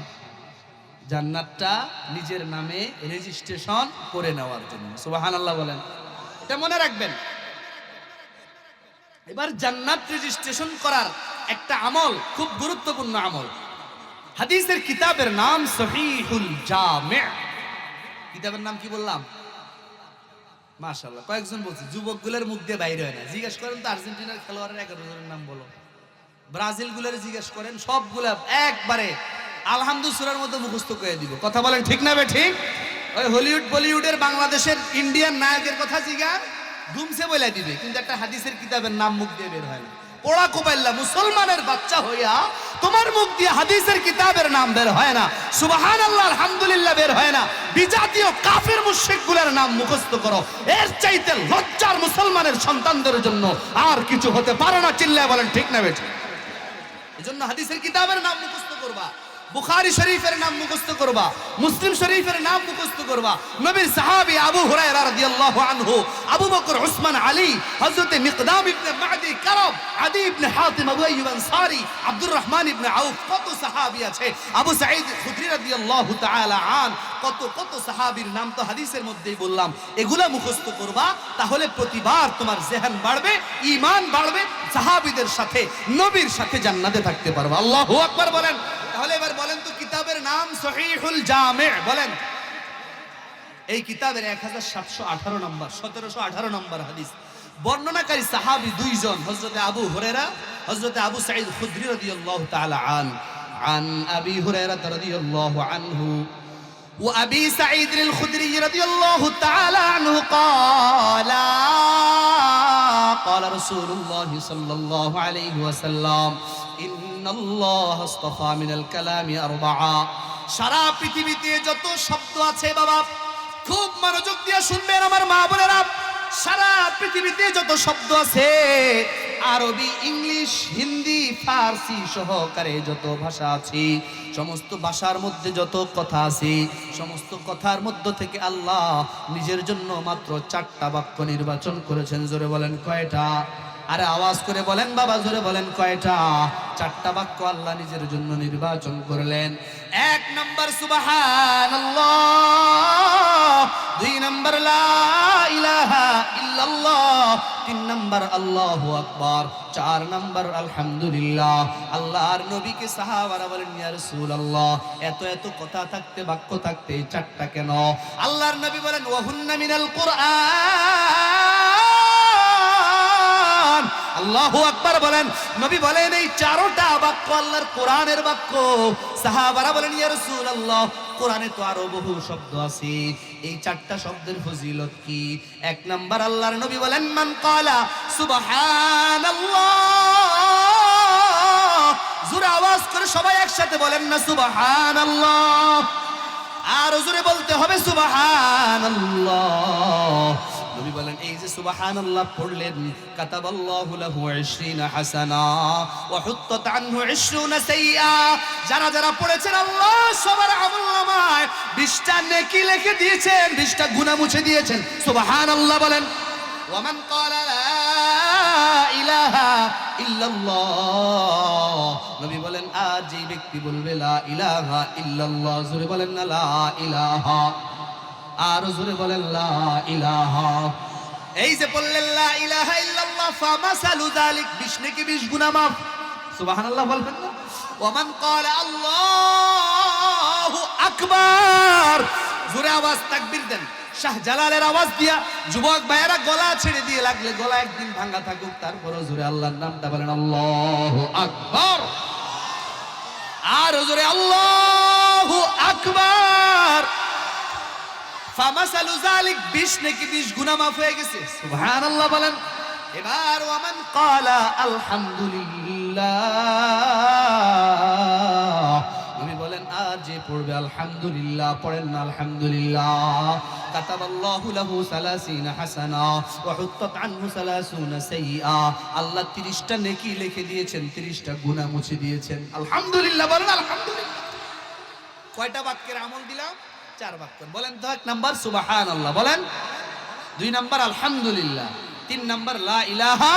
S1: জান্নাতটা নিজের নামে রেজিস্ট্রেশন করে নেওয়ার জন্য। সুবহানাল্লাহ বলেন, এটা মনে রাখবেন। এবার জান্নাত রেজিস্ট্রেশন করার একটা আমল, খুব গুরুত্বপূর্ণ আমল। হাদিসের কিতাবের নাম সহিহুল জামি'। কিতাবের নাম কি বললাম? মাশাআল্লাহ, কয়েকজন বলছে, যুবকগুলোর মুখ দিয়ে বাইরে হয় না। জিজ্ঞেস করেন তো আর্জেন্টিনার খেলোয়াড়ের 11 জনের নাম বলো, ব্রাজিল গুলোর জিজ্ঞেস করেন, সবগুলা একবারে আলহামদুলিল্লাহর মতো মুখস্থ করে দিব। কথা বলেন ঠিক না বে ঠিক? ওই হলিউড বলিউডের বাংলাদেশের ইন্ডিয়ান নায়কের কথা জিগা ধুমসে বলে দিবে, কিন্তু একটা হাদিসের কিতাবের নাম মুখ দিয়ে বের হয় না। পোড়া কোপাইল্লা মুসলমানের বাচ্চা হইয়া তোমার মুখ দিয়ে হাদিসের কিতাবের নাম বের হয় না, সুবহানাল্লাহ আলহামদুলিল্লাহ বের হয় না, বিজাতীয় কাফির মুশরিকগুলোর নাম মুখস্থ করো। এর চাইতে লজ্জার মুসলমানের সন্তানদের জন্য আর কিছু হতে পারে না। চিল্লায় বলেন ঠিক না বেঠিক? এজন্য হাদিসের কিতাবের নাম মুখস্থ করবা, বুখারী শরীফের নাম মুখস্থ করবা, মুসলিম শরীফের নাম মুখস্থ করবা। নবীর সাহাবী আবু হুরায়রা রাদিয়াল্লাহু আনহু, আবু বকর, উসমান, আলী, হযরত মিকদাম ইবনে মাদি কারব, আদি ইবনে হাতিম, আবু আইয়ুব আনসারী, আব্দুর রহমান ইবনে আউফ, কত সাহাবী আছে, আবু সাঈদ খুদরি রাদিয়াল্লাহু তাআলা আন, কত কত সাহাবীর নাম তো হাদিসের মধ্যেই বললাম। এগুলা মুখস্থ করবা, তাহলে প্রতিবার তোমার জেহন বাড়বে, ঈমান বাড়বে, সাহাবীদের সাথে নবীর সাথে জান্নাতে থাকতে পারবা। আল্লাহু আকবার বলেন। তাহলে এবার বলেন তো কিতাবের নাম সহিহুল জামি', বলেন এই কিতাবের 1718 নম্বর, 1718 নম্বর হাদিস। বর্ণনাকারী সাহাবী দুইজন, হযরত আবু হুরায়রা, হযরত আবু সাঈদ খুদরি রাদিয়াল্লাহু তাআলা আন আবি হুরায়রা রাদিয়াল্লাহু আনহু ওয়া আবি সাঈদ আল খুদরি রাদিয়াল্লাহু তাআলা আনহু ক্বালা ক্বালা রাসূলুল্লাহ সাল্লাল্লাহু আলাইহি ওয়াসাল্লাম ইন্নাল্লাহ আস্তাফা মিনাল কালামি আরবা'a। সারা পৃথিবীতে যত শব্দ আছে বাবা, খুব মনোযোগ দিয়ে শুনবেন আমার মা বোনেরা, সারা পৃথিবীতে যত শব্দ আছে, আরবি, ইংলিশ, হিন্দি, ফার্সি সহকারে যত ভাষা আছে, সমস্ত ভাষার মধ্যে যত কথা আছে, সমস্ত কথার মধ্য থেকে আল্লাহ নিজের জন্য মাত্র 4টা বাক্য নির্বাচন করেছেন। জোরে বলেন কয়টা? আরে আওয়াজ করে বলেন বাবা, জোরে বলেন কয়টা? 4টা বাক্য আল্লাহ নিজের জন্য নির্বাচন করলেন। 1 নম্বর সুবহানাল্লাহ, 2 নম্বর লা ইলাহা ইল্লাল্লাহ, 3 নম্বর আল্লাহু আকবার, 4 নম্বর আলহামদুলিল্লাহ। আল্লাহর নবীকে সাহাবারা বলেন, ইয়া রাসূলুল্লাহ, এত এত কথা থাকতে, বাক্য থাকতে 4টা কেন? আল্লাহর নবী বলেন, ওয়াহুন্না মিনাল কুরআন। আল্লাহু আকবার বলেন। নবী বলেন এই 4টা বাক্য আল্লাহর কোরআনের বাক্য। সাহাবারা বলেন, ইয়া রাসূলুল্লাহ, কোরআনে তো আরো বহু শব্দ আছে, এই 4টা শব্দের ফজিলত কি? 1 নাম্বার আল্লাহর নবী বলেন, মান ক্বালা সুবহানাল্লাহ। জোরে আওয়াজ করে সবাই একসাথে বলেন না সুবহানাল্লাহ, আর জোরে বলতে হবে সুবহানাল্লাহ। নবী বলেন এই যে সুবহানাল্লাহ পড়লেন, কাতাবাল্লাহু লাহু 20 হাসানা ওয়া হুত্তাত আনহু 20 সাইয়্যা। যারা যারা পড়েছেন আল্লাহ সবার আমলনামায় 20টা নেকি লিখে দিয়েছেন, 20টা গুনাহ মুছে দিয়েছেন। সুবহানাল্লাহ বলেন। ওয়া মান ক্বালা লা ইলাহা ইল্লাল্লাহ। নবী বলেন আর যে ব্যক্তি বলবে লা ইলাহা ইল্লাল্লাহ, জোরে বলেন না লা ইলাহা, আর জোরে বলেন লা ইলাহা। এই যে বললেন লা ইলাহা ইল্লাল্লাহ, ফামাসালু যালিক 20 নেকি 20 গুনাহ মাফ। সুবহানাল্লাহ বলবেন না? ওয়া মান ক্বালা আল্লাহু আকবার, জোরে আওয়াজ তাকবীর দেন, শাহজালালের আওয়াজ দিয়া। যুবক ভাইয়েরা গলা ছেড়ে দিয়ে লাগলে গলা একদিন ভাঙা থাকুক, তারপরও জোরে আল্লাহর নামটা বলেন আল্লাহু আকবার, আর জোরে আল্লাহু আকবার। ফামাসালু যালিক 20 নেকি 20 গুনাহ মাফ হয়ে গেছে। সুবহানাল্লাহ বলেন। এবার ওয়ামান ক্বালা আলহামদুলিল্লাহ, নবী বলেন আর যে পড়বে আলহামদুলিল্লাহ, পড়েন না আলহামদুলিল্লাহ, কাতাবাল্লাহু লাহু 30 হাসানা ওয়া হুত্তাত আনহু 30 সাইয়্যা। আল্লাহ 30টা নেকি লিখে দিয়েছেন, 30টা গুনাহ মুছে দিয়েছেন। আলহামদুলিল্লাহ বলেন আলহামদুলিল্লাহ। কয়টা বাক্যের আমল দিলাম? 4 বাক্য। বলেন তো 1 নাম্বার সুবহানাল্লাহ বলেন, 2 নাম্বার আলহামদুলিল্লাহ, 3 নাম্বার লা ইলাহা,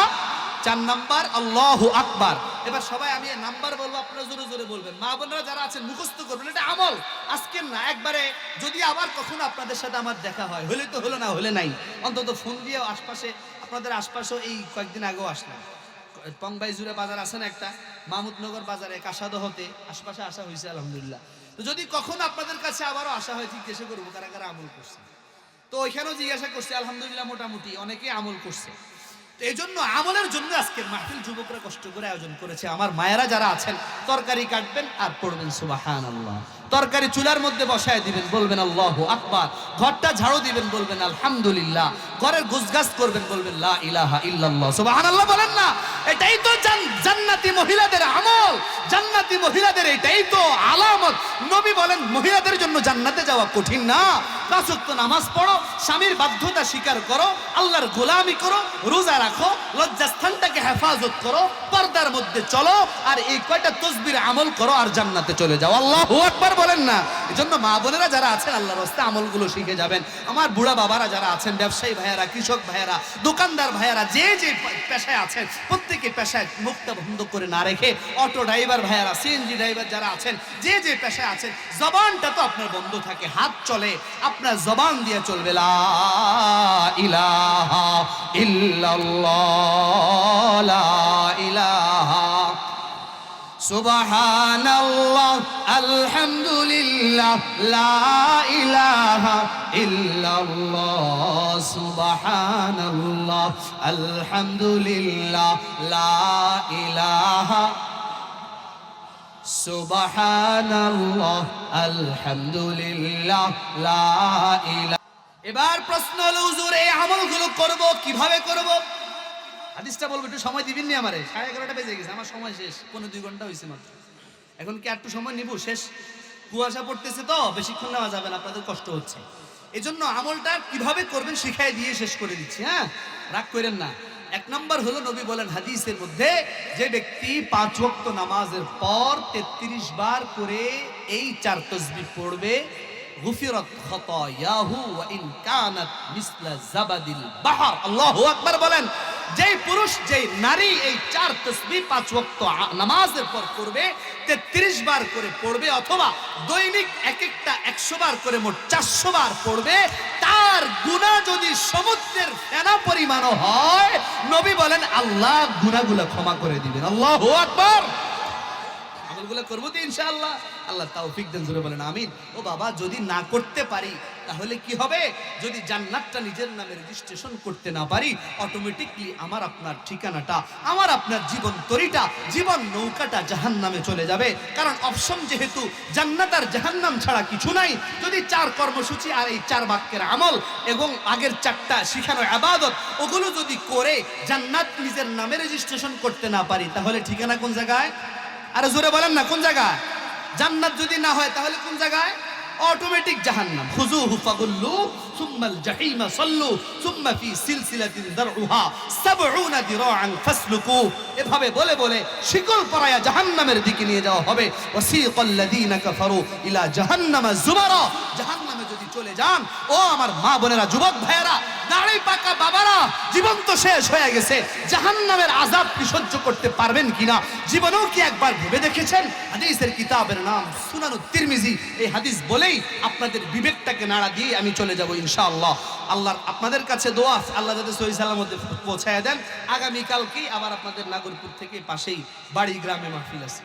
S1: 4 নাম্বার আল্লাহু আকবার। এবার সবাই আমি নাম্বার বলবো, আপনারা জোরে জোরে বলবেন। মা বোনেরা যারা আছেন মুখস্থ করবেন, এটা আমল আজকের না, একবারে। যদি আবার কখনো আপনাদের সাথে আমার দেখা হয়, হলে তো হলো, না হলে নাই, অন্তত ফোন দিয়ে আশপাশে, আপনাদের আশপাশেও এই কয়েকদিন আগেও আসলাম, পংবাই জুড়ে বাজার আছে না একটা, মাহমুদনগর বাজারে কাশাদহতে আশপাশে আসা হয়েছে আলহামদুলিল্লাহ। তো যদি কখনো আপনাদের কাছে আবারও আসা হয়, জিজ্ঞাসা করবো কারা কারা আমল করছে। তো ওইখানেও জিজ্ঞাসা করছে, আলহামদুলিল্লাহ মোটামুটি অনেকেই আমল করছে। তো এই জন্য আমলের জন্য আজকের মাহফিল যুবকরা কষ্ট করে আয়োজন করেছে। আমার মায়েরা যারা আছেন, তরকারি কাটবেন আর পড়বেন সুবহানাল্লাহ, তরকারি চুলার মধ্যে বসায় দিবেন, বলবেন আল্লাহু আকবার, ঘরটা ঝাড়ু দিবেন, বলবেন আলহামদুলিল্লাহ, ঘরের গোছগাছ করবেন, বলবেন লা ইলাহা ইল্লাল্লাহ, সুবহানাল্লাহ বলেন না। এটাই তো জান্নাতি মহিলাদের আমল, জান্নাতি মহিলাদের এটাই তো আলামত। নবী বলেন মহিলাদের জন্য জান্নাতে যাওয়া কঠিন না, 5 ওয়াক্ত নামাজ পড়ো, স্বামীর বাধ্যতা স্বীকার করো, আল্লাহর গোলামি করো, রোজা রাখো, লজ্জাস্থানটাকে হেফাজত করো, পর্দার মধ্যে চলো, আর এই কয়টা তাসবির আমল করো, আর জান্নাতে চলে যাও। আল্লাহু আকবার বলেন না। এজন্য মা বোনেরা যারা আছেন আল্লাহর রাস্তে আমলগুলো শিখে যাবেন। আমার বুড়া বাবারা যারা আছেন, ব্যবসায়ী ভাইয়ারা, কৃষক ভাইয়ারা, দোকানদার ভাইয়ারা, যে যে পেশায় আছেন, প্রত্যেকে পেশায় মুখটা বন্ধ করে না রেখে, অটো ড্রাইভার ভাইয়ারা, সিএনজি ড্রাইভার যারা আছেন, যে যে পেশায় আছেন, জবানটা তো আপনার বন্ধ থাকে, হাত চলে, আপনার জবান দিয়ে চলবে লা ইলাহা ইল্লাল্লাহ, লা ইলাহা সুবহানাল্লাহ, আলহামদুলিল্লাহ, লা ইলাহা ইল্লাল্লাহ, সুবহানাল্লাহ, আলহামদুলিল্লাহ, লা ইলাহা সুবহানাল্লাহ, আলহামদুলিল্লাহ, লা ইলাহা। এবার প্রশ্ন হলো, হুজুর এই আমলগুলো করব কিভাবে করব? হাদিসটা বলবো, একটু সময় দিবেন নি আমারে? 11:30 বেজে গেছে, আমার সময় শেষ, 1.5-2 ঘন্টা হয়েছে মাত্র। এখন কি একটু সময় নিব? শেষ, কুয়াশা পড়তেছে তো, বেশিক্ষণ নেওয়া যাবে না, আপনাদের কষ্ট হচ্ছে। এই জন্য আমলটা কিভাবে করবেন শিখাই দিয়ে শেষ করে দিচ্ছি। হ্যাঁ, রাগ করেন না। 1 নম্বর হলো, নবী বলেন হাদিসের মধ্যে, যে ব্যক্তি 5 ওয়াক্ত নামাজের পর 33 বার করে এই 4 তাসবিহ পড়বে, গুফিরাত খাতায়াহু ওয়া ইন কানাত মিসলা জাবাদিল বাহর। আল্লাহু আকবার বলেন। যেই পুরুষ যেই নারী এই 4 তাসবিহ 5 ওয়াক্ত নামাজের পর পড়বে, 33 বার করে পড়বে, অথবা দৈনিক এক একটা 100 বার করে মোট 400 বার পড়বে, তার গুনাহ যদি সমুদ্রের ফেনা পরিমাণও হয়, নবী বলেন আল্লাহ গুনাহগুলো ক্ষমা করে দিবেন। আল্লাহু আকবার। আমলগুলো করবো তো ইনশাআল্লাহ, আল্লাহ তৌফিক দেন, জোরে বলেন আমিন। ও বাবা, যদি না করতে পারি তাহলে কি হবে? যদি জান্নাতটা নিজের নামে রেজিস্ট্রেশন করতে না পারি, অটোমেটিকলি আমার আপনার ঠিকানাটা, আমার আপনার জীবন তরিটা, জীবন নৌকাটা জাহান্নামে চলে যাবে। কারণ অপশন যেহেতু জান্নাত আর জাহান্নাম ছাড়া কিছু নাই। যদি 4 কর্মসূচি আর এই 4 বাক্যের আমল এবং আগের 4টা শিখানো ইবাদত, ওগুলো যদি করে জান্নাত নিজের নামে রেজিস্ট্রেশন করতে না পারি, তাহলে ঠিকানা কোন জায়গায়? আরে জোরে বলেন না, কোন জায়গায়? জান্নাত যদি না হয় তাহলে কোন জায়গায়? অটোমেটিক জাহান্নাম। খুযুহু ফাগুল্লু সুম্মাল জাহিমা সাল্লু সুম্মা ফি সিলসিলাতিন দারউহা 70 দিরাআন ফাসলুকু। এভাবে বলে বলে শিকল পরায়া জাহান্নামের দিকে নিয়ে যাওয়া হবে। ওয়াসিকাল লাযিনা কাফারু ইলা জাহান্নামা যুমারা। জাহান্নামে যদি চলে যান, ও আমার মা বোনেরা, যুবক ভাইয়েরা, দাড়ি পাকা বাবারা, জীবন তো শেষ হয়ে গেছে, জাহান্নামের আযাব কি সহ্য করতে পারবেন কিনা জীবনেও কি একবার ভেবে দেখেছেন? হাদিসের কিতাবের নাম সুনানুত তিরমিজি। এই হাদিস বলেই আপনাদের বিবেকটাকে নাড়া দিয়ে আমি চলে যাব ইনশাআল্লাহ। আল্লাহর আপনাদের কাছে দোয়া, আল্লাহ যাতে সহিহ সালামতে পৌঁছায় দেন। আগামী কালকে আবার আপনাদের নাগরপুর থেকে পাশেই বাড়ি গ্রামে মাহফিল আছে,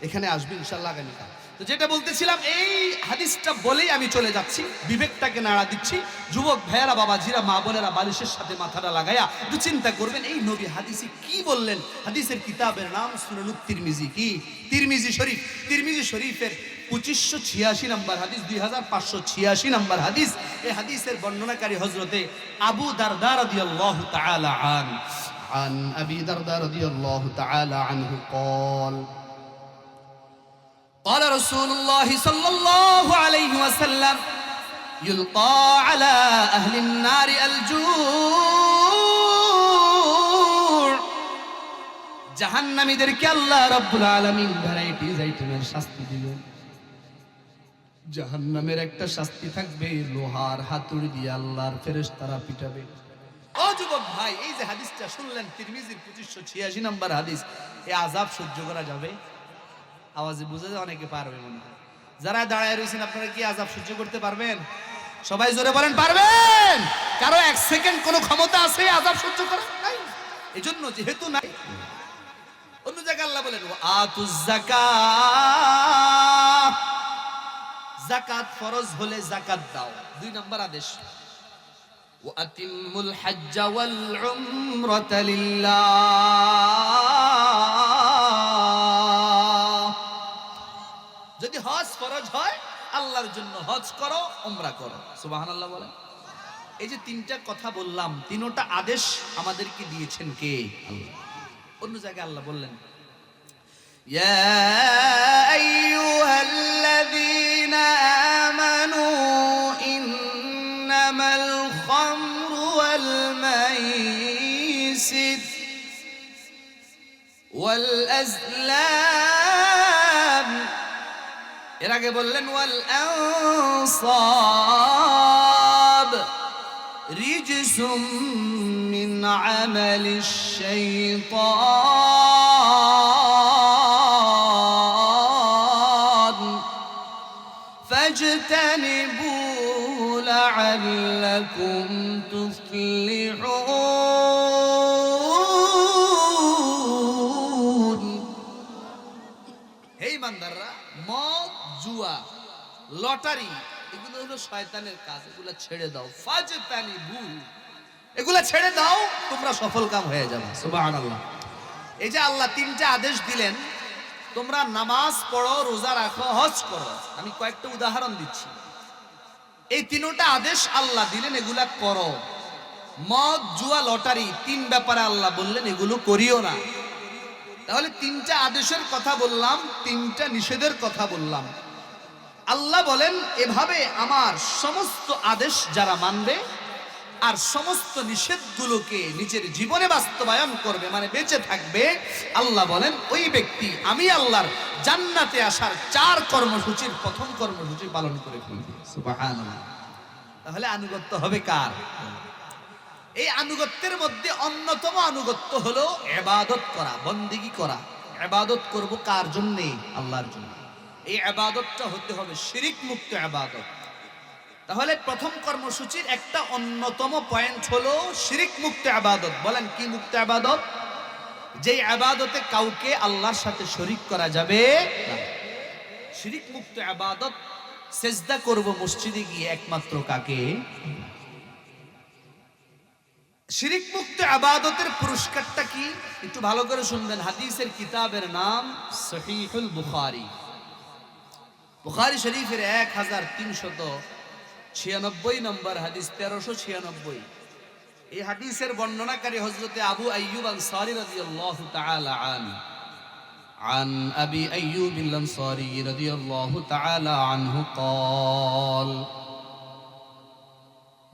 S1: এখানে আসবেন ইনশাআল্লাহ আগামীকাল। তো যেটা বলতেছিলাম, এই হাদিসটা বলেই আমি চলে যাচ্ছি, বিবেকটাকে নাড়া দিচ্ছি। যুবক ভাইয়েরা, বাবাজিরা, মা বোনেরা, বালিশের সাথে মাথাটা লাগায়া একটু চিন্তা করবেন, এই নবী হাদিসে কি বললেন। হাদিসের কিতাবের নাম সুনানুত তিরমিজি। কি? তিরমিজি শরীফ। তিরমিজি শরীফের 2586 নম্বর হাদিস, 2586 নম্বর হাদিস। এই হাদিসের বর্ণনাকারী হযরতে আবু দারদা রাদিয়াল্লাহু তাআলা আন আবি দারদা রাদিয়াল্লাহু তাআলা আনহু قال قال رسول الله صلى الله عليه وسلم يلقى على أهل النار الجوع। জাহান্নামীদেরকে আল্লাহ রাব্বুল আলামিন ভ্যারাইটিজ আইটেমের শাস্তি দিবেন। জাহান্নামের একটা শাস্তি থাকবে, লোহার হাতুড়ি দিয়ে আল্লাহর ফেরেশতারা পিটাবে। ও যুবক ভাই, এই যে হাদিসটা শুনলেন, তিরমিজির 2586 নম্বর হাদিস, এই আযাব সহ্য করা যাবে? আওয়াজে বুঝে যায় অনেকে পারবে মনে হয়। যারা দাঁড়ায় রয়েছেন, আপনারা কি আযাব সহ্য করতে পারবেন? সবাই জোরে বলেন পারবেন? কারো 1 সেকেন্ড কোনো ক্ষমতা আছে আযাব সহ্য করার? নাই। এজন্য যেহেতু নাই, অন্য জায়গায় আল্লাহ বলেন আতুজ যাকাত। যাকাত ফরজ হলে যাকাত দাও, 2 নম্বর আদেশ। وأتموا الحج والعمرة لله যদি হজ ফরজ হয় আল্লাহর জন্য হজ করো উমরা করো সুবহানাল্লাহ বলেন। এই যে তিনটা কথা বললাম তিনটা আদেশ আমাদেরকে দিয়েছেন কে? আল্লাহ। অন্য জায়গায় আল্লাহ বললেন ইয়া আইয়ুহাল্লাযীনা আমানু ইন্নামাল খামরু ওয়াল মাইসির ওয়াল আজলাম, এর আগে বললেন ওয়াল আনসাব রিজসুম মিন আমালিশ শাইতান ফাজতানিবু লাআল্লাকুম তুফলিহুন। হে ইমানদাররা, মদ, জুয়া, লটারি এগুলো হলো শয়তানের কাজ, এগুলা ছেড়ে দাও। ফাজতানিবু, এগুলা ছেড়ে দাও, তোমরা সফল কাম হয়ে যাবে। সুবহানাল্লাহ। এই যে আল্লাহ তিনটা আদেশ দিলেন, তোমরা নামাজ পড়ো, রোজা রাখো, হজ করো। আমি কয়েকটা উদাহরণ দিচ্ছি। এই তিনটা আদেশ আল্লাহ দিলেন, এগুলা করো। মদ, জুয়া, লটারি তিন ব্যাপারে আল্লাহ বললেন এগুলো করিও না। তাহলে তিনটা আদেশের কথা বললাম, তিনটা নিষেধের কথা বললাম। আল্লাহ বলেন এভাবে আমার সমস্ত আদেশ যারা মানবে আর সমস্ত নিষেধগুলোকে নিজের জীবনে বাস্তবায়ন করবে, মানে বেঁচে থাকবে, আল্লাহ বলেন ওই ব্যক্তি আমি আল্লাহর জান্নাতে আসার 4 কর্মসূচির প্রথম কর্মসূচি পালন করে ফেলবে। সুবহানাল্লাহ। তাহলে আনুগত্য হবে কার? এই আনুগত্যের মধ্যে অন্যতম আনুগত্য হলো ইবাদত করা, বন্দেগী করা। ইবাদত করব কার জন্য? আল্লাহর জন্য। এই ইবাদতটা হতে হবে শিরক মুক্ত ইবাদত। তাহলে প্রথম কর্মসূচির একটা অন্যতম পয়েন্ট হলো শিরক মুক্ত ইবাদত। বলেন কি মুক্ত ইবাদত? যে ইবাদতে কাউকে আল্লাহর সাথে শরীক করা যাবে না। শিরক মুক্ত ইবাদত। সিজদা করব মসজিদে গিয়ে একমাত্র কাকে? শিরক মুক্ত ইবাদতের পুরস্কারটা কি? একটু ভালো করে শুনবেন। হাদিসের কিতাবের নাম সহিহুল বুখারী। বুখারী শরীফের 1396 নম্বর হাদিস, 1396। এই হাদিসের বর্ণনাকারী হযরতে আবু আইয়ুব আনসারী রাদিয়াল্লাহু তাআলা আনহু। عن أبي أيوب الأنصاري رضي الله تعالى عنه قال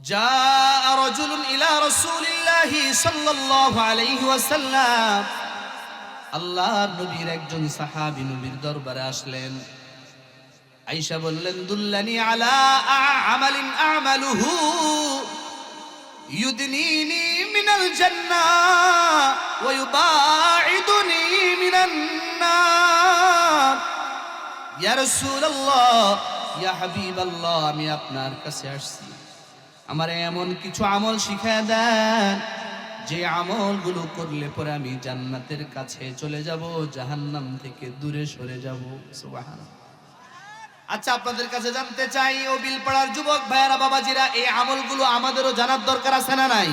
S1: جاء رجل إلى رسول الله صلى الله عليه وسلم আল্লাহর নবীর একজন সাহাবী নবীর দরবারে আসলেন। আয়েশা বললেন দুল্লানি আলা আমালিন আমালুহু ইউদনিনি মিনাল জান্নাহ ওয়া ইউবাইদুনি মিনান নার। ইয়া রাসূলুল্লাহ, ইয়া হাবিবাল্লাহ, আমি আপনার কাছে আসছি, আমার এমন কিছু আমল শিখিয়ে দেন যে আমলগুলো করলে পরে আমি জান্নাতের কাছে চলে যাব, জাহান্নাম থেকে দূরে সরে যাব। সুবহানাল্লাহ। আচ্ছা, আপনাদের কাছে জানতে চাই, ও বিলপাড়ার যুবক ভাইয়েরা, বাবাজিরা, এই আমলগুলো আমাদেরও জানার দরকার আছে না নাই?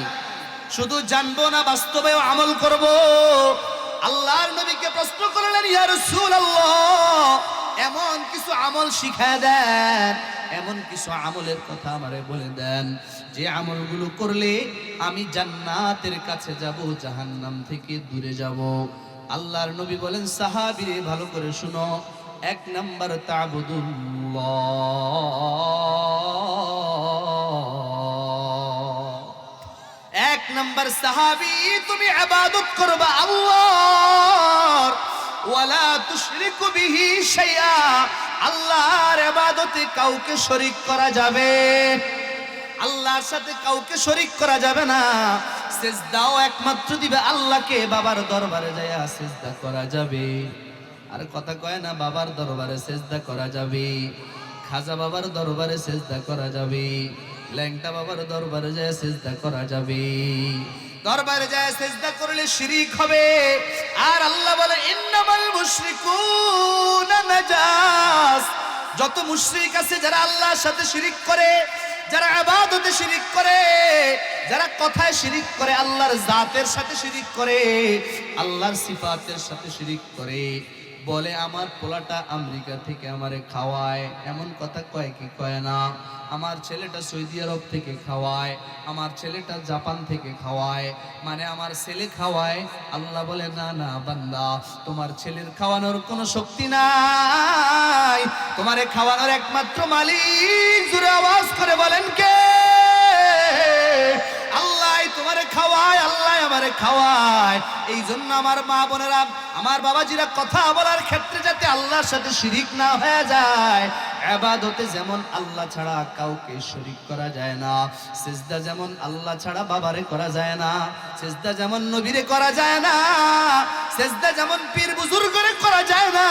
S1: শুধু জানবো না, বাস্তবেও আমল করব। আল্লাহর নবীকে প্রশ্ন করলেন, ইয়া রাসূলুল্লাহ, এমন কিছু আমল শিখিয়ে দেন, এমন কিছু আমলের কথা আমারে বলে দেন যে আমলগুলো করলে আমি জান্নাতের কাছে যাব, জাহান্নাম থেকে দূরে যাব। আল্লাহর নবী বলেন, সাহাবীরে ভালো করে শুনো, 1 নাম্বার তা'বুদুল্লাহ। 1 নাম্বার সাহাবী, তুমি ইবাদত করবা আল্লাহর, ওয়ালা তুশরিকু বিহি শাইআ, আল্লাহর ইবাদতে কাউকে শরীক করা যাবে, আল্লাহর সাথে কাউকে শরীক করা যাবে না। সিজদাও একমাত্র দিবে আল্লাহকে, বাবার দরবারে যায় সিজদা করা যাবে। আর কথা কয় না, বাবার দরবারে সিজদা করা যাবে, খাজা বাবার দরবারে সিজদা করা যাবে, ল্যাংটা বাবার দরবারে যায় সিজদা করা যাবে। দরবারে যায় সিজদা করলে শিরক হবে। আর আল্লাহ বলে, ইন্নামাল মুশরিকুনা নাজাস, যত মুশরিক আছে যারা আল্লাহর সাথে শিরক করে যারা ইবাদতে শিরিক করে, যারা কথায় শিরিক করে, আল্লাহর জাতের সাথে শিরিক করে, আল্লাহর সিফাতের সাথে শিরিক করে, বলে আমার পোলাটা আমেরিকা থেকে আমারে খাওয়ায়, এমন কথা কয় কি কয় না? আমার ছেলেটা সৌদি আরব থেকে খাওয়ায়, আমার ছেলেটা জাপান থেকে খাওয়ায়, মানে আমার ছেলে খাওয়ায়। আল্লাহ বলে না না বান্দা, তোমার ছেলের খাওয়ানোর কোনো শক্তি নাই, তোমারে খাওয়ানোর একমাত্র মালিক। জোরে আওয়াজ করে বলেন কে? আল্লাহ তোমারে খাওয়ায়, আল্লাহ আমারে খাওয়ায়। এই জন্য আমার মা বোনেরা, আমার বাবাজিরা, কথা বলার ক্ষেত্রে যাতে আল্লাহর সাথে শিরিক না হয়ে যায়। ইবাদতে যেমন আল্লাহ ছাড়া কাউকে শরীক করা যায় না, সিজদা যেমন আল্লাহ ছাড়া বাবারে করা যায় না, সিজদা যেমন নবীরে করা যায় না, সিজদা যেমন পীর বুজুর্গরে করা যায় না,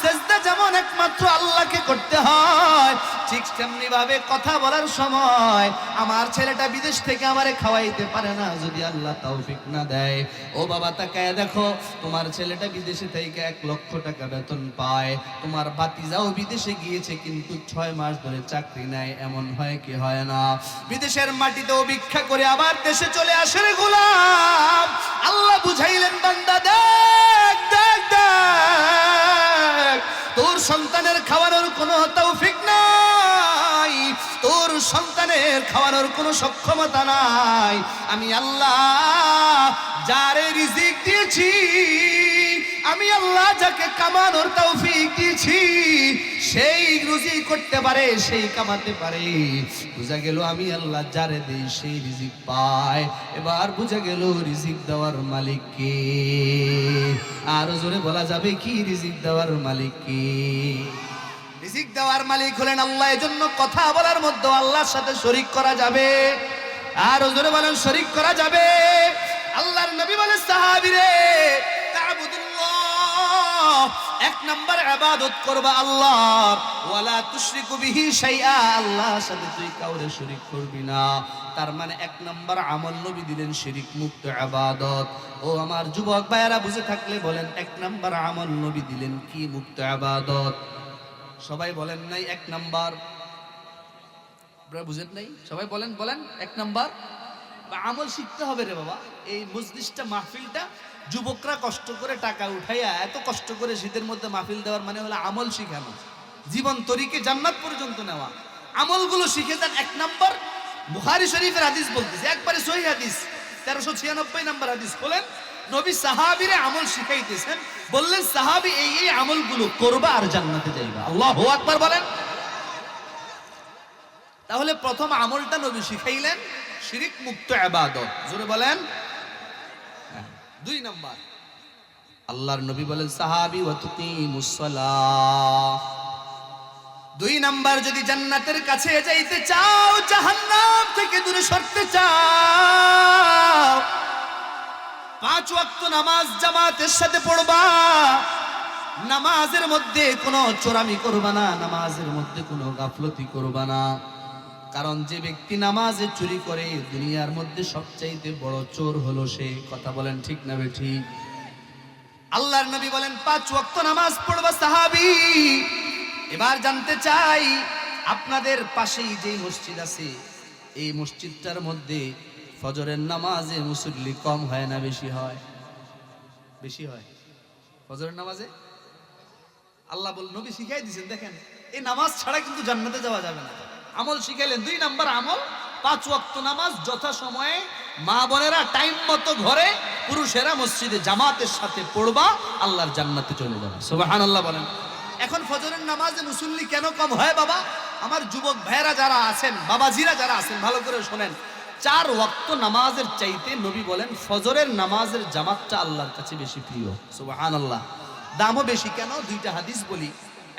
S1: সিজদা যেমন একমাত্র আল্লাহকে করতে হয়, ঠিক তেমনি ভাবে কথা বলার সময় আমার ছেলেটা বিদেশ থেকে আমারে খাওয়াইতে পারে না যদি আল্লাহ তৌফিক না দেয়। ও বাবা তাকায় দেখো, তোমার ছেলেটা বিদেশে থেকে 1 লক্ষ টাকা বেতন পায়, তোমার ভাতিজাও বিদেশে গিয়েছে কিন্তু 6 মাস ধরে চাকরি নাই, এমন হয় কি হয় না? বিদেশের মাটিতেও ভিক্ষা করে আবার দেশে চলে আসে রে গোলাম। আল্লাহ বুঝাইলেন বান্দা, দেখ দেখ দেখ, তোর সন্তানের খাওয়ানোর কোনো তৌফিক নাই, তোর সন্তানের খাওয়ানোর কোনো সক্ষমতা নাই। আমি আল্লাহ যারে রিজিক দিয়েছি, আমি আল্লাহ যাকে কামানোর তৌফিক দিয়েছি, সেই রুজি করতে পারে, সেই কামাতে পারে। বুঝা গেল আমি আল্লাহ যারে দেই সেই রিজিক পায়। এবার বুঝা গেল রিজিক দেওয়ার মালিক কে? আরো জোরে বলা যাবে কি রিজিক দেওয়ার মালিক কে? রিজিক দেওয়ার মালিক হলেন আল্লাহ। এজন্য কথা বলার মধ্যে আল্লাহর সাথে শরীক করা যাবে। আরো জোরে বলেন শরীক করা যাবে। আল্লাহর নবী বলেন সাহাবীরে, তা'বুদুল্লাহ, 1 নাম্বার ইবাদত করবা আল্লাহ, ওয়ালা তুশরিকু বিহি শাইআ, আল্লাহর সাথে তুই কাউরে শরীক করবি না। তার মানে 1 নাম্বার আমল নবী দিলেন শিরিক মুক্ত ইবাদত। ও আমার যুবক ভাইয়েরা বুঝে থাকলে বলেন 1 নাম্বার আমল নবী দিলেন কি? মুক্ত ইবাদত। সবাই বলেন নাই 1 নাম্বার? আপনারা বুঝেন নাই? সবাই বলেন বলেন 1 নাম্বার আমল শিখতে হবে রে বাবা। এই মজলিসটা, মাহফিলটা যুবকরা কষ্ট করে টাকা উঠাইয়া এত কষ্ট করে শীতের মধ্যে মাহফিল দেওয়ার মানে হলো আমল শিখানো, জীবন তরিকে জান্নাত পর্যন্ত নেওয়া। আমলগুলো শিখে যান। 1 নাম্বার বুখারী শরীফের হাদিস বলতেছে, একবারে সহিহ হাদিস, 1396 নাম্বার হাদিস। বলেন নবী সাহাবীরে আমল শিখাইতেছেন, বললেন সাহাবী এই এই আমলগুলো করবা আর জান্নাতে যাইবা। আল্লাহু আকবার বলেন। তাহলে প্রথম আমলটা নবী শিখাইলেন শিরিক মুক্ত ইবাদত। জোরে বলেন। 2 নাম্বার আল্লাহর নবী বলেন সাহাবী ওয়া তুকিমুস সালাহ। 2 নাম্বার যদি জান্নাতের কাছে যাইতে চাও, জাহান্নাম থেকে দূরে সরতে চাও, 5 ওয়াক্ত নামাজ জামাতের সাথে পড়বা। নামাজের মধ্যে কোনো চোরামি করবা না, নামাজের মধ্যে কোনো গাফলতি করবা না। কারণ যে ব্যক্তি নামাজে চুরি করে দুনিয়ার মধ্যে সবচাইতে বড় চোর হলো সে। কথা বলেন ঠিক না বেঠিক? আল্লাহর নবী বলেন 5 ওয়াক্ত নামাজ পড়বা সাহাবী। এবার জানতে চাই, আপনাদের পাশেই যে মসজিদ আছে, এই মসজিদটার মধ্যে ফজরের নামাজে মুসল্লি কম হয় না বেশি হয়? বেশি হয় ফজরের নামাজে। আল্লাহ বল, নবী শিখাই দিয়েছেন, দেখেন এই নামাজ ছাড়া কিন্তু জান্নাতে যাওয়া যাবে না। আমল শিখাইলেন। 2 নাম্বার আমল 5 ওয়াক্ত নামাজ যথা সময়ে মা বোনেরা টাইম মতো ঘরে, পুরুষেরা মসজিদে জামাতের সাথে পড়বা, আল্লাহর জান্নাতে চলে যাবে। সুবহানাল্লাহ বলেন। এখন ফজরের নামাজে মুসল্লি কেন কম হয় বাবা? আমার যুবক ভাইয়েরা যারা আছেন, বাবাজিরা যারা আছেন, ভালো করে শোনেন। 4 ওয়াক্ত নামাজের চাইতে নবী বলেন ফজরের নামাজের জামাতটা আল্লাহর কাছে বেশি প্রিয়। সুবহানাল্লাহ। দামও বেশি কেন? 2টা হাদিস বলি।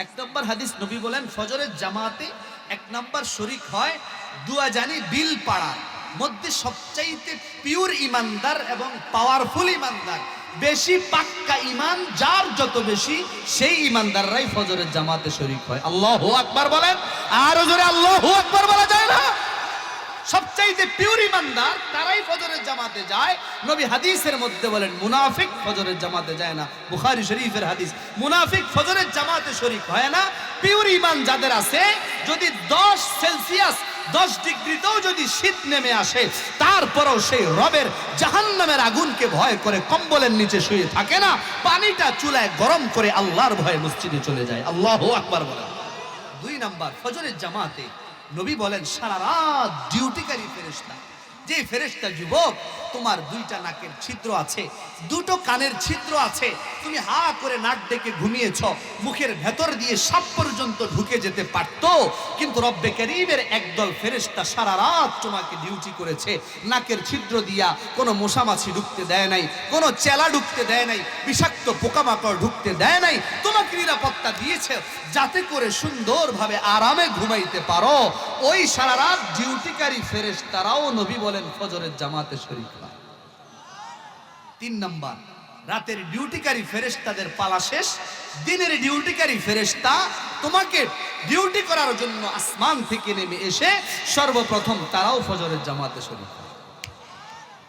S1: 1 নম্বর হাদিস, নবী বলেন ফজরের জামাতে 1 নম্বর শরীক হয় দুয়াজানি বিল পাড়ার মধ্যে সবচাইতে পিওর ইমানদার এবং পাওয়ারফুল ইমানদার, বেশি পাক্কা ইমান যার যত বেশি, সেই ইমানদাররাই ফজরের জামাতে শরীক হয়। আল্লাহু আকবার বলেন। আরো জোরে আল্লাহু আকবার বলা যায় না? সবচাইতে পিওর ইমানদার তারাই ফজরের জামাতে যায়। নবী হাদিসের মধ্যে বলেন মুনাফিক ফজরের জামাতে যায় না। বুখারী শরীফের হাদিস, মুনাফিক ফজরের জামাতে শরীক হয় না। পিওর ইমান যাদের আছে, যদি 10 সেলসিয়াস 10 ডিগ্রিতেও যদি শীত নেমে আসে, তারপরও সেই রবের জাহান্নামের আগুনকে ভয় করে কম্বলের নিচে শুয়ে থাকে না, পানিটা চুলায় গরম করে আল্লাহর ভয়ে মসজিদে চলে যায়। আল্লাহু আকবার বলেন। 2 নাম্বার, ফজরের জামাতে নবী বলেন সারা রাত ডিউটিকারী ফেরেশতা। যে ফেরেশতা যুবক, তোমার 2টা নাকের ছিদ্র আছে, 2টো কানের ছিদ্র আছে, তুমি হা করে নাক ডেকে ঘুমিয়েছ, মুখের ভেতর দিয়ে সাপ পর্যন্ত ঢুকে যেতে পারতো, কিন্তু রব্বে কারীমের একদল ফেরেশতা সারা রাত তোমাকে ডিউটি করেছে। নাকের ছিদ্র দিয়া কোনো মশামাছি ঢুকতে দেয় নাই, কোনো চেলা ঢুকতে দেয় নাই, বিষাক্ত পোকামাকড় ঢুকতে দেয় নাই, তোমাকে নিরাপত্তা দিয়েছে যাতে করে সুন্দরভাবে আরামে ঘুমাইতে পারো। ওই সারা রাত ডিউটিকারী ফেরেশতারাও নবী বলেন ফজরের জামাতে শরীক হয়। 3 নাম্বার, রাতের ডিউটিকারী ফেরেশতাদের পালা শেষ, দিনের ডিউটিকারী ফেরেশতা তোমাকে ডিউটি করার জন্য আসমান থেকে নেমে এসে সর্বপ্রথম তারাও ফজরের জামাতে শরীক হয়।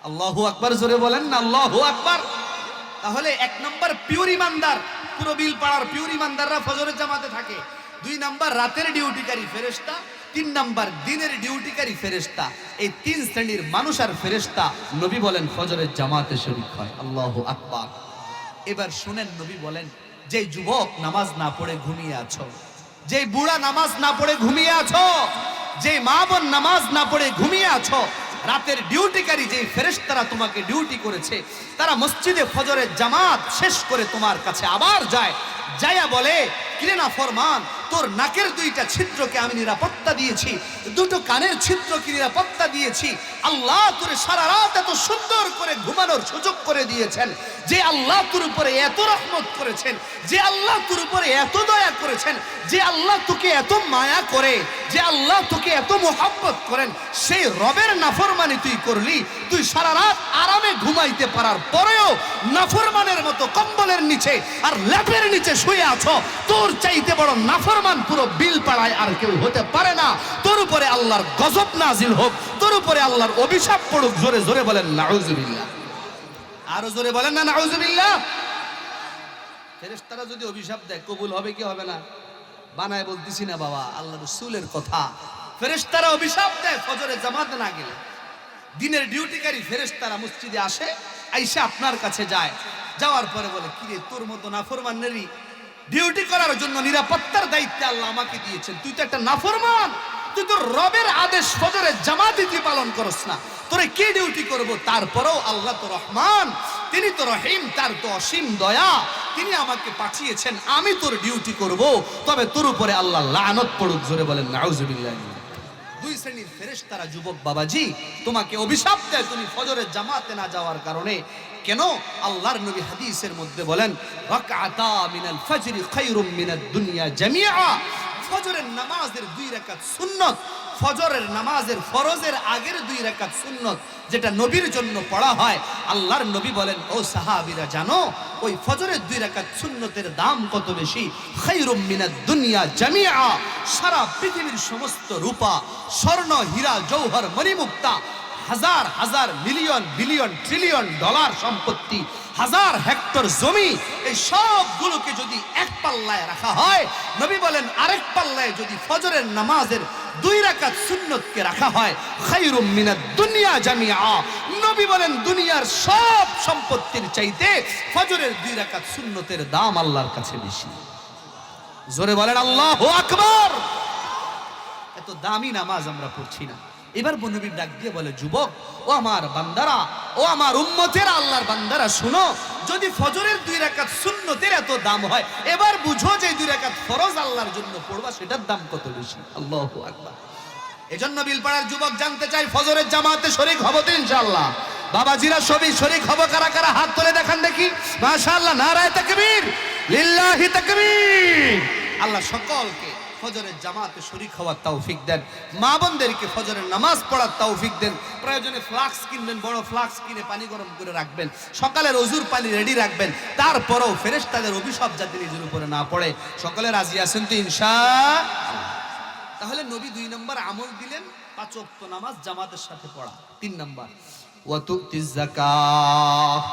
S1: আল্লাহু আকবার জোরে বলেন না আল্লাহু আকবার। তাহলে 1 নাম্বার পিওর ইমানদার, পুরো বিল পাড়ার পিওর ইমানদাররা ফজরের জামাতে থাকে। 2 নাম্বার রাতের ডিউটিকারী ফেরেশতা, 3 নাম্বার দিনের ডিউটিকারী ফেরেশতা। এই 3 শ্রেণীর মানুষ আর ফেরেশতা নবী বলেন ফজরের জামাতে শরীক হয়। আল্লাহু আকবার। এবার শুনেন, নবী বলেন যে যুবক নামাজ না পড়ে ঘুমিয়ে আছো, যে বুড়া নামাজ না পড়ে ঘুমিয়ে আছো, যে মা বোন নামাজ না পড়ে ঘুমিয়ে আছো, রাতের ডিউটিকারী যে ফেরেশতারা তোমাকে ডিউটি করেছে, তারা মসজিদে ফজরের জামাত শেষ করে তোমার কাছে আবার যায়, যায়া বলে কিরে না ফরমান, তোর নাকের 2টা ছিদ্রকে আমি নিরাপত্তা দিয়েছি, 2টো কানের ছিদ্রকে নিরাপত্তা দিয়েছি। আল্লাহ তোরে সারা রাত এত সুন্দর করে ঘুমানোর সুযোগ করে দিয়েছেন, যে আল্লাহ তোর উপরে এত রহমত করেছেন, যে আল্লাহ তোর উপরে এত দয়া করেছেন, যে আল্লাহ তোকে এত মায়া করে, যে আল্লাহ তোকে এত মোহাব্বত করেন, সেই রবের নাফরমানি তুই করলি। তুই সারা রাত আরামে ঘুমাইতে পারার পরেও নাফরমানের মতো কম্বলের নিচে আর ল্যাপের নিচে শুয়ে আছো। তোর চাইতে বড় নাফরমান পুরো বিল পাড়ায় আর কেউ হতে পারে না। তোর উপরে আল্লাহর গজব নাজিল হোক, তোর উপরে আল্লাহর অভিশাপ পড়ুক। জোরে জোরে বলেন নাউজুবিল্লাহ। আরো জোরে বলেন না নাউজুবিল্লাহ। ফেরেশতারা যদি অভিশাপ দেয় কবুল হবে কি হবে না? বানায় বলতেছি না বাবা, আল্লাহ রাসূলের কথা। ফেরেশতারা অভিশাপ দেয় ফজরের জামাতে না গেলে। দিনের ডিউটিকারী ফেরেশতারা মসজিদে আসে, আইসা আপনার কাছে যায়, যাওয়ার পরে বলে কিরে তোর মতো নাফরমানেরই ডিউটি করার জন্য নিরাপত্তার দায়িত্ব আল্লাহ আমাকে দিয়েছেন, তুই তো একটা নাফরমান, তুই তো রবের আদেশ ফজরের জামাতে তুই পালন করস না, তোরে কি ডিউটি করব? তারপরেও আল্লাহ তো রহমান, তিনি তো রহিম, তার তো অসীম দয়া, তিনি আমাকে পাঠিয়েছেন, আমি তোর ডিউটি করব, তবে তোর উপরে আল্লাহ লানত পড়ুক। জোরে বলেন নাউজুবিল্লাহ। 2 শ্রেণীর ফেরেশতারা যুবক বাবাজি তোমাকে অভিশাপ দেয় তুমি ফজরের জামাতে না যাওয়ার কারণে। কেন? আল্লাহর নবী হাদিসের মধ্যে বলেন রাকআতা মিনাল ফজরি খায়রুম মিনাদ দুনিয়া জামিআ। ফজরের নামাজের 2 রাকাত সুন্নত, ফজরের নামাজের ফরজের আগের 2 রাকাত সুন্নত, যেটা নবীর জন্য পড়া হয়। আল্লাহর নবী বলেন ও সাহাবীরা জানো ওই ফজরের 2 রাকাত সুন্নতের দাম কত বেশি? খায়রুম মিনাদ দুনিয়া জামিআ। সারা পৃথিবীর সমস্ত রূপা, স্বর্ণ, হীরা, জৌহর, মণিমুক্তা, হাজার হাজার মিলিয়ন বিলিয়ন ট্রিলিয়ন ডলার সম্পত্তি, হাজার হেক্টর জমি, এই সবগুলোকে যদি এক পাল্লায় রাখা হয়, নবী বলেন আরেক পাল্লায় যদি ফজরের নামাজের 2 রাকাত সুন্নতকে রাখা হয়, খায়রুম মিনাদ দুনিয়া জামিআ। নবী বলেন দুনিয়ার সব সম্পত্তির চাইতে ফজরের 2 রাকাত সুন্নতের দাম আল্লাহর কাছে বেশি। জোরে বলেন আল্লাহু আকবার। এত দামি নামাজ আমরা পড়ছি না। এবার নবী ডাক দিয়ে বলে যুবক, ও আমার বান্দারা, ও আমার উম্মতেরা, আল্লাহর বান্দারা শুনো, যদি ফজরের 2 রাকাত সুন্নতের এত দাম হয়, এবার বুঝো যে 2 রাকাত ফরজ আল্লাহর জন্য পড়বা সেটার দাম কত বেশি। আল্লাহু আকবার। এজন্য বিলপাড়ার যুবক জানতে চাই ফজরের জামাতে শরীক হব তো ইনশাআল্লাহ? বাবাজিরা সবই শরীক হব, কারা কারা হাত তুলে দেখান দেখি। মাশাআল্লাহ, নারায়ে তাকবীর, লিল্লাহি তাকবীর। আল্লাহ সকলকে ফজরের জামাতে শরীক হওয়ার তৌফিক দেন, মা বোনদেরকে ফজরের নামাজ পড়ার তৌফিক দেন। প্রয়োজনে ফ্লাক্স কিনবেন, বড় ফ্লাক্স কিনে পানি গরম করে রাখবেন, সকালের ওযুর পানি রেডি রাখবেন, তারপরেও ফেরেশতাদের অভিশাপ যাতে নিজের উপরে না পড়ে। সকলে রাজি আছেন তো ইনশাআল্লাহ? তাহলে নবী 2 নম্বর আমল দিলেন 5 ওয়াক্ত নামাজ জামাতের সাথে পড়া। 3 নম্বর ওয়া তুতিজ যাকাত।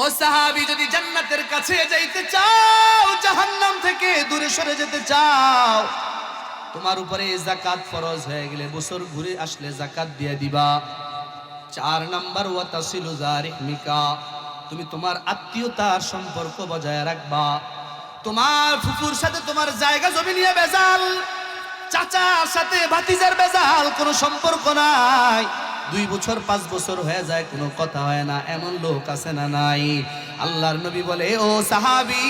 S1: ও সাহাবী, যদি জান্নাতের কাছে যাইতে চাও, জাহান্নাম থেকে দূরে সরে যেতে চাও, তোমার উপরে যাকাত ফরজ হয়ে গেলে বছর ঘুরে আসলে যাকাত দিয়ে দিবা। 4 নাম্বার ওয়া তাসিলু জারিহমিকা, তুমি তোমার আত্মীয়তার সম্পর্ক বজায় রাখবা। তোমার ফুফুর সাথে তোমার জায়গা জমি নিয়ে বেজাল, চাচার সাথে ভাতিজার বেজাল, কোনো সম্পর্ক নাই। 2 বছর 5 বছর হয়ে যায়, কোনো কথা হয় না, এমন লোক আছে না নাই? আল্লাহর নবী বলে, ও সাহাবী,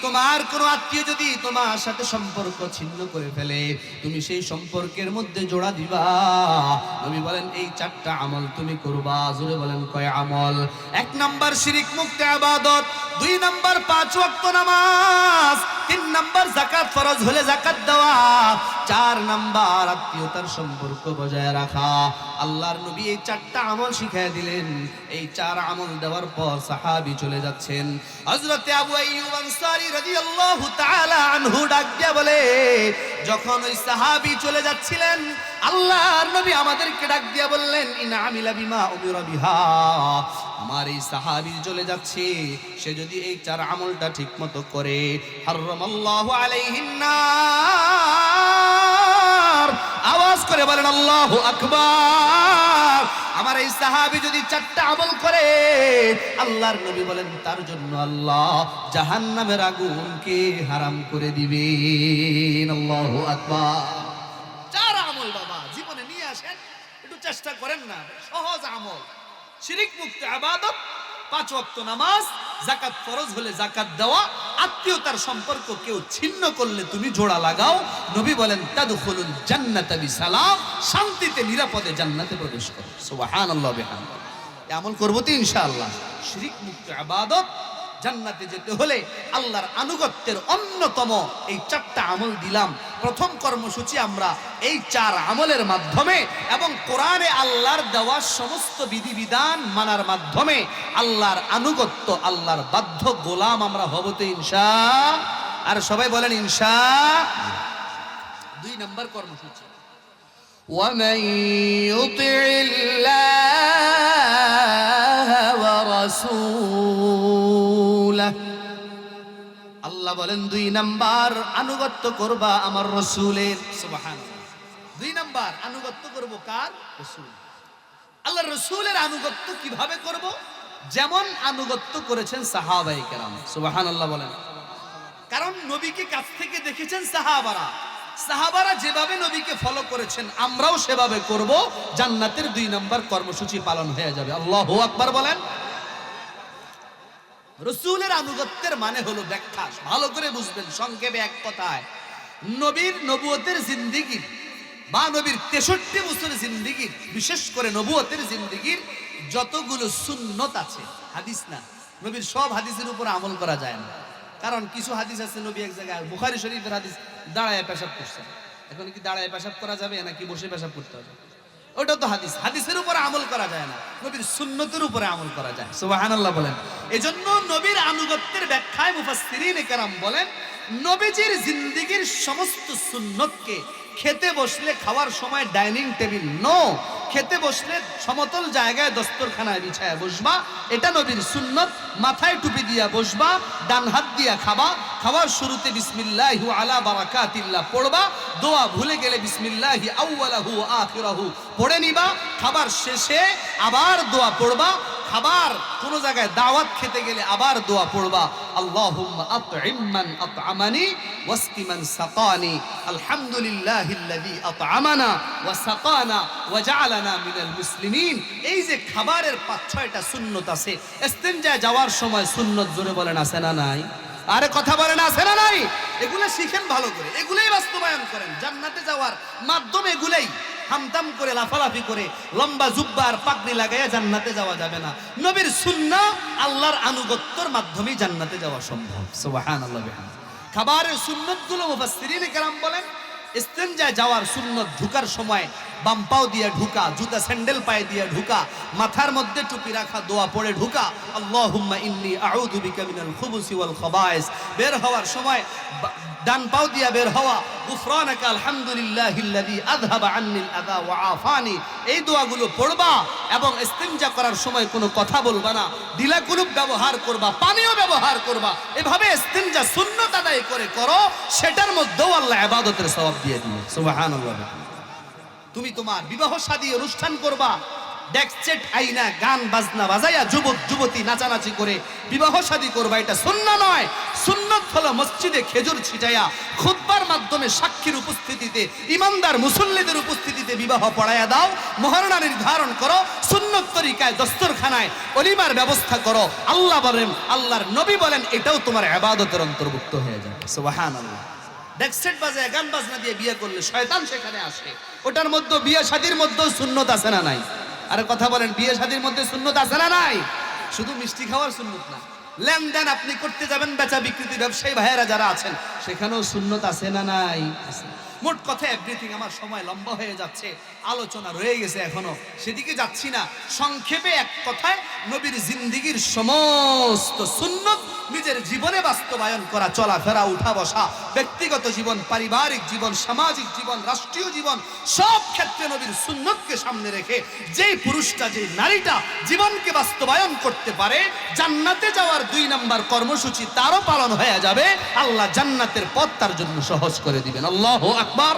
S1: তোমার কোনো আত্মীয় যদি তোমার সাথে সম্পর্ক ছিন্ন করে ফেলে, তুমি সেই সম্পর্কের মধ্যে জোড়া দিবা। নবী বলেন এই 4টা আমল তুমি করবা। জোরে বলেন কয় আমল? 1 নাম্বার শিরক মুক্ত ইবাদত, 2 নাম্বার 5 ওয়াক্ত নামাজ, 3 নাম্বার যাকাত ফরজ হলে যাকাত দেওয়া, 4 নাম্বার আত্মীয়তার সম্পর্ক বজায় রাখা। আল্লাহর নবী এই 4টা আমল শিখিয়ে দিলেন। এই 4 আমল দেওয়ার পর সাহাবী চলে যাচ্ছেন। হযরতে আবু আইয়ুব আনসারী রাদিয়াল্লাহু তাআলা আনহু ডাক দিয়ে বলে, যখন ওই সাহাবী চলে যাচ্ছিলেন, আল্লাহর নবী আমাদেরকে ডাক দিয়ে বললেন, ইন আমিলা বিমা উমিরা বিহা, আমার এই সাহাবী চলে যাচ্ছে, সে যদি এই 4 আমলটা ঠিকমতো করে, হারামাল্লাহু আলাইহিন নার। আওয়াজ করে বলেন আল্লাহু আকবার। আমার এই সাহাবী যদি 4টা আমল করে, আল্লাহর নবী বলেন তার জন্য আল্লাহ জাহান্নামের আগুনকে হারাম করে দিবেন। আল্লাহু আকবার। 4 আমল বাবা জীবনে নিয়ে আসেন, একটু চেষ্টা করেন না, সহজ আমল। শিরক মুক্ত ইবাদত, 5 ওয়াক্ত নামাজ, যাকাত ফরজ হলে যাকাত দেওয়া, আত্মীয়তার সম্পর্ক কেউ ছিন্ন করলে তুমি জোড়া লাগাও। নবী বলেন তাদখুলুল জান্নাতা বিসালাম, শান্তিতে নিরাপদে জান্নাতে প্রবেশ করো। সুবহানাল্লাহ বিহামদিহি। আমল করব তো ইনশাআল্লাহ। শিরক মুক্ত ইবাদত, জান্নাতে যেতে হলে আল্লাহর আনুগত্যের অন্যতম এই 4টা আমল দিলাম। প্রথম কর্মসূচি আমরা এই 4 আমলের মাধ্যমে এবং কোরআনে আল্লাহর দেওয়া সমস্ত বিধিবিধান মানার মাধ্যমে আল্লাহর আনুগত্য, আল্লাহর বাধ্য গোলাম আমরা হব তো ইনশাআল্লাহ। আর সবাই বলেন ইনশাআল্লাহ। 2 নম্বর কর্মসূচি, ومن يطع الله ورسوله, আল্লাহ বলেন 2 নাম্বার আনুগত্য করবা আমার রাসূলের। সুবহানাল্লাহ। 2 নাম্বার আনুগত্য করব কার? রাসূল। আল্লাহর রাসূলের আনুগত্য কিভাবে করব? যেমন আনুগত্য করেছেন সাহাবায়ে কেরাম। সুবহানাল্লাহ বলেন। কারণ নবীকে কাছ থেকে দেখেছেন সাহাবারা, সাহাবারা যেভাবে নবীকে ফলো করেছেন আমরাও সেভাবে করব। জান্নাতের 2 নম্বর কর্মসূচি পালন হয়ে যাবে। আল্লাহু আকবার বলেন। রাসূলের আনুগত্যের মানে হলো ব্যাখ্যা, ভালো করে বুঝবেন সংক্ষেপে এক কথায়। নবীর নবুয়তের জিন্দেগি বা নবীর 63 বছর জিন্দেগির, বিশেষ করে নবুয়তের জিন্দেগির যতগুলো সুন্নত আছে, হাদিস না, নবীর সব হাদিসের উপর আমল করা যায় না। কারণ কিছু হাদিস আছে নবী এক জায়গায়, বুখারী শরীফের হাদিস, দাঁড়ায় পেশাব করছেন। এখন কি দাঁড়ায় পেশাব করা যাবে নাকি বসে পেশাব করতে হবে? ওটা তো হাদিস, হাদিসের উপরে আমল করা যায় না, নবীর সুন্নতের উপরে আমল করা যায়। সুবহানাল্লাহ বলেন। এজন্য নবীর আনুগত্যের ব্যাখ্যায় মুফাসসিরিনে কেরাম বলেন, নবীজির জিন্দেগির সমস্ত সুন্নতকে খেতে বসলে খাওয়ার সময় ডাইনিং টেবিল নো, খেতে বসলে সমতল জায়গায় দস্তরখানায় বিছায়া বসবা, এটা নবীর সুন্নত। মাথায় টুপি দিয়া বসবা, ডান হাত দিয়া খাবা, খাওয়ার শুরুতে বিসমিল্লাহি আলা বারাকাতিল্লাহ পড়বা, দোয়া ভুলে গেলে বিসমিল্লাহি আউয়ালাহু আখিরাহু পড়ে নিবা, খাবার শেষে আবার দোয়া পড়বা, খাবার কোন জায়গায় দাওয়াত খেতে গেলে আবার দোয়া পড়বা, আল্লাহুম্মা আত'ইম মান আত'আমানি ওয়াসকি মান সাকানি, আলহামদুলিল্লাহিল্লাযী আত'আমানা ওয়া সাকানা ওয়া জা'আলানা মিনাল মুসলিমিন। এই যে খাবারের 5-6টা সুন্নত আছে, ইস্তেনজায় যাওয়ার সময় সুন্নত, জোরে বলেন আছে না নাই? আরে কথা বলেন আছে না নাই? এগুলো শিখেন ভালো করে, এগুলাই বাস্তবায়ন করেন। জান্নাতে যাওয়ার মাধ্যম এগুলাই। হামতাম করে লাফালাফি করে লম্বা জুব্বা আর পাগড়ি লাগাইয়া জান্নাতে যাওয়া যাবে না। নবীর সুন্নাহ আল্লাহর আনুগত্যের মাধ্যমে জান্নাতে যাওয়া সম্ভব। সুবহানাল্লাহ বিহামদিহি। খাবারের সুন্নতগুলো মুফাসসিরিনে কেরাম বলেন, ইস্তেনজায় যাওয়ার সুন্নত, ঢুকার সময় বাম পাও দিয়ে ঢুকা, জুতা স্যান্ডেল পায়ে দিয়ে ঢুকা, মাথার মধ্যে টুপি রাখা, দোয়া পড়ে ঢুকা, আল্লাহুম্মা ইন্নী আউযু বিকা মিনাল খুবুসি ওয়াল খাবায়েস। বের হওয়ার সময় ডান পাও দিয়া বের হওয়া, গুফরানাকা আলহামদুলিল্লাহিল্লাযী আযহাবা আন্নিল আযা ওয়া আফানি, এই দোয়াগুলো পড়বা এবং ইস্তিনজা করার সময় কোনো কথা বলবা না, দিলাকুলুব ব্যবহার করবা, পানিও ব্যবহার করবা। এভাবে ইস্তিনজা সুন্নত আদায় করে করো, সেটার মধ্যেও আল্লাহ ইবাদতের সওয়াব দিয়ে দিবে। সুবহানাল্লাহ। তুমি তোমার বিবাহ শাদী অনুষ্ঠান করবা, ডেকসেট আইনা গান বাজনা বাজাইয়া যুবক যুবতী নাচানাচি করে বিবাহ শাদী করবা, এটা সুন্নাহ নয়। সুন্নত হলো মসজিদে খেজুর ছিটাইয়া খুতবার মাধ্যমে সাক্ষীর উপস্থিতিতে, ইমানদার মুসল্লিদের উপস্থিতিতে বিবাহ পড়াইয়া দাও, মহরনা নির্ধারণ করো, সুন্নত তরিকায় দস্তরখানায় ওলিমার ব্যবস্থা করো। আল্লাহ বলেন, আল্লাহর নবী বলেন, এটাও তোমার ইবাদতের অন্তর্ভুক্ত হয়ে যাবে। সুবহানাল্লাহ। ডেকসেট বাজায় গান বাজনা দিয়ে বিয়ে করলে শয়তান সেখানে আসে। ওটার মধ্যে বিয়ে শাদীর মধ্যেও সুন্নত আছে না নাই? আরে কথা বলেন, বিয়ে শাদীর মধ্যে সুন্নত আছে না নাই? শুধু মিষ্টি খাওয়ার সুন্নত না, লেনদেন আপনি করতে যাবেন, বেচা বিক্রিতে ব্যবসায়ী ভাইয়েরা যারা আছেন সেখানেও সুন্নত আছে না নাই? মোট কথা এভরিথিং। আমার সময় লম্বা হয়ে যাচ্ছে, আলোচনা রয়ে গেছে এখনো, সেদিকে যাচ্ছি না। সংক্ষেপে এক কথায়, নবীর জিন্দেগীর সমস্ত সুন্নত নিজের জীবনে বাস্তবায়ন করা, চলাফেরা, উঠা বসা, ব্যক্তিগত জীবন, পারিবারিক জীবন, সামাজিক জীবন, রাষ্ট্রীয় জীবন, সব ক্ষেত্রে নবীর সুন্নতকে সামনে রেখে যেই পুরুষটা, যেই নারীটা জীবনকে বাস্তবায়ন করতে পারে, জান্নাতে যাওয়ার 2 নম্বর কর্মসূচি তারও পালন হয়ে যাবে। আল্লাহ জান্নাতের পথ তার জন্য সহজ করে দিবেন। আল্লাহু আকবার।